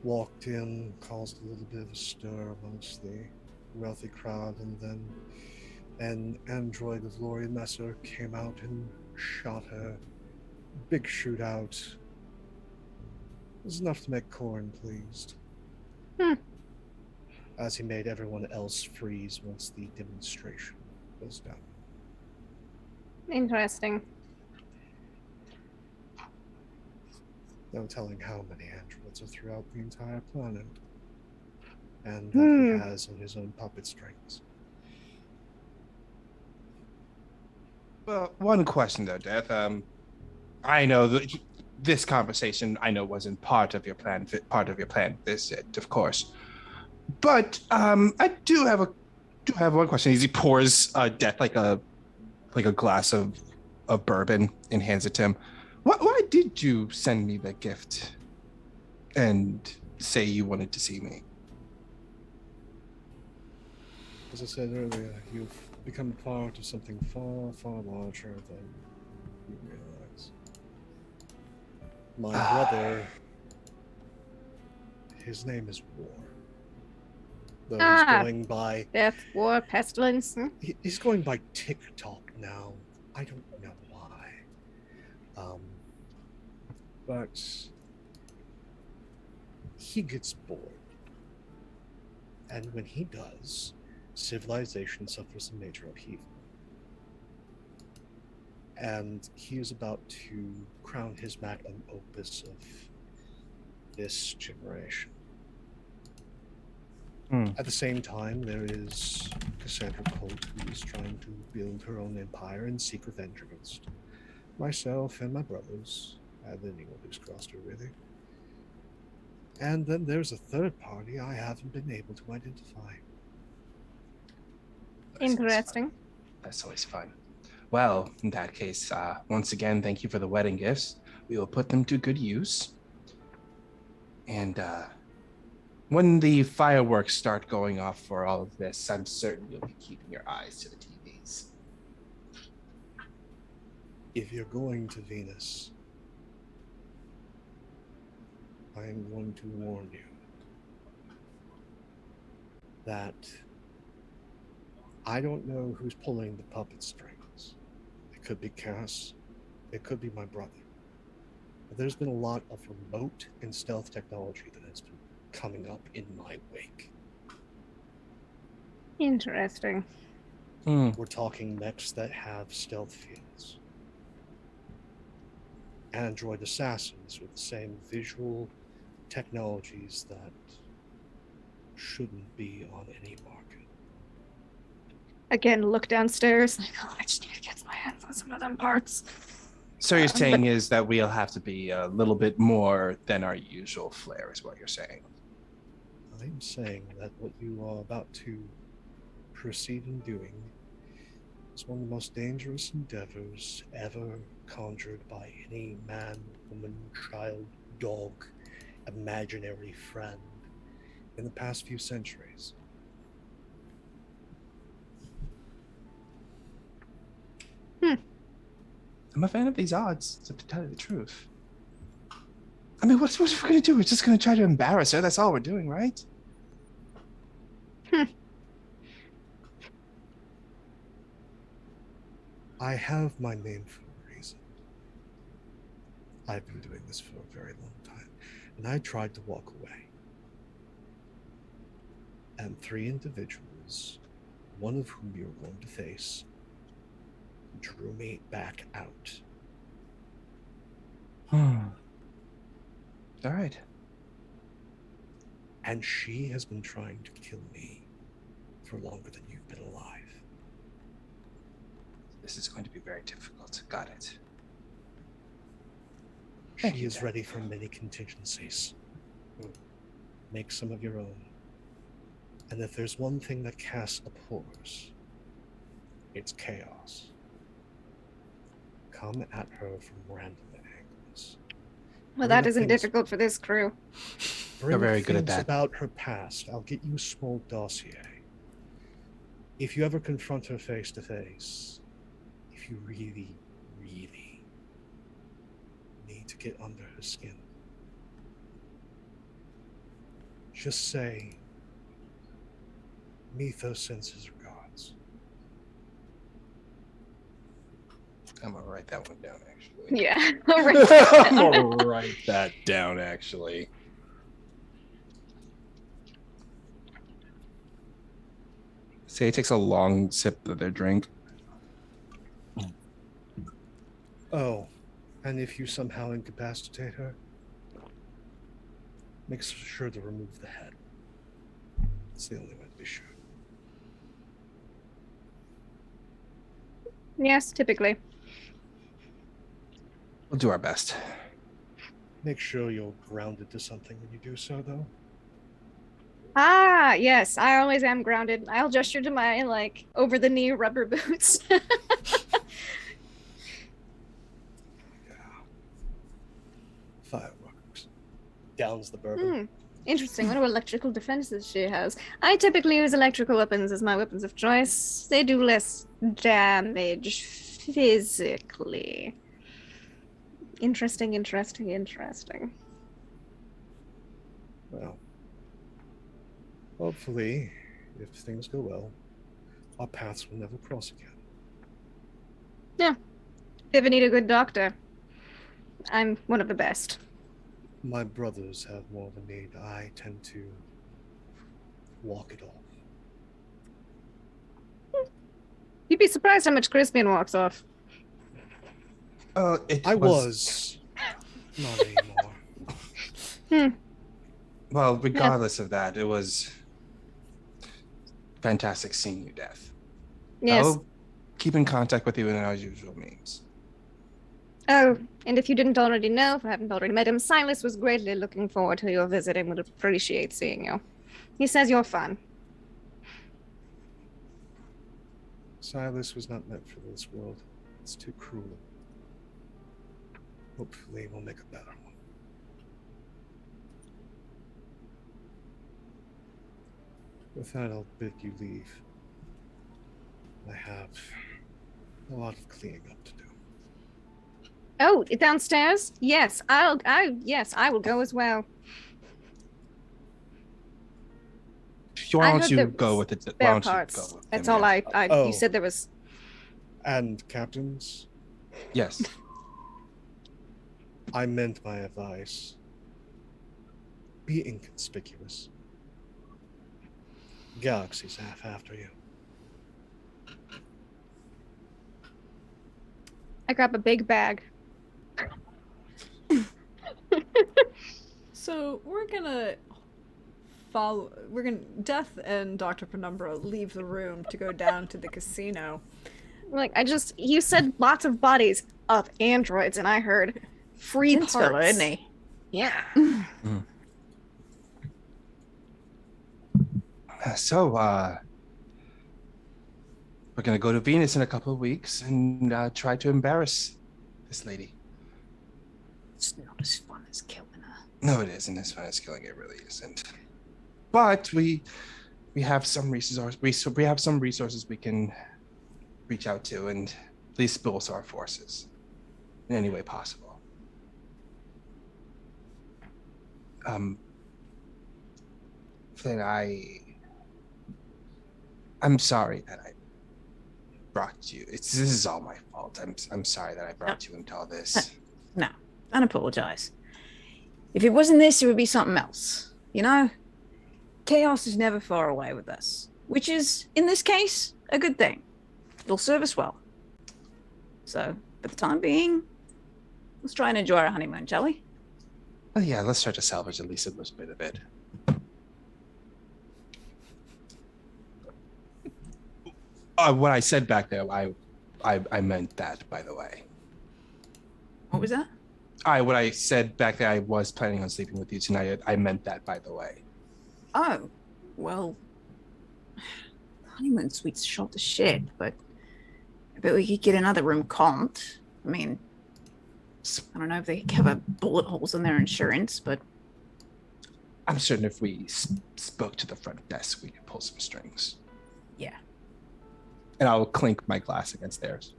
Walked in, caused a little bit of a stir amongst the wealthy crowd, and then an android of Lori Messer came out and shot her. Big shootout. It was enough to make Corin pleased. As he made everyone else freeze once the demonstration was done. Interesting. No telling how many androids are throughout the entire planet. And that he has on his own puppet strings. Well, one question though, Death. I know that this conversation wasn't part of your plan. This, of course. But I do have one question. He pours Death like a glass of bourbon and hands it to him. Why did you send me that gift and say you wanted to see me? As I said earlier, you've become part of something far, far larger than you realize. My brother, his name is War. Though he's going by... Death, War, Pestilence. He's going by TikTok now. I don't know why. But he gets bored. And when he does, civilization suffers a major upheaval. And he is about to crown his magnum opus of this generation. At the same time, there is Cassandra Colt, who is trying to build her own empire and seek revenge against myself and my brothers, and anyone who's crossed her, really. And then there's a third party I haven't been able to identify. Interesting. That's always fun. Well, in that case, once again, thank you for the wedding gifts. We will put them to good use. And when the fireworks start going off for all of this, I'm certain you'll be keeping your eyes to the TVs. If you're going to Venus, I am going to warn you that I don't know who's pulling the puppet strings. It could be Cass. It could be my brother. But there's been a lot of remote and stealth technology that has been coming up in my wake. Interesting. We're talking mechs that have stealth fields. android assassins with the same visual technologies that shouldn't be on any market. Again, look downstairs. Like, oh, I just need to get my hands on some of them parts. So you're saying is that we'll have to be a little bit more than our usual flair, is what you're saying? I'm saying that what you are about to proceed in doing is one of the most dangerous endeavors ever conjured by any man, woman, child, dog, imaginary friend in the past few centuries. I'm a fan of these odds, to tell you the truth. I mean, what are we going to do? We're just going to try to embarrass her. That's all we're doing, right? I have my name for a reason. I've been doing this for a very long time, and I tried to walk away. And 3 individuals, one of whom you're going to face, drew me back out. All right. And she has been trying to kill me for longer than you've been alive. This is going to be very difficult. Got it. She is ready for many contingencies. Make some of your own. And if there's one thing that Cass abhors, it's chaos. Come at her from random angles. Well, that isn't difficult for this crew. They're very good at that. About her past, I'll get you a small dossier. If you ever confront her face to face, if you really, really need to get under her skin, just say, Mythos sends his regards. I'm gonna write that one down, actually. Yeah. I'm gonna write that down, actually. Say it takes a long sip of their drink. Oh, and if you somehow incapacitate her, make sure to remove the head. It's the only way to be sure. Yes, typically. We'll do our best. Make sure you're grounded to something when you do so, though. Ah, yes, I always am grounded. I'll gesture to my, like, over-the-knee rubber boots. Yeah. Fireworks. Downs the bourbon. Interesting. What electrical defenses she has. I typically use electrical weapons as my weapons of choice. They do less damage physically. Interesting. Well, hopefully, if things go well, our paths will never cross again. Yeah. If you ever need a good doctor, I'm one of the best. My brothers have more of a need. I tend to walk it off. You'd be surprised how much Crispian walks off. I was not anymore. Well, regardless of that, it was fantastic seeing you, Death. Yes. I'll keep in contact with you in our usual means. Oh, and if you didn't already know, if I haven't already met him, Silas was greatly looking forward to your visit and would appreciate seeing you. He says you're fun. Silas was not meant for this world. It's too cruel. Hopefully we'll make a better one. With that, I'll bid you leave. I have a lot of cleaning up to do. Oh, downstairs? Yes, I will go as well. Why don't you go with it? Spare parts. That's all you said there was. And captains? Yes. I meant my advice. Be inconspicuous. Galaxy's half after you. I grab a big bag. So we're gonna Death and Dr. Penumbra leave the room to go down to the casino. Like, you said lots of bodies of androids, and I heard free parts. Fella, isn't he? Yeah. So, we're gonna go to Venus in a couple of weeks and try to embarrass this lady. It's not as fun as killing her. No, it isn't as fun as killing. It really isn't. But we have some resources. We have some resources we can reach out to and at least bolster our forces in any way possible. Flynn, I'm sorry that I brought you. This is all my fault. I'm sorry that I brought you into all this. No, don't apologize. If it wasn't this, it would be something else. You know, chaos is never far away with us, which is, in this case, a good thing. It'll serve us well. So, for the time being, let's try and enjoy our honeymoon, shall we? Oh yeah, let's try to salvage at least a little bit of it. What I said back there, I meant that, by the way. What was that? What I said back there, I was planning on sleeping with you tonight. I meant that, by the way. Oh, well, honeymoon suite's shot to shit, but I bet we could get another room comped. I mean, I don't know if they cover bullet holes in their insurance, but I'm certain if we spoke to the front desk, we could pull some strings. Yeah. And I'll clink my glass against theirs.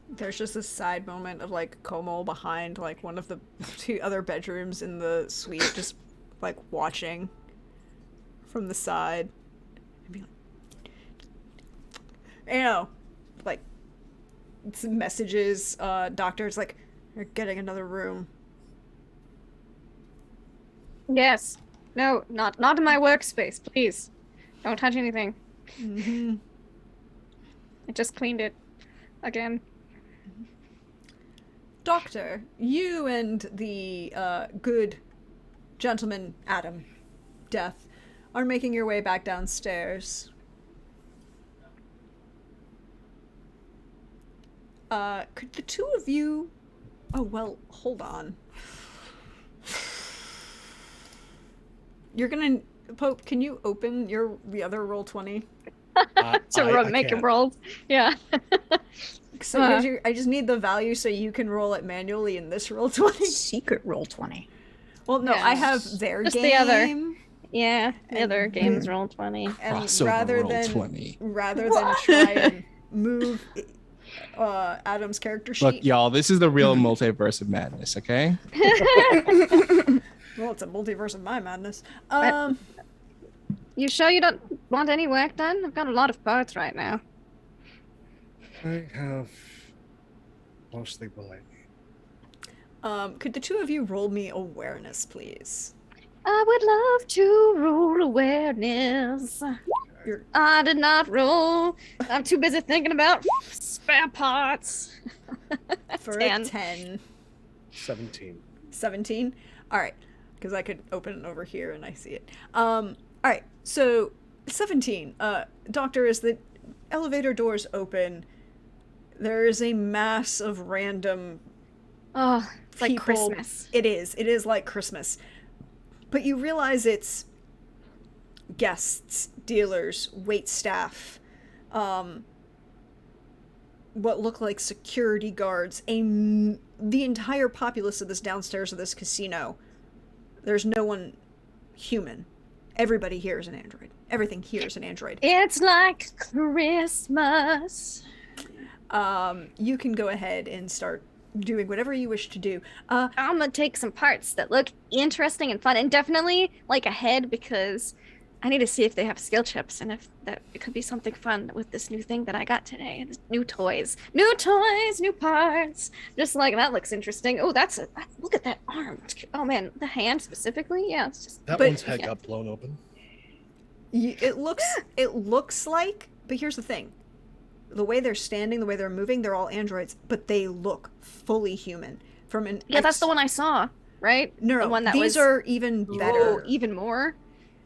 There's just a side moment of like Como behind like one of the two other bedrooms in the suite, just like watching from the side. And be like, you know, like some messages. Doctor's like, you're getting another room. Yes. No, not in my workspace, please. Don't touch anything. Mm-hmm. I just cleaned it again. Doctor, you and the good gentleman Adam, Death, are making your way back downstairs. Could the two of you... Oh, well, hold on. You're gonna... Pope, can you open the other Roll20? Make it roll. Yeah. So I just need the value so you can roll it manually in this Roll20. Secret Roll20. Well, no, Yeah. I have their Just game. the other. Yeah, the other game's Roll20. And Crossover rather than try and move Adam's character sheet. Look, y'all, this is the real multiverse of madness, okay? Well, it's a multiverse of my madness. You sure you don't want any work done? I've got a lot of parts right now. I have mostly what I need. Could the two of you roll me awareness, please? I would love to roll awareness. I did not roll. I'm too busy thinking about spare parts. For a 10. 17. 17? Alright, because I could open it over here and I see it. Alright, so 17. Doctor, as the elevator doors open, there is a mass of random Oh, it's like people. Christmas. It is like Christmas. But you realize it's guests, dealers, wait staff, what look like security guards, the entire populace of this downstairs of this casino. There's no one human. Everybody here is an android. Everything here is an android. It's like Christmas. You can go ahead and start doing whatever you wish to do. I'm gonna take some parts that look interesting and fun, and definitely like a head, because I need to see if they have skill chips and if that it could be something fun with this new thing that I got today. New toys, new parts. Just like that looks interesting. Oh, look at that arm. Oh man, the hand specifically. Yeah, it's just That one's head got blown open. It looks like, but here's the thing. The way they're standing, the way they're moving, they're all androids, but they look fully human. That's the one I saw. right? No, the one that these are even better. Even more.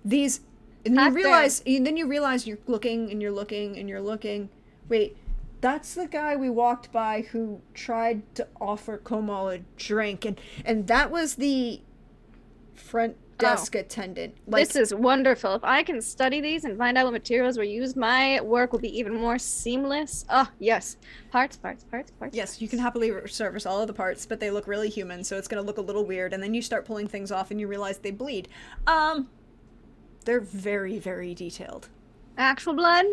These, and then you realize you're looking and you're looking and you're looking. Wait, that's the guy we walked by who tried to offer Komal a drink, and that was the front desk attendant. Like, this is wonderful. If I can study these and find out what materials were used, my work will be even more seamless. Oh, yes. Parts. Yes, you can happily service all of the parts, but they look really human, so it's going to look a little weird, and then you start pulling things off and you realize they bleed. They're very, very detailed. Actual blood?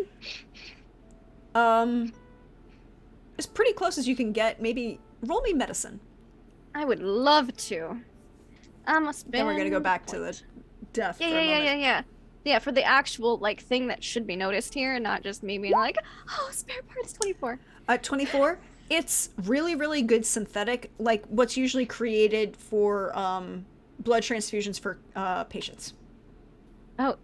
As pretty close as you can get. Maybe roll me medicine. I would love to. Then we're gonna go back to the death. Yeah, for the actual thing that should be noticed here, and not just me being like, oh, spare parts 24. 24. It's really, really good synthetic, like what's usually created for blood transfusions for patients. Oh,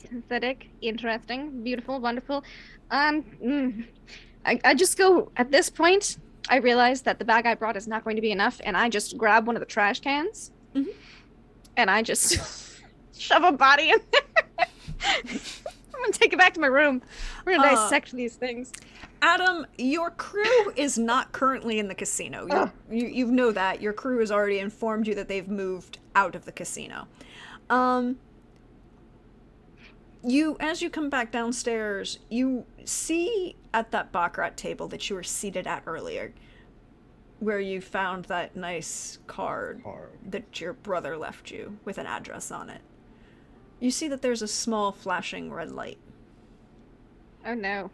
synthetic, interesting, beautiful, wonderful. I just go at this point. I realize that the bag I brought is not going to be enough, and I just grab one of the trash cans. Mm-hmm. And I just shove a body in there. I'm gonna take it back to my room. We're gonna dissect these things. Adam, your crew is not currently in the casino. You know that. Your crew has already informed you that they've moved out of the casino. As you come back downstairs, you see at that baccarat table that you were seated at earlier, where you found that nice card that your brother left you with an address on it. You see that there's a small flashing red light. Oh no.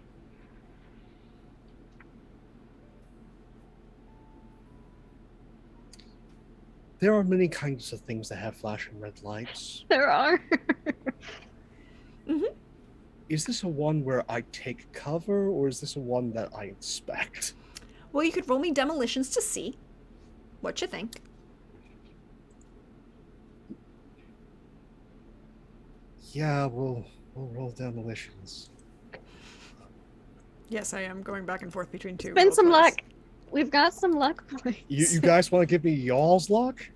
There are many kinds of things that have flashing red lights. There are. Mm-hmm. Is this a one where I take cover, or is this a one that I inspect? Well, you could roll me demolitions to see what you think. Yeah, we'll roll demolitions. Yes, I am going back and forth between two. Spend some luck. We've got some luck points. You guys want to give me y'all's luck?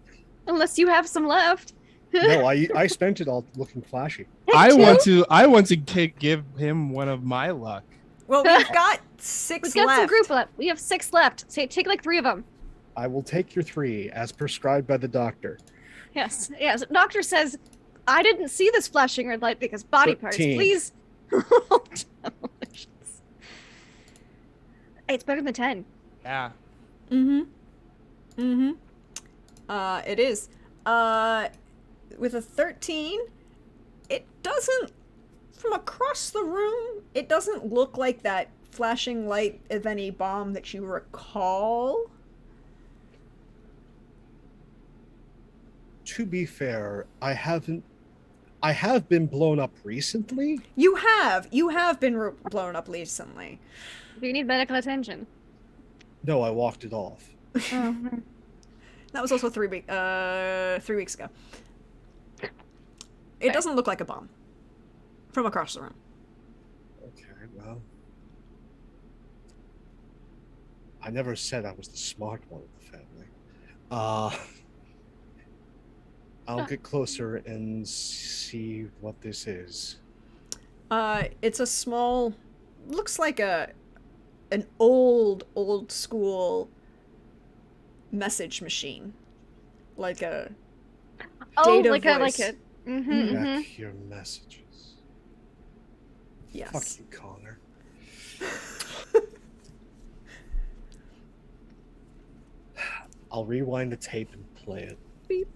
Unless you have some left. No, I spent it all looking flashy. I want to give him one of my luck. Well, we've got 6 left. We've got some group left. We have 6 left. Take like 3 of them. I will take your 3 as prescribed by the doctor. Yes. The doctor says, I didn't see this flashing red light because body 13. parts. Please. Hey, it's better than 10. Yeah. It is. With a 13, it doesn't, from across the room, it doesn't look like that flashing light of any bomb that you recall. To be fair, I have been blown up recently. You have been blown up recently. Do you need medical attention? No, I walked it off. That was also 3 weeks ago. It doesn't look like a bomb from across the room. Okay, well, I never said I was the smart one of the family. I'll get closer and see what this is. It's a small, looks like an old school message machine, like a data voice. Check your messages. Yes. Fuck you, Connor. I'll rewind the tape and play it. Beep.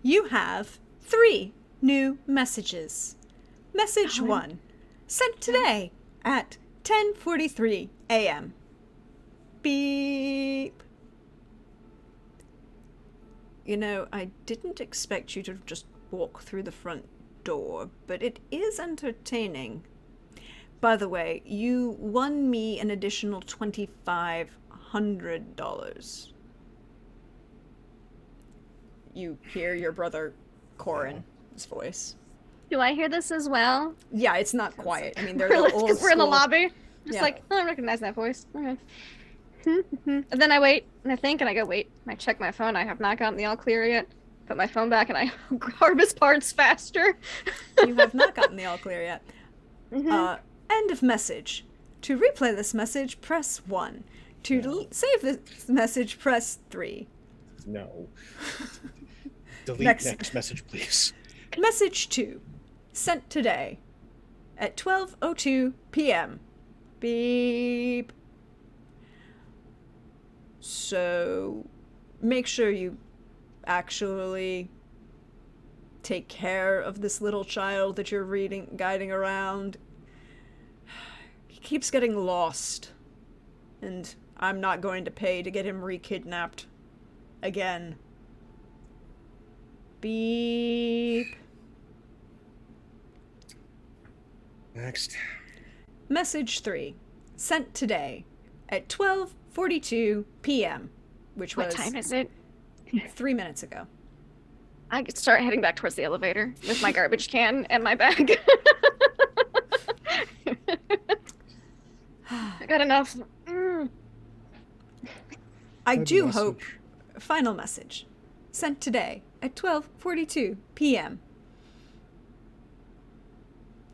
You have 3 new messages. Message 1, sent today at 10:43 a.m. Beep. You know, I didn't expect you to just walk through the front door, but it is entertaining. By the way, you won me an additional $2,500. You hear your brother Corin's voice. Do I hear this as well? Yeah, it's not quiet. I mean, they're the old because we're in the school. lobby. Just I recognize that voice. Okay. And then I wait, and I think, and I go, wait, and I check my phone. I have not gotten the all clear yet. Put my phone back, and I harvest parts faster. You have not gotten the all clear yet. End of message. To replay this message, press 1. To save this message, press 3. No. Delete next message, please. Message 2. Sent today at 12:02 p.m. Beep. So, make sure you actually take care of this little child that you're guiding around. He keeps getting lost, and I'm not going to pay to get him re-kidnapped again. Beep. Next. Message 3. Sent today at 12:42 p.m., which was... What time is it? 3 minutes ago. I could start heading back towards the elevator with my garbage can and my bag. I got enough. I do hope... Final message. Sent today at 12:42 p.m.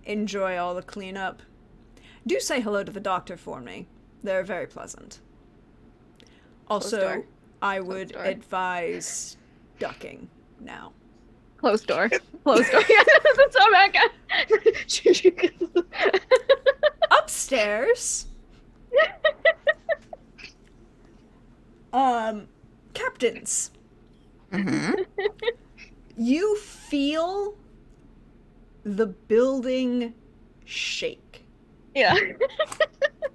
Enjoy all the cleanup. Do say hello to the doctor for me. They're very pleasant. Also, I would advise ducking now. Closed door. Closed door. Yeah, that's all back. Upstairs. Captains. You feel the building shake. Yeah.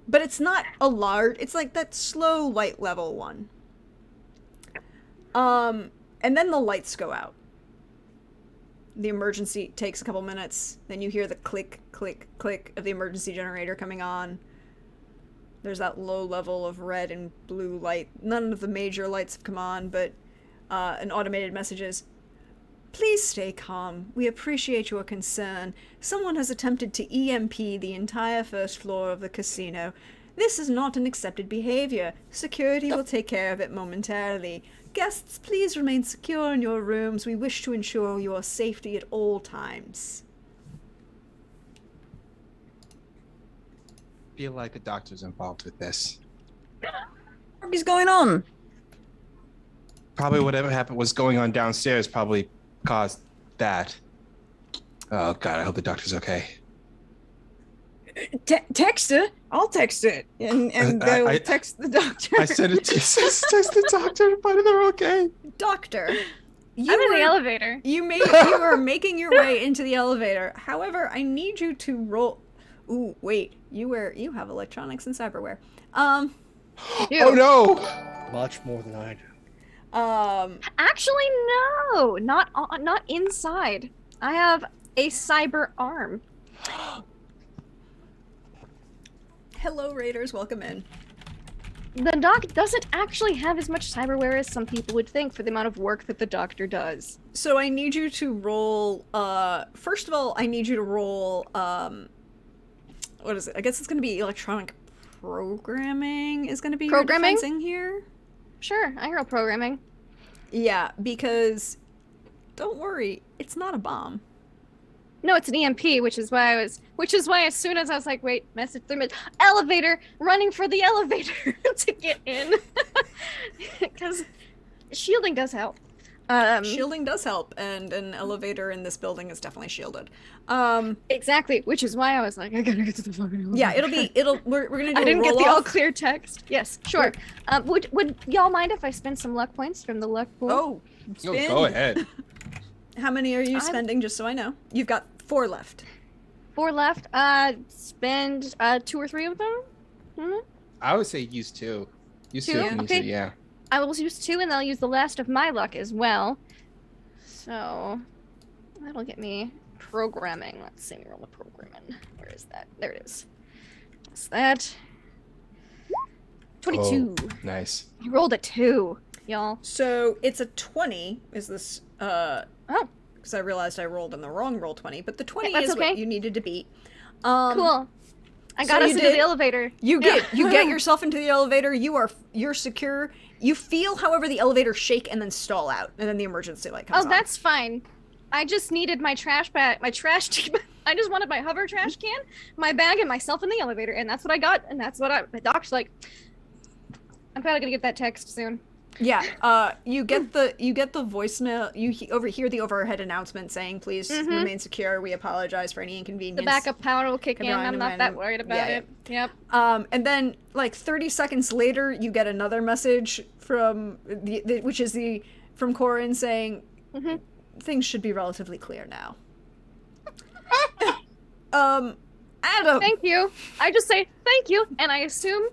But it's not a large, it's like that slow light level one. And then the lights go out. The emergency takes a couple minutes, then you hear the click, click, click of the emergency generator coming on. There's that low level of red and blue light. None of the major lights have come on, but an automated message is, please stay calm. We appreciate your concern. Someone has attempted to EMP the entire first floor of the casino. This is not an accepted behavior. Security will take care of it momentarily. Guests, please remain secure in your rooms. We wish to ensure your safety at all times. I feel like the doctor's involved with this. What is going on? Probably whatever happened was going on downstairs probably caused that. Oh God, I hope the doctor's okay. Text her. I'll text it, and they'll text the doctor. I said it to text the doctor, but they're okay. Doctor, I'm in the elevator. You are making your way into the elevator. However, I need you to roll. Ooh, wait. You have electronics and cyberware. Oh no! Much more than I do. Actually, no, not inside. I have a cyber arm. Hello, Raiders. Welcome in. The doc doesn't actually have as much cyberware as some people would think for the amount of work that the doctor does. So I need you to roll. First of all, I need you to roll. What is it? I guess it's going to be electronic programming. Is going to be programming your defensing here. Sure, I roll programming. Yeah, because don't worry, it's not a bomb. No, it's an EMP, which is why as soon as I was like, wait, message through elevator, running for the elevator to get in. Because shielding does help. Shielding does help, and an elevator in this building is definitely shielded. Exactly, which is why I was like, I gotta get to the fucking elevator. Yeah, we're gonna do I didn't get the off. all clear text. Yes, sure. Would y'all mind if I spend some luck points from the luck pool? Oh, No, go ahead. How many are you spending, just so I know? You've got 4 left. 4 left. Spend 2 or 3 of them? Mm-hmm. I would say use 2. Use 2 if you need to, yeah. I will use 2 and I'll use the last of my luck as well. So that'll get me programming. Let's see, roll the programming. Where is that? There it is. What's that? 22. Oh, nice. You rolled a 2, y'all. So it's a 20. Is this Oh. because I realized I rolled in the wrong roll 20, but the 20 that's is okay. what you needed to beat. Cool. I got us into the elevator. You get yourself into the elevator. You're secure. You feel, however, the elevator shake and then stall out, and then the emergency light comes on. Oh, that's fine. I just needed my trash bag, I just wanted my hover trash can, my bag, and myself in the elevator, and that's what I got. And that's what my doc's like. I'm probably gonna get that text soon. Yeah, you get the voicemail. You overhear the overhead announcement saying, "Please remain secure. We apologize for any inconvenience." The backup power will kick in. I'm not that worried about it. Yep. And then, like 30 seconds later, you get another message from from Corin saying, "Things should be relatively clear now." Adam. Thank you. I just say thank you, and I assume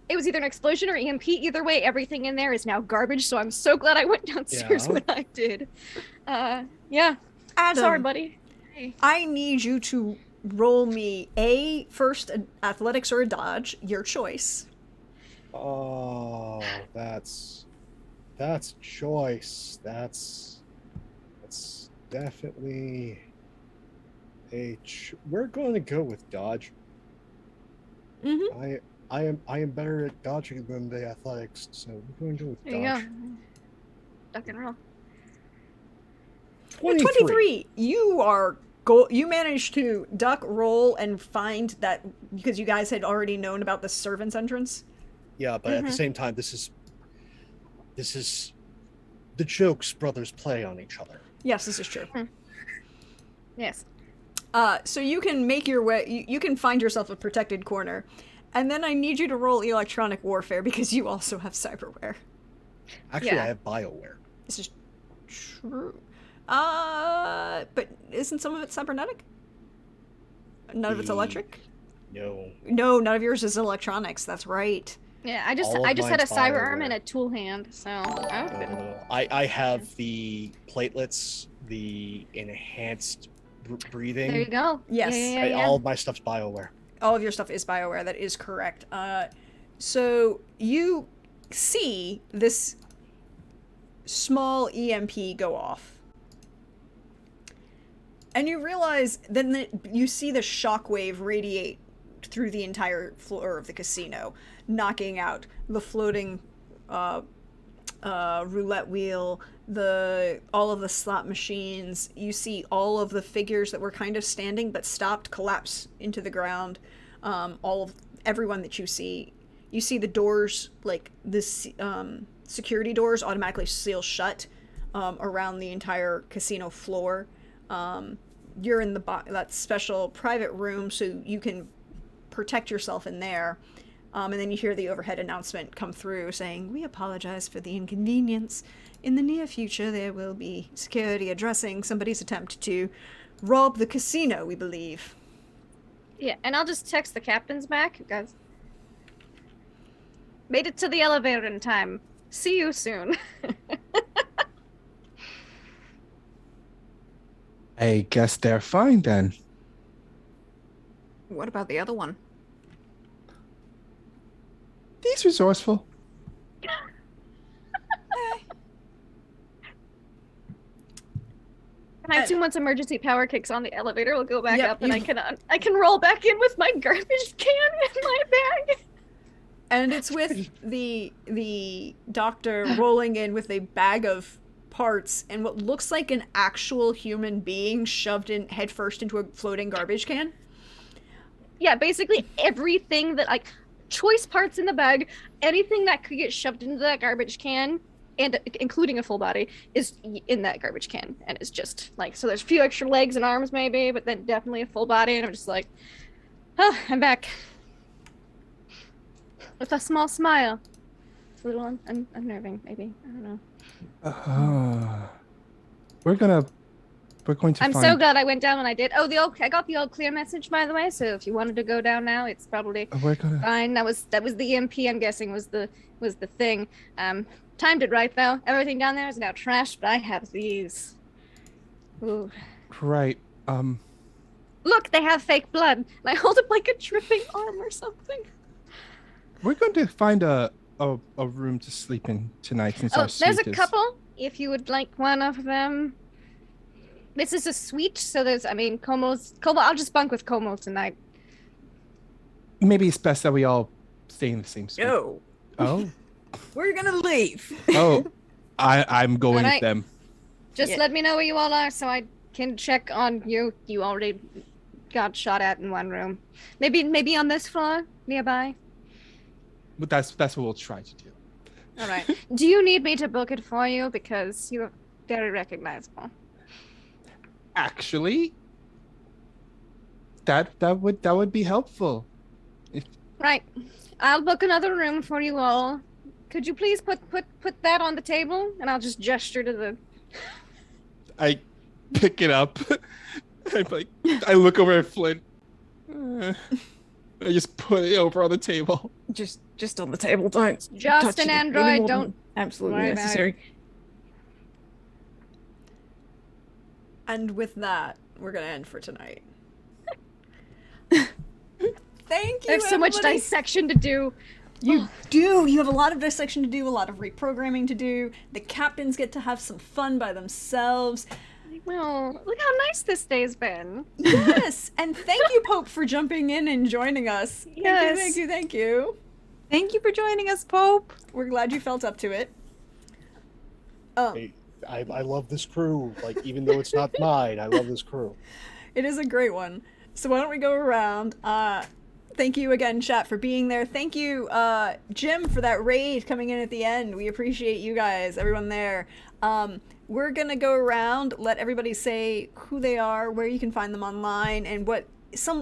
it was either an explosion or EMP. Either way, everything in there is now garbage, so I'm so glad I went downstairs when I did. Yeah. Adam, sorry, buddy. Hey. I need you to roll me first athletics or a dodge, your choice. Oh, that's choice. That's definitely we're going to go with dodge. I am better at dodging than the athletics, so we're going to go with dodge. There you go. Duck and roll. 23. You managed to duck, roll, and find that because you guys had already known about the servants' entrance. Yeah, but at the same time, this is the jokes brothers play on each other. Yes, this is true. Yes. So you can make your way. You can find yourself a protected corner. And then I need you to roll electronic warfare because you also have cyberware. Actually, I have bioware. This is true. But isn't some of it cybernetic? None of it's electric? No. No, none of yours is electronics. That's right. Yeah, I just had a cyber arm and a tool hand, so no. I have the platelets, the enhanced breathing. There you go. Yes. Yeah. All of my stuff's bioware. All of your stuff is BioWare. That is correct. So you see this small EMP go off. And you realize then you see the shockwave radiate through the entire floor of the casino, knocking out the floating roulette wheel, all of the slot machines. You see all of the figures that were kind of standing but stopped collapse into the ground. Everyone that you see the doors, like this security doors automatically seal shut around the entire casino floor. You're in that special private room, so you can protect yourself in there. And then you hear the overhead announcement come through saying, "We apologize for the inconvenience. In the near future, there will be security addressing somebody's attempt to rob the casino, we believe." Yeah, and I'll just text the captains back, guys. Made it to the elevator in time. See you soon. I guess they're fine then. What about the other one? He's resourceful. And I assume once emergency power kicks on, the elevator will go back up, and I can roll back in with my garbage can in my bag. And it's with the doctor rolling in with a bag of parts and what looks like an actual human being shoved in headfirst into a floating garbage can. Yeah, basically everything that, like, choice parts in the bag, anything that could get shoved into that garbage can, and including a full body, is in that garbage can. And it's just like, so there's a few extra legs and arms maybe, but then definitely a full body. And I'm just like, oh, I'm back. With a small smile. It's a little unnerving, maybe. I don't know. We're going to I'm so glad I went down when I did. Oh, I got the all clear message, by the way. So if you wanted to go down now, it's probably fine. That was the EMP, I'm guessing, was the thing. Timed it right though. Everything down there is now trashed, but I have these. Ooh. Right. Look, they have fake blood. And I hold up like a dripping arm or something. We're going to find a room to sleep in tonight since our suite there's a couple. If you would like one of them. This is a suite, so there's, Como, I'll just bunk with Como tonight. maybe it's best that we all stay in the same space. No. Oh. We're gonna leave. Oh, I'm going with them. Just let me know where you all are so I can check on you. You already got shot at in one room. Maybe on this floor nearby. But that's what we'll try to do. All right. Do you need me to book it for you because you're very recognizable? Actually, that would be helpful. Right. I'll book another room for you all. Could you please put that on the table? And I'll just gesture to the... I pick it up. I'm like, I look over at Flint. I just put it over on the table. Just on the table. Don't just touch an it android. Don't absolutely necessary. And with that, we're gonna end for tonight. Thank you. There's so much dissection to do. You do. You have a lot of dissection to do, a lot of reprogramming to do. The captains get to have some fun by themselves. Well, look how nice this day's been. Yes, and thank you, Pope, for jumping in and joining us. Yes. Thank you. Thank you for joining us, Pope. We're glad you felt up to it. Hey, I love this crew. Like, even though it's not mine, I love this crew. It is a great one. So why don't we go around? Thank you again, chat, for being there. Thank you, Jim, for that raid coming in at the end. We appreciate you guys, everyone there. We're gonna go around, let everybody say who they are, where you can find them online, and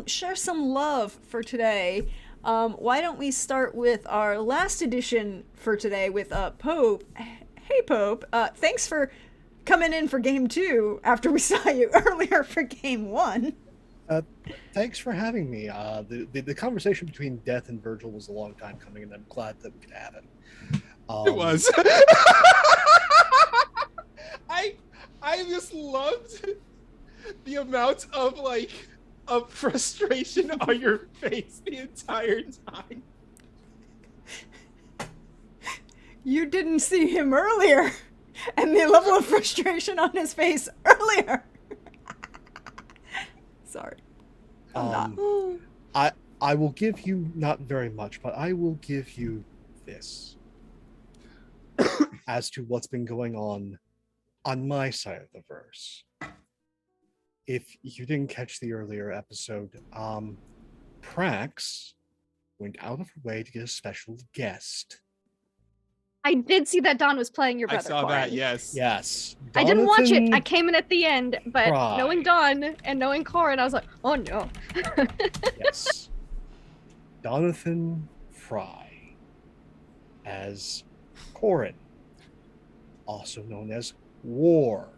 share some love for today. Why don't we start with our last edition for today with Pope. Hey, Pope. Thanks for coming in for Game 2 after we saw you earlier for Game 1. Thanks for having me. The conversation between Death and Virgil was a long time coming, and I'm glad that we could have it. It was. I just loved the amount of frustration on your face the entire time. You didn't see him earlier, and the level of frustration on his face earlier. Sorry. I'm not. I will give you not very much, but I will give you this as to what's been going on my side of the verse. If you didn't catch the earlier episode, Prax went out of her way to get a special guest. I did see that Dawn was playing your brother. I saw Corin. that, yes. Yes. I didn't watch it. I came in at the end, but Fry. knowing Dawn and knowing Corin, I was like, oh no. Yes. Donathan Fry as Corin, also known as War,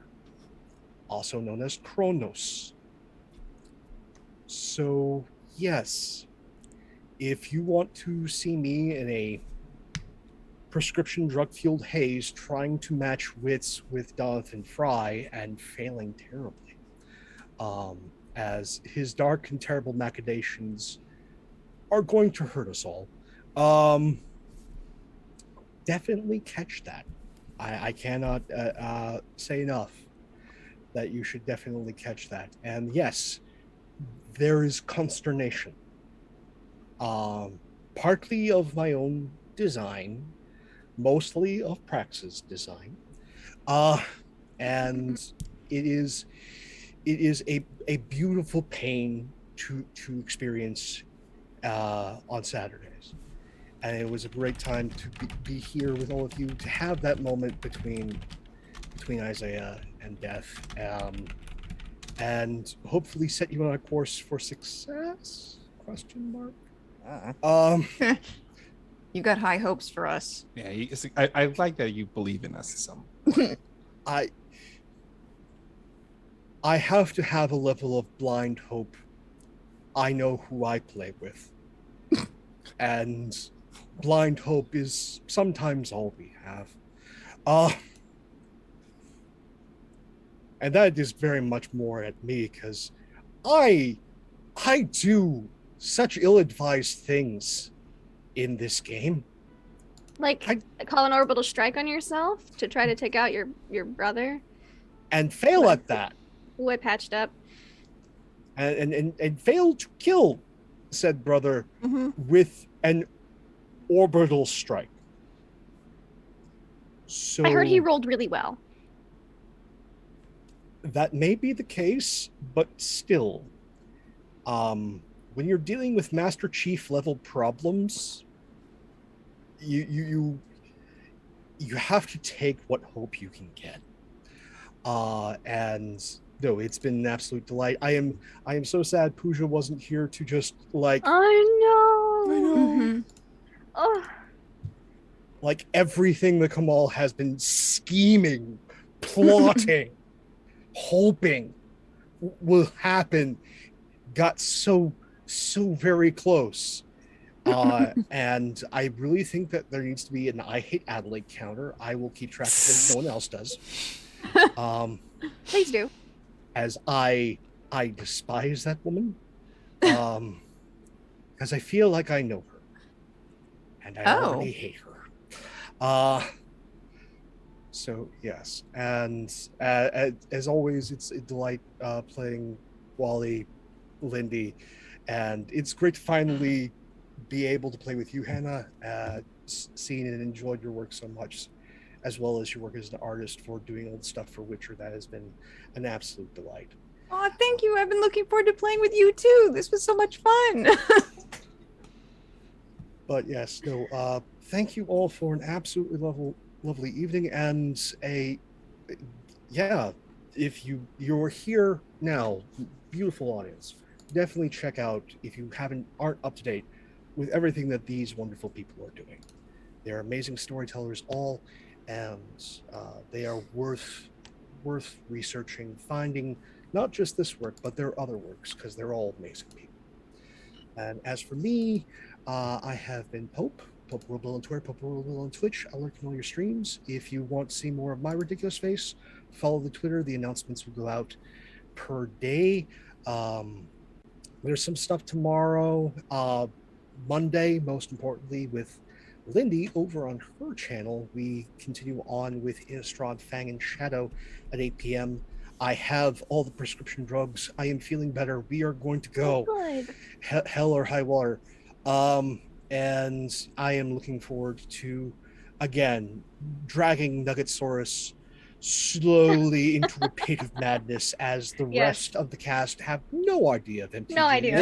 also known as Kronos. So, yes, if you want to see me in a prescription drug-fueled haze trying to match wits with Donathan Fry and failing terribly, as his dark and terrible machinations are going to hurt us all, definitely catch that. I cannot say enough that you should definitely catch that. And yes, there is consternation, partly of my own design, mostly of Prax's design, and it is a beautiful pain to experience on Saturdays. And it was a great time to be here with all of you, to have that moment between Isaiah and Death, and hopefully set you on a course for success? ? You got high hopes for us. Yeah, I like that you believe in us some. I have to have a level of blind hope. I know who I play with. And blind hope is sometimes all we have. And that is very much more at me, because I do such ill-advised things in this game. Like call an orbital strike on yourself to try to take out your brother. And fail at that. Ooh, I patched up. And fail to kill said brother with an orbital strike. So I heard he rolled really well. That may be the case, but still, when you're dealing with Master Chief level problems, you have to take what hope you can get. And no, it's been an absolute delight. I am so sad Pooja wasn't here to just like I know. Mm-hmm. Oh. Like everything that Kamal has been scheming, plotting, hoping will happen, got so very close. And I really think that there needs to be an I Hate Adelaide counter. I will keep track of it. No one else does. Please do. As I despise that woman. Because I feel like I know her. And I already hate her. So yes, and as always, it's a delight playing Wally, Lindy, and it's great to finally be able to play with you, Hannah. Seen and enjoyed your work so much, as well as your work as an artist for doing all the stuff for Witcher. That has been an absolute delight. Oh, thank you. I've been looking forward to playing with you too. This was so much fun. But yes, no, thank you all for an absolutely lovely evening, and if you're here now, beautiful audience, definitely check out, if you aren't up to date with everything that these wonderful people are doing. They're amazing storytellers all, and they are worth researching, finding not just this work, but their other works, because they're all amazing people. And as for me, I have been Pope Worldbill on Twitter, Pope Worldbill on Twitch. I lurk in all your streams. If you want to see more of my ridiculous face, follow the Twitter. The announcements will go out per day. There's some stuff tomorrow, Monday, most importantly, with Lindy over on her channel. We continue on with Innistrad, Fang, and Shadow at 8 p.m. I have all the prescription drugs. I am feeling better. We are going to go hell or high water. And I am looking forward to, again, dragging Nuggetsaurus slowly into a pit of madness as the rest of the cast have no idea of him. No idea.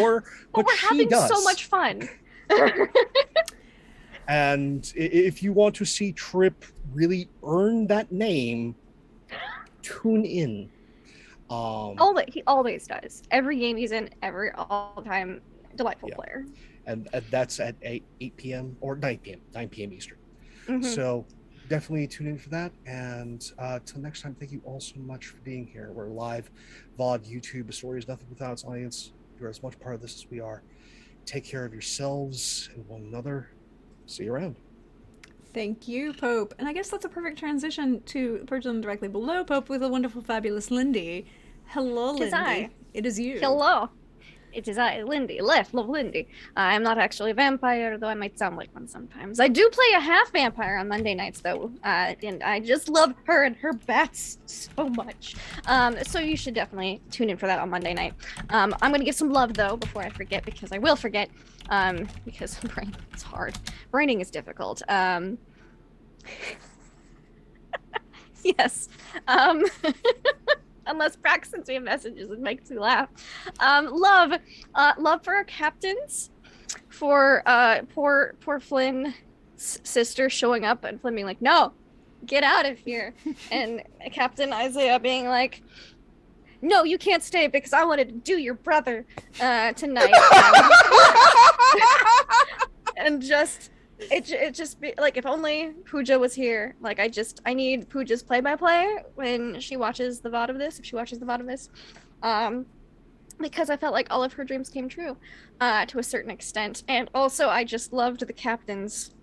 But we're having does. So much fun. And if you want to see Trip really earn that name, tune in. He always does. Every game he's in, all the time, delightful player. And that's at 8 p.m. or 9 p.m. Eastern. Mm-hmm. So definitely tune in for that. And till next time, thank you all so much for being here. We're live, VOD, YouTube. A story is nothing without its audience. You're as much part of this as we are. Take care of yourselves and one another. See you around. Thank you, Pope. And I guess that's a perfect transition to the person directly below Pope with a wonderful, fabulous Lindy. Hello, Lindy. It is you. Hello. It is I, Lindy. Love Lindy. I'm not actually a vampire, though I might sound like one sometimes. I do play a half vampire on Monday nights, though, and I just love her and her bats so much. So you should definitely tune in for that on Monday night. I'm going to give some love, though, before I forget, because I will forget, because brain is hard. Braining is difficult. Yes. Unless Brax sends me messages, it makes me laugh. Love for our captains, for poor Flynn's sister showing up and Flynn being like, "No, get out of here," and Captain Isaiah being like, "No, you can't stay because I wanted to do your brother tonight," and just. It just be like, if only Pooja was here. Like, I need Pooja's play-by-play when she watches the VOD of this, if she watches the VOD of this, because I felt like all of her dreams came true, to a certain extent. And also, I just loved the captains,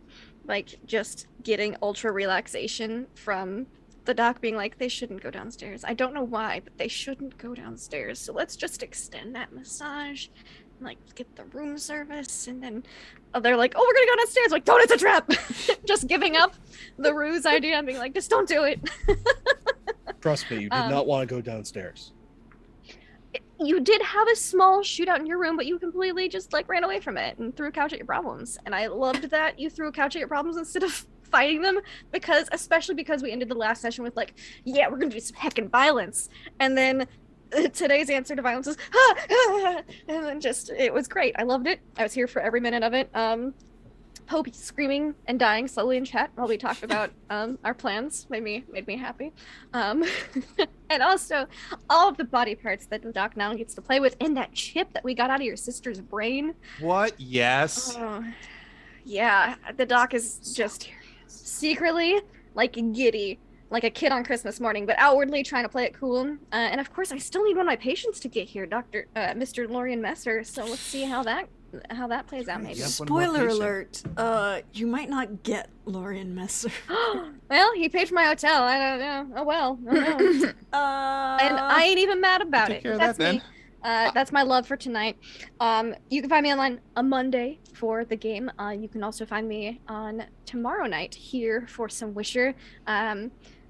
like, just getting ultra relaxation from the doc being like, they shouldn't go downstairs. I don't know why, but they shouldn't go downstairs. So let's just extend that massage, like, get the room service, and then they're like, "Oh, we're gonna go downstairs." Like, don't, it's a trap. Just giving up the ruse idea and being like, just don't do it. Trust me, you did not want to go downstairs. you did have a small shootout in your room, but you completely just like ran away from it and threw a couch at your problems. And I loved that you threw a couch at your problems instead of fighting them, especially because we ended the last session with like, yeah, we're gonna do some heckin' violence. And then today's answer to violence is and then just it was great. I loved it. I was here for every minute of it. Hope screaming and dying slowly in chat while we talked about our plans made me happy. And also all of the body parts that the doc now gets to play with, and that chip that we got out of your sister's brain. What? Yes. Yeah, the doc is just secretly like giddy, like a kid on Christmas morning, but outwardly trying to play it cool. And of course, I still need one of my patients to get here, Mr. Lorian Messer. So let's see how that plays out. Maybe. Spoiler alert: you might not get Lorian Messer. Well, he paid for my hotel. I don't know. Oh well. Oh, no. And I ain't even mad about it. That's me. That's my love for tonight. You can find me online on Monday for the game. You can also find me on tomorrow night here for some Wisher.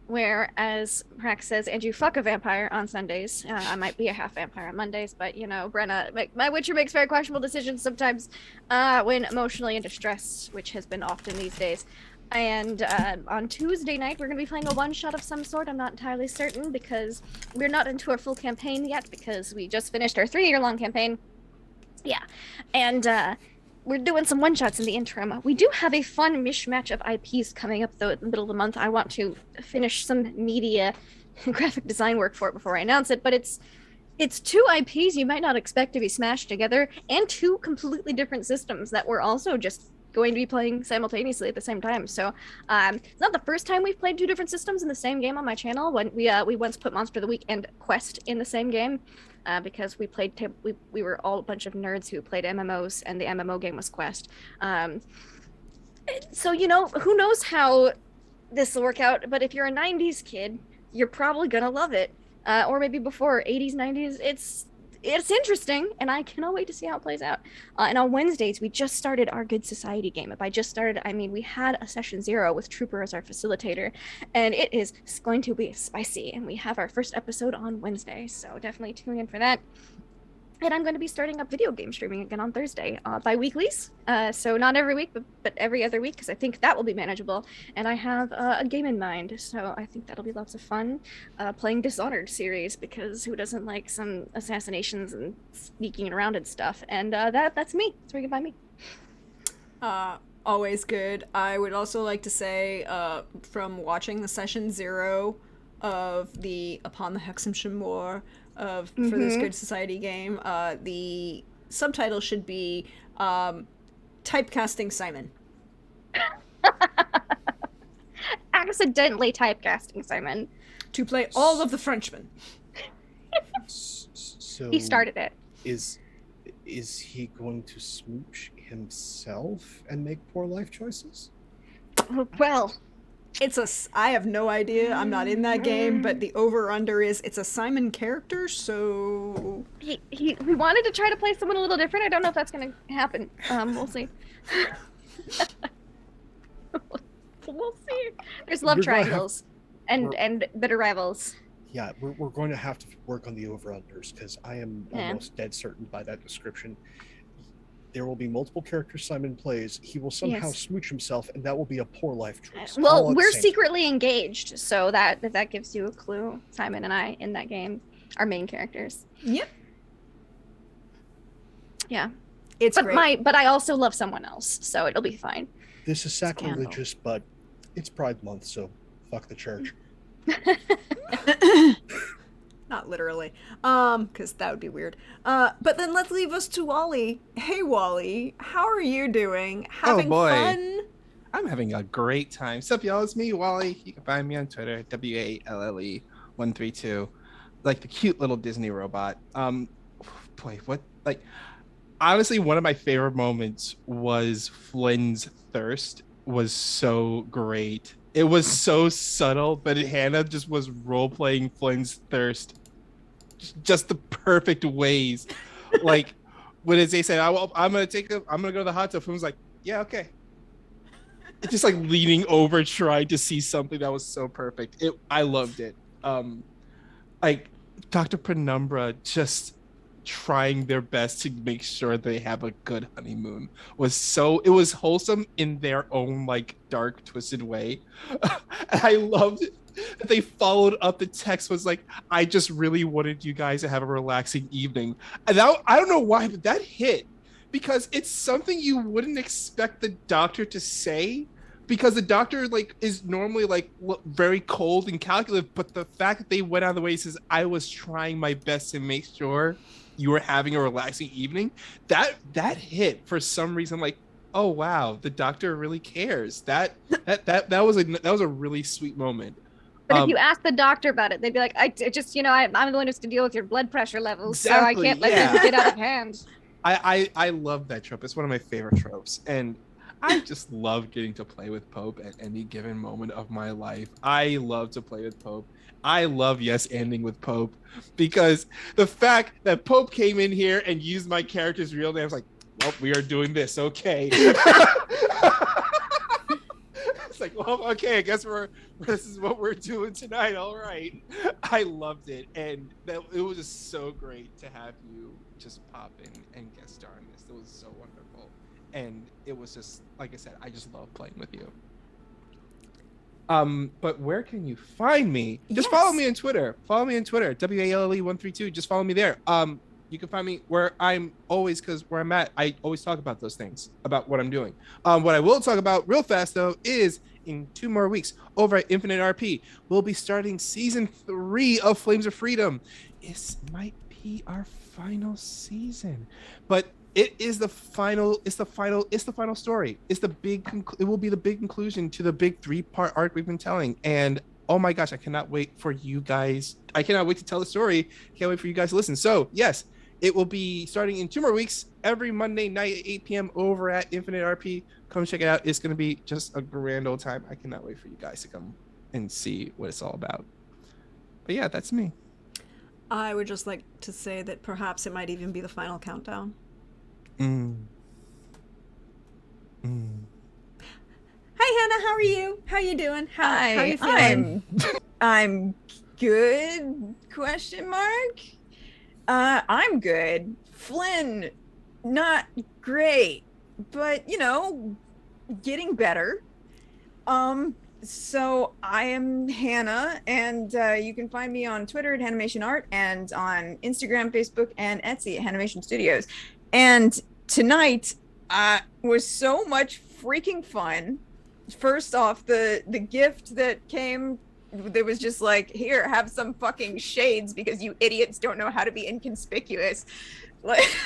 Where, as Prax says, and you fuck a vampire on Sundays. I might be a half vampire on Mondays, but you know, Brenna, my Witcher makes very questionable decisions sometimes when emotionally in distress, which has been often these days. And on Tuesday night, we're going to be playing a one-shot of some sort. I'm not entirely certain because we're not into our full campaign yet because we just finished our 3-year-long campaign. Yeah, and we're doing some one-shots in the interim. We do have a fun mishmash of IPs coming up, though, in the middle of the month. I want to finish some media graphic design work for it before I announce it, but it's 2 IPs you might not expect to be smashed together, and 2 completely different systems that we're also just going to be playing simultaneously at the same time. So it's not the first time we've played 2 different systems in the same game on my channel. When we once put Monster of the Week and Quest in the same game. Because we played, we were all a bunch of nerds who played MMOs, and the MMO game was Quest. So, you know, who knows how this will work out, but if you're a 90s kid, you're probably gonna love it. Or maybe before, 80s, 90s, it's interesting, and I cannot wait to see how it plays out. And on Wednesdays, we just started our Good Society game. By just started, I mean we had a session 0 with Trooper as our facilitator, and it is going to be spicy. And we have our first episode on Wednesday, so definitely tune in for that. And I'm going to be starting up video game streaming again on Thursday, bi-weeklies. So not every week, but every other week, because I think that will be manageable. And I have a game in mind, so I think that'll be lots of fun. Playing Dishonored series, because who doesn't like some assassinations and sneaking around and stuff? And that's me. That's where you can find me. Always good. I would also like to say, from watching the session 0 of the Upon the Hexamshire War, for this Good Society game, the subtitle should be Typecasting Simon. Accidentally typecasting Simon. To play all of the Frenchmen. So he started it. Is he going to smooch himself and make poor life choices? Well, I have no idea. I'm not in that game, but the over-under is it's a Simon character, so... He wanted to try to play someone a little different. I don't know if that's going to happen. We'll see. We'll see. There's love triangles and bitter rivals. Yeah, we're going to have to work on the over-unders, because I am almost dead certain by that description. There will be multiple characters Simon plays. He will somehow smooch himself, and that will be a poor life choice. Well, we're secretly engaged, so that gives you a clue. Simon and I in that game are main characters. Yep. Yeah. It's great. But I also love someone else, so it'll be fine. This is sacrilegious, but it's Pride Month, so fuck the church. Not literally, because that would be weird. But then let's leave us to Wally. Hey, Wally, how are you doing? Having fun? I'm having a great time. Sup, y'all? It's me, Wally. You can find me on Twitter, WALLE132, like the cute little Disney robot. Honestly, one of my favorite moments was Flynn's thirst. Was so great. It was so subtle, but Hannah just was role-playing Flynn's thirst just the perfect ways. Like, when they said, I'm gonna go to the hot tub, Flynn was like, yeah, okay. Just like leaning over, trying to see something that was so perfect. I loved it. Like, Dr. Penumbra just trying their best to make sure they have a good honeymoon it was wholesome in their own like dark twisted way. I loved it that they followed up. The text was like, I just really wanted you guys to have a relaxing evening. And that, I don't know why, but that hit because it's something you wouldn't expect the doctor to say, because the doctor like is normally like very cold and calculative, but the fact that they went out of the way says, I was trying my best to make sure you were having a relaxing evening, that hit for some reason. Like, oh wow, the doctor really cares. That was a really sweet moment. But if you ask the doctor about it, they'd be like, I just, I'm the one who's to deal with your blood pressure levels, exactly, so I can't let this get out of hand. I love that trope. It's one of my favorite tropes, and I just love getting to play with Pope at any given moment of my life. I love to play with Pope. I love ending with Pope, because the fact that Pope came in here and used my character's real name, I was like, well, we are doing this, okay. It's like, well, okay, I guess this is what we're doing tonight. All right. I loved it, and it was just so great to have you just pop in and guest star in this. It was so wonderful, and it was just, like I said, I just love playing with you. But where can you find me? Just follow me on Twitter. Follow me on Twitter, WALLE132. Just follow me there. You can find me where I'm always, because where I'm at, I always talk about those things, about what I'm doing. What I will talk about real fast, though, is in 2 more weeks over at Infinite RP, we'll be starting season 3 of Flames of Freedom. This might be our final season, but it is the final. It's the final story. It will be the big conclusion to the big 3-part arc we've been telling. And oh my gosh, I cannot wait for you guys. I cannot wait to tell the story. Can't wait for you guys to listen. So yes, it will be starting in 2 more weeks, every Monday night at 8 p.m. over at Infinite RP. Come check it out. It's going to be just a grand old time. I cannot wait for you guys to come and see what it's all about. But yeah, that's me. I would just like to say that perhaps it might even be the final countdown. Hi, Hannah. How are you? How are you doing? How are you feeling? I'm good. Question mark. I'm good. Flynn, not great, but getting better. So I am Hannah, and you can find me on Twitter at Hanimation Art, and on Instagram, Facebook, and Etsy at Hanimation Studios. And tonight was so much freaking fun. First off, the gift that came, there was just like, here, have some fucking shades because you idiots don't know how to be inconspicuous. Like,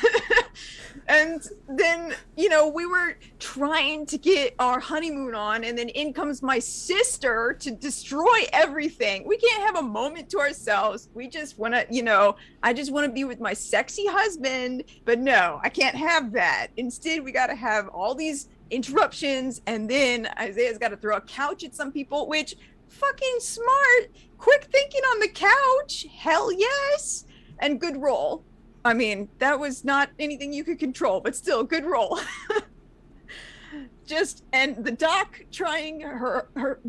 and then we were trying to get our honeymoon on, and then in comes my sister to destroy everything. We can't have a moment to ourselves. We just want to, I just want to be with my sexy husband, but no, I can't have that. Instead, we got to have all these interruptions, and then Isaiah's got to throw a couch at some people, which fucking smart, quick thinking on the couch, hell yes, and good roll. I mean, that was not anything you could control, but still, good roll. And the doc trying her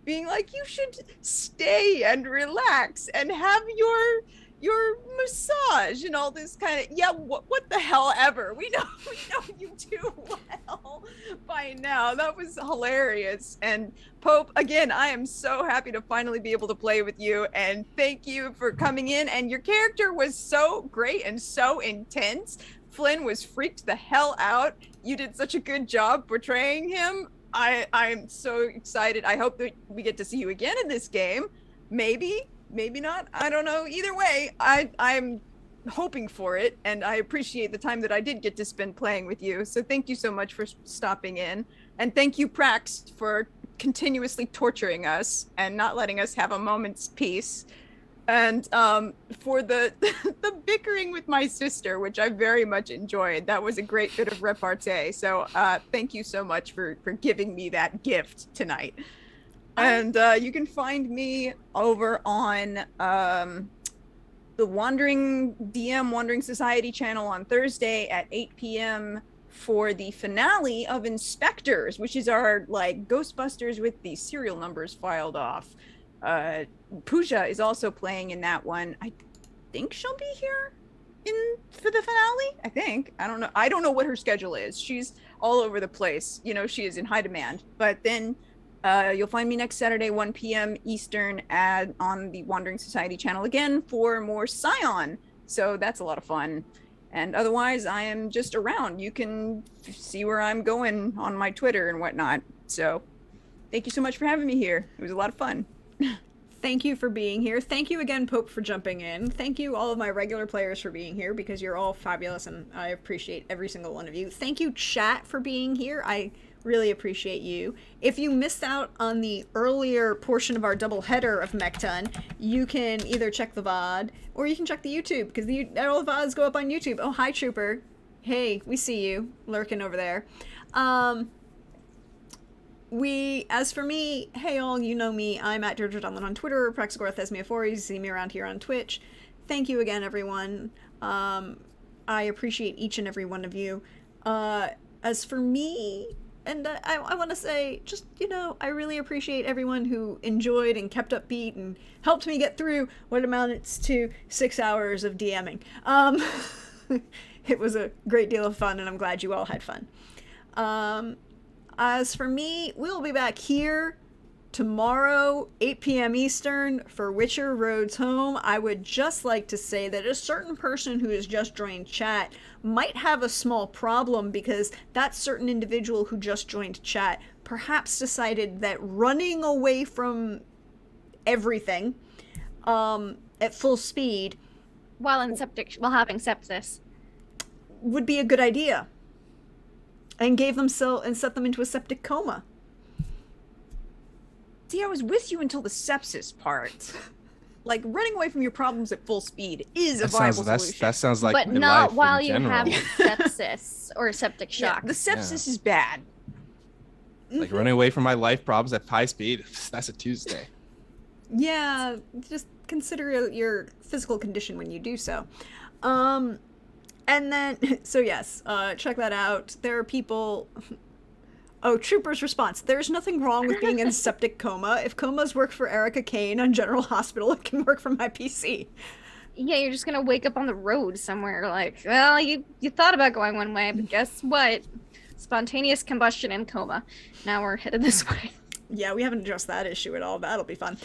being like, you should stay and relax and have your massage and all this kind of, what the hell ever. We know you too well by now. That was hilarious. And Pope, again, I am so happy to finally be able to play with you, and thank you for coming in. And your character was so great and so intense. Flynn was freaked the hell out. You did such a good job portraying him. I'm so excited. I hope that we get to see you again in this game. Maybe not. I don't know. Either way, I'm hoping for it, and I appreciate the time that I did get to spend playing with you. So thank you so much for stopping in, and thank you, Prax, for continuously torturing us and not letting us have a moment's peace. And for the bickering with my sister, which I very much enjoyed. That was a great bit of repartee. So thank you so much for giving me that gift tonight. And you can find me over on the Wandering Society channel on Thursday at 8 p.m. for the finale of Inspectors, which is our like Ghostbusters with the serial numbers filed off. Pooja is also playing in that one. I think she'll be here for the finale. I think. I don't know. I don't know what her schedule is. She's all over the place. You know, she is in high demand. But then you'll find me next Saturday, 1 p.m. Eastern, on the Wandering Society channel again for more Scion. So that's a lot of fun. And otherwise, I am just around. You can see where I'm going on my Twitter and whatnot. So thank you so much for having me here. It was a lot of fun. Thank you for being here. Thank you again, Pope, for jumping in. Thank you, all of my regular players, for being here, because you're all fabulous, and I appreciate every single one of you. Thank you, chat, for being here. I really appreciate you. If you missed out on the earlier portion of our double header of Mekton, you can either check the VOD, or you can check the YouTube, because all the VODs go up on YouTube. Oh, hi, Trooper. Hey, we see you, lurking over there. As for me, hey all, you know me, I'm at Deirdre Donlin on Twitter, Praxagora Thesmia4, you see me around here on Twitch. Thank you again, everyone. I appreciate each and every one of you. As for me, and I want to say, just, you know, I really appreciate everyone who enjoyed and kept upbeat and helped me get through what amounts to 6 hours of DMing. It was a great deal of fun, and I'm glad you all had fun. As for me, we'll be back here tomorrow, 8 p.m. Eastern, for Witcher Roads Home. I would just like to say that a certain person who has just joined chat might have a small problem, because that certain individual who just joined chat perhaps decided that running away from everything at full speed while having sepsis would be a good idea. And set them into a septic coma. See, I was with you until the sepsis part. Like, running away from your problems at full speed is a viable solution. That sounds like but not while you have sepsis or septic shock. Yeah, the sepsis is bad. Like running away from my life problems at high speed. That's a Tuesday. Yeah, just consider your physical condition when you do so. And then, so yes, check that out. There are people... Oh, Trooper's response. There's nothing wrong with being in septic coma. If comas work for Erica Kane on General Hospital, it can work for my PC. Yeah, you're just gonna wake up on the road somewhere like, well, you thought about going one way, but guess what? Spontaneous combustion and coma. Now we're headed this way. Yeah, we haven't addressed that issue at all. That'll be fun.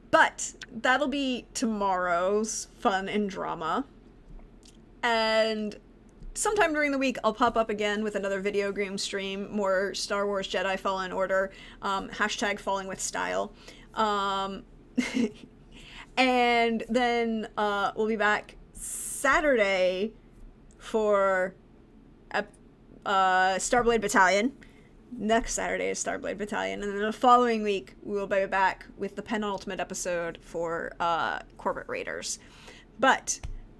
But that'll be tomorrow's fun and drama. And sometime during the week, I'll pop up again with another video game stream, more Star Wars Jedi Fallen Order, hashtag Falling with Style. And then we'll be back Saturday for Starblade Battalion. Next Saturday is Starblade Battalion, and then the following week we will be back with the penultimate episode for Corvette Raiders. But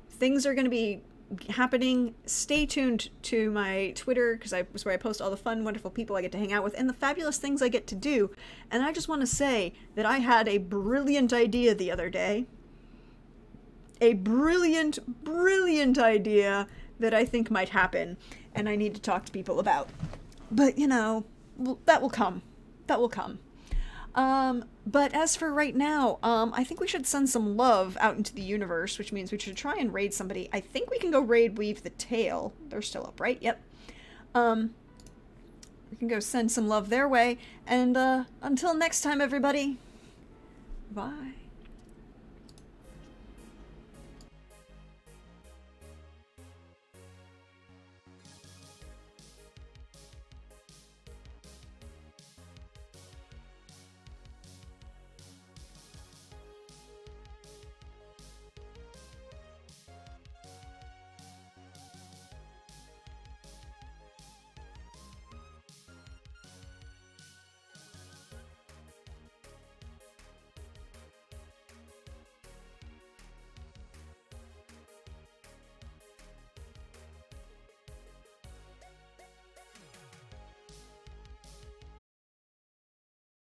things are going to be happening. Stay tuned to my Twitter, because it's where I post all the fun, wonderful people I get to hang out with and the fabulous things I get to do. And I just want to say that I had a brilliant idea the other day. A brilliant idea that I think might happen, and I need to talk to people about. But, you know, that will come. That will come. But as for right now, I think we should send some love out into the universe, which means we should try and raid somebody. I think we can go raid Weave the Tail. They're still up, right? Yep. We can go send some love their way. And until next time, everybody. Bye.